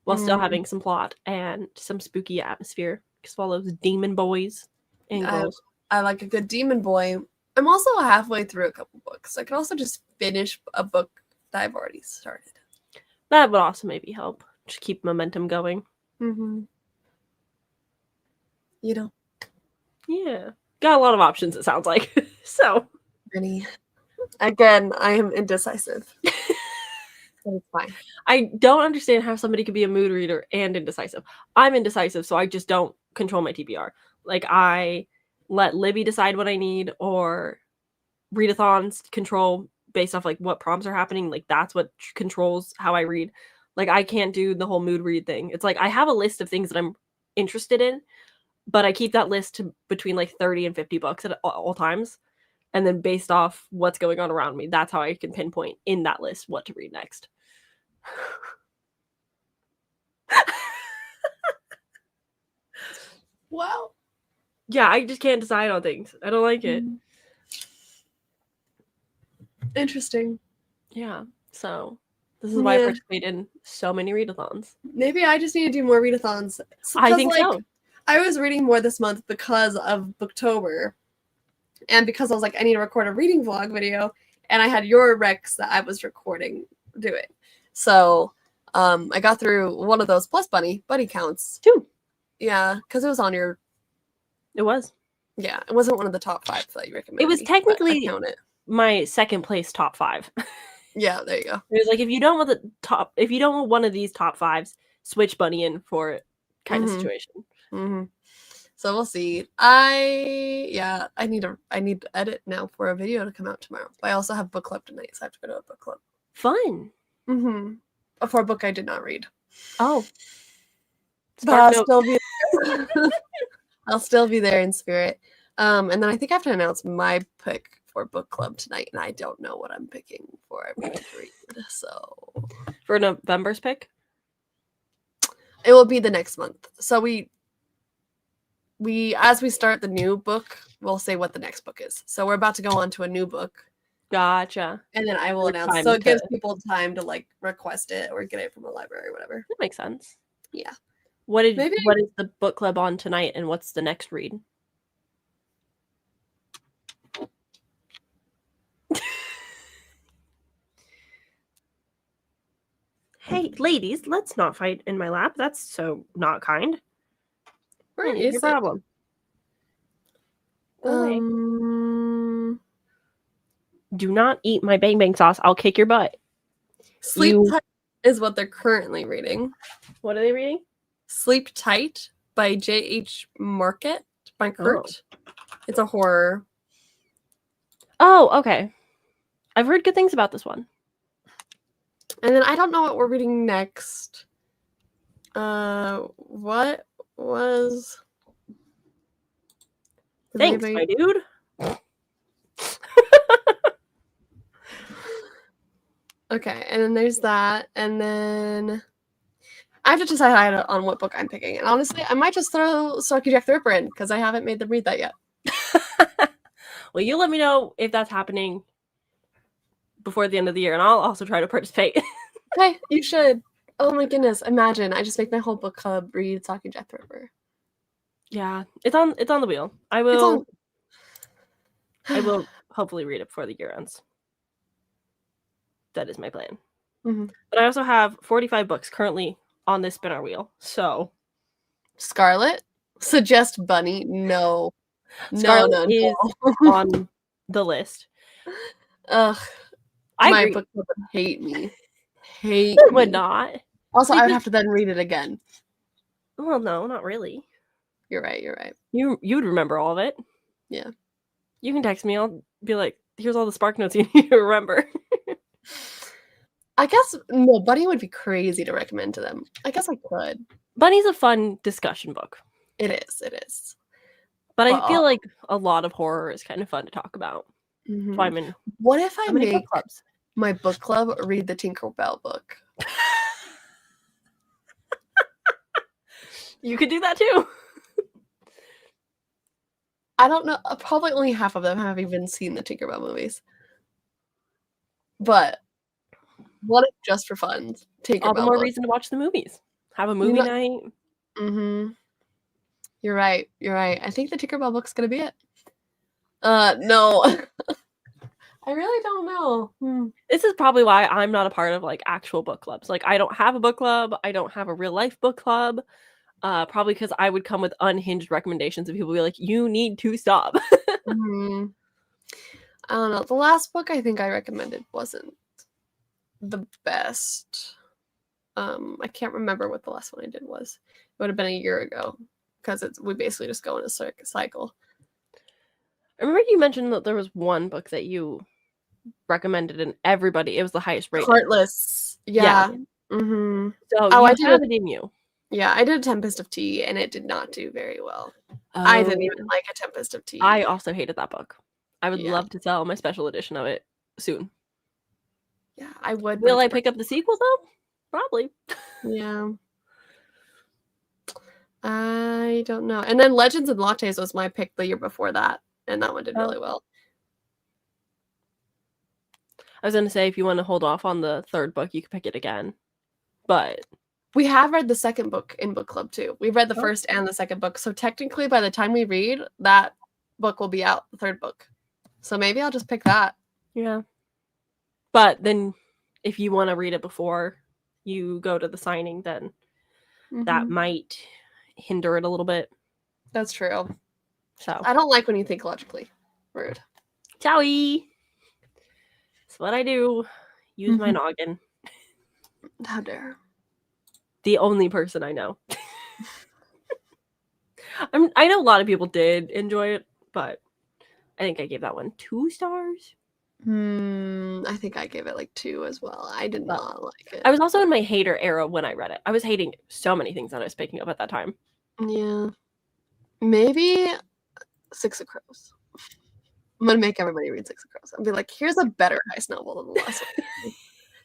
while still having some plot and some spooky atmosphere. Because all those demon boys and girls. I like a good demon boy. I'm also halfway through a couple books. I could also just finish a book that I've already started. That would also maybe help. Just keep momentum going. Mm-hmm. You know. Yeah. Got a lot of options, it sounds like. So. Really. Again, I am indecisive. But it's fine. I don't understand how somebody could be a mood reader and indecisive. I'm indecisive, so I just don't control my TBR. Like, I let Libby decide what I need, or readathons control based off, like, what prompts are happening. Like, that's what controls how I read. Like, I can't do the whole mood read thing. It's like, I have a list of things that I'm interested in, but I keep that list to between, like, 30 and 50 books at all times. And then based off what's going on around me, that's how I can pinpoint in that list what to read next. Wow. Yeah, I just can't decide on things. I don't like it. Interesting. Yeah, so this is why I participate in so many readathons. Maybe I just need to do more readathons. I think so. I was reading more this month because of Booktober. And because I was like, I need to record a reading vlog video. And I had your recs that I was recording doing. So I got through one of those plus buddy counts. 2. Yeah, because it was on your... It was. Yeah, it wasn't one of the top 5 that you recommended. It was technically it. my second place top 5. Yeah, there you go. It was like, if you don't want one of these top 5s, switch Bunny in for it kind of situation. Mm-hmm. So we'll see. I need to edit now for a video to come out tomorrow. But I also have book club tonight, so I have to go to a book club. Fun. Mm-hmm. For a book I did not read. Oh. But I'll still be I'll still be there in spirit. And then I think I have to announce my pick for book club tonight, and I don't know what I'm picking for everyone to read. So for November's pick? It will be the next month. So we as we start the new book, we'll say what the next book is. So we're about to go on to a new book. Gotcha. And then I will announce. So it gives people time to like request it or get it from a library or whatever. That makes sense. Yeah. What is the book club on tonight, and what's the next read? Hey, ladies, let's not fight in my lap. That's so not kind. Where is your problem? Do not eat my bang bang sauce. I'll kick your butt. Sleep Tight is what they're currently reading. What are they reading? Sleep Tight by J.H. Market by Kurt. Oh. It's a horror. Oh, okay. I've heard good things about this one. And then I don't know what we're reading next. What was... Thanks, my dude. Okay, and then there's that, and then I have to decide on what book I'm picking. And honestly, I might just throw Stalky Jack the Ripper in, because I haven't made them read that yet. Well, you let me know if that's happening before the end of the year, and I'll also try to participate. Okay, you should. Oh my goodness, imagine. I just make my whole book club read Stalky Jack the Ripper. Yeah, it's on the wheel. I will hopefully read it before the year ends. That is my plan. Mm-hmm. But I also have 45 books currently on this spinner wheel. So Scarlet? Suggest Bunny? No. Scarlet is on the list. Ugh. My book club would hate me. Hate me. Would not. Also, I would have to then read it again. Well, no, not really. You're right. You would remember all of it. Yeah. You can text me. I'll be like, here's all the spark notes you need to remember. I guess, no, Bunny would be crazy to recommend to them. I guess I could. Bunny's a fun discussion book. It is. But I feel like a lot of horror is kind of fun to talk about. Mm-hmm. So what if I make my book club read the Tinkerbell book? You could do that too. I don't know. Probably only half of them have even seen the Tinkerbell movies. But what if just for fun, Tinkerbell all the more book? reason to watch the movies. have a movie night. Mm-hmm. You're right. You're right. I think the Tinkerbell book's gonna be it. No. I really don't know. This is probably why I'm not a part of like actual book clubs. Like I don't have a book club. I don't have a real life book club. Probably because I would come with unhinged recommendations and people would be like, you need to stop. I don't know. The last book I think I recommended wasn't the best. I can't remember what the last one I did was. It would have been a year ago because we basically just go in a cycle. I remember you mentioned that there was one book that you recommended and everybody, it was the highest rated. Heartless. Yeah. Mm-hmm. So you have it in you. Yeah, I did a Tempest of Tea and it did not do very well. I didn't even like a Tempest of Tea. I also hated that book. I would love to sell my special edition of it soon. Yeah, I would. Will I pick up the sequel though? Probably. Yeah. I don't know. And then Legends and Lattes was my pick the year before that, and that one did really well. I was going to say, if you want to hold off on the third book, you could pick it again. But we have read the second book in book club too. We've read the first and the second book. So technically by the time we read, that book will be out, the third book. So maybe I'll just pick that. Yeah. But then if you want to read it before you go to the signing, then that might hinder it a little bit. That's true. So I don't like when you think logically. Rude. Chowie. That's what I do. Use my noggin. How dare. The only person I know. I know a lot of people did enjoy it, but I think I gave that one 2 stars. I think I gave it like 2 as well. I did not like it. I was also in my hater era when I read it. I was hating so many things that I was picking up at that time. Yeah. Maybe 6 of Crows. I'm going to make everybody read 6 of Crows. I'll be like, here's a better heist novel than the last one.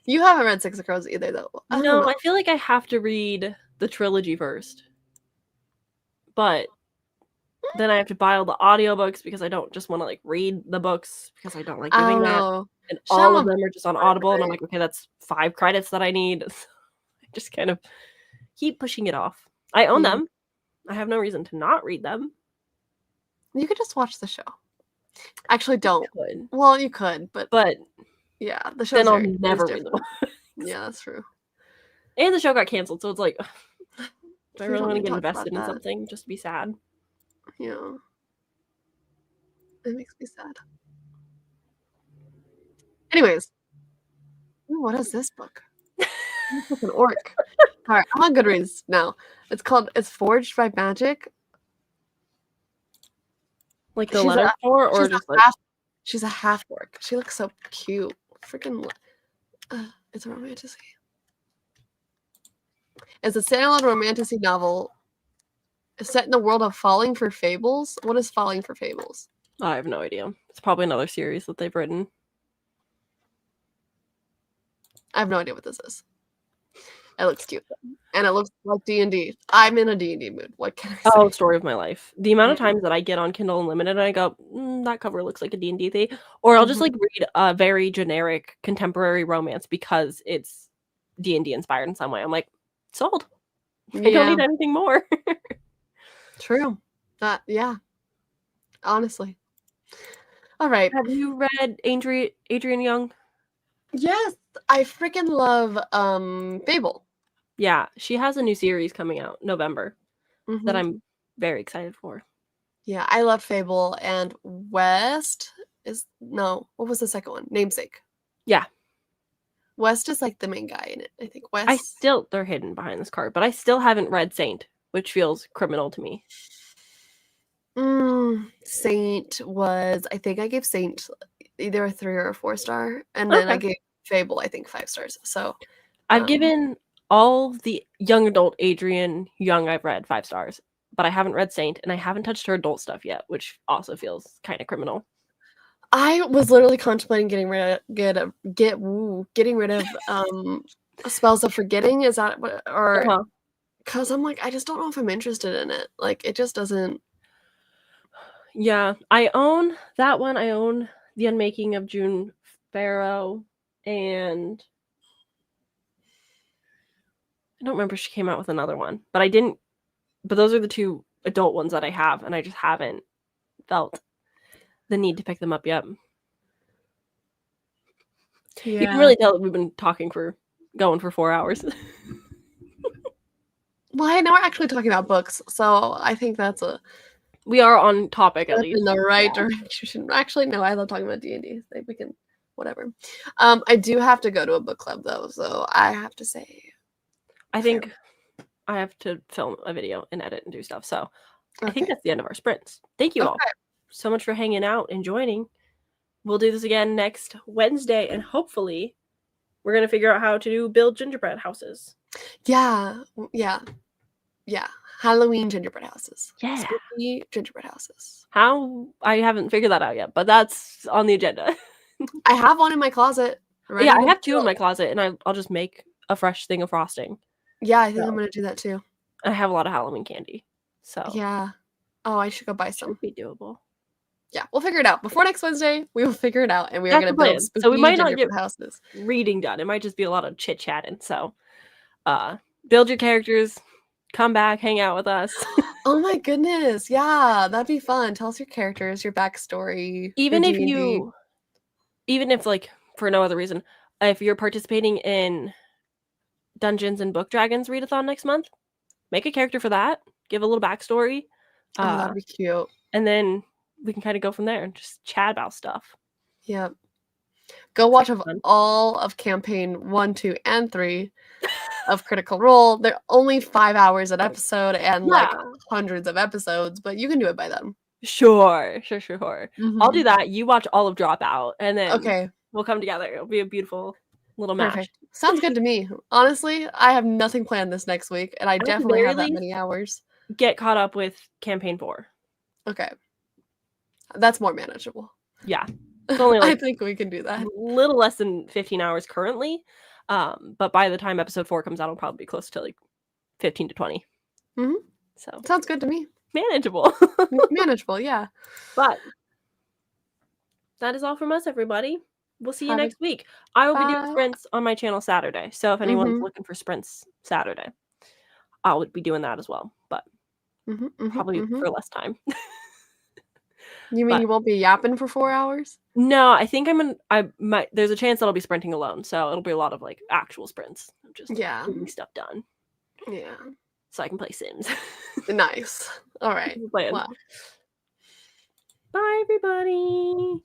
You haven't read 6 of Crows either, though. No, I feel like I have to read the trilogy first. But then I have to buy all the audiobooks because I don't just want to like read the books because I don't like doing that. And all of them are just on Audible, and I'm like, okay, that's 5 credits that I need. I just kind of keep pushing it off. I own them. I have no reason to not read them. You could just watch the show. Actually, don't. Well, you could, but yeah, the show. Then I'll never read them. Yeah, that's true. And the show got canceled, so it's like, do I really want to get invested in something just to be sad? Yeah, it makes me sad. Anyways, what is this book? It's like an orc. All right, I'm on Goodreads now. It's Forged by Magic. Like the letter for, or just like she's a half orc. She looks so cute. Freaking, it's a romantasy. It's a standalone romantasy novel. It's set in the world of Falling for Fables. What is Falling for Fables? I have no idea. It's probably another series that they've written. I have no idea what this is. It looks cute, and it looks like D&D. I'm in a D&D mood. What can I say? Oh, story of my life. The amount of times that I get on Kindle Unlimited and I go, that cover looks like a D&D thing. Or I'll just like read a very generic contemporary romance because it's D&D inspired in some way. I'm like, sold. I don't need anything more. True. Yeah. Honestly. All right. Have you read Adrienne Young? Yes. I freaking love Fable. Yeah, she has a new series coming out November that I'm very excited for. Yeah, I love Fable, and West what was the second one? Namesake. Yeah. West is like the main guy in it, I think. West. They're hidden behind this card, but I still haven't read Saint, which feels criminal to me. Saint was, I think I gave Saint either a 3 or a 4 star, and then I gave Fable, I think 5 stars. So I've given all the young adult Adrienne Young I've read 5 stars, but I haven't read Saint, and I haven't touched her adult stuff yet, which also feels kind of criminal. I was literally contemplating getting rid of Spells of Forgetting. Is that what, or because I'm like, I just don't know if I'm interested in it. Like, it just doesn't. Yeah, I own that one. I own The Unmaking of June Farrow, and I don't remember if she came out with another one, but I didn't. But those are the 2 adult ones that I have, and I just haven't felt the need to pick them up yet. You can Yeah. really tell that we've been going for 4 hours. Well, now we're actually talking about books, so I think that's We are on topic at in least. the right direction. Actually, no, I love talking about D&D. We can, whatever. I do have to go to a book club though, so I have to say. I think I have to film a video and edit and do stuff. So I think Okay. that's the end of our sprints. Thank you all so much for hanging out and joining. We'll do this again next Wednesday, and hopefully we're going to figure out how to build gingerbread houses. Yeah. Halloween gingerbread houses. Yeah. Spooky gingerbread houses. How? I haven't figured that out yet, but that's on the agenda. I have one in my closet. Yeah, I have 2 in my closet, and I'll just make a fresh thing of frosting. Yeah, I think I'm going to do that too. I have a lot of Halloween candy, so yeah. Oh, I should go buy some. should be doable. Yeah, we'll figure it out. Before next Wednesday, we will figure it out, and we are going to build spooky so we might not gingerbread get houses. Reading done. It might just be a lot of chit-chatting. So build your characters, come back, hang out with us. Oh my goodness. Yeah, that'd be fun. Tell us your characters, your backstory. Even if like for no other reason, if you're participating in Dungeons and Book Dragons readathon next month, make a character for that. Give a little backstory. Oh, that'd be cute. And then we can kind of go from there and just chat about stuff. Yep. Go watch all of campaign 1, 2, and 3 of Critical Role. They're only 5 hours an episode and like hundreds of episodes, but you can do it by then. Sure. I'll do that. You watch all of Dropout, and then we'll come together. It'll be a beautiful little match. Perfect. Sounds good to me. Honestly, I have nothing planned this next week, and I definitely have that many hours. Get caught up with campaign 4. Okay. That's more manageable. Yeah. It's only I think we can do that. A little less than 15 hours currently. But by the time episode 4 comes out, it'll probably be close to like 15 to 20. Mm-hmm. So sounds good to me. Manageable. Manageable, yeah. But that is all from us, everybody. We'll see you next week. I will be doing sprints on my channel Saturday. So if anyone's looking for sprints Saturday, I would be doing that as well. But probably for less time. You mean you won't be yapping for 4 hours? No, I think there's a chance that I'll be sprinting alone. So it'll be a lot of like actual sprints. Just getting stuff done. Yeah. So I can play Sims. Nice. All right. Wow. Bye, everybody.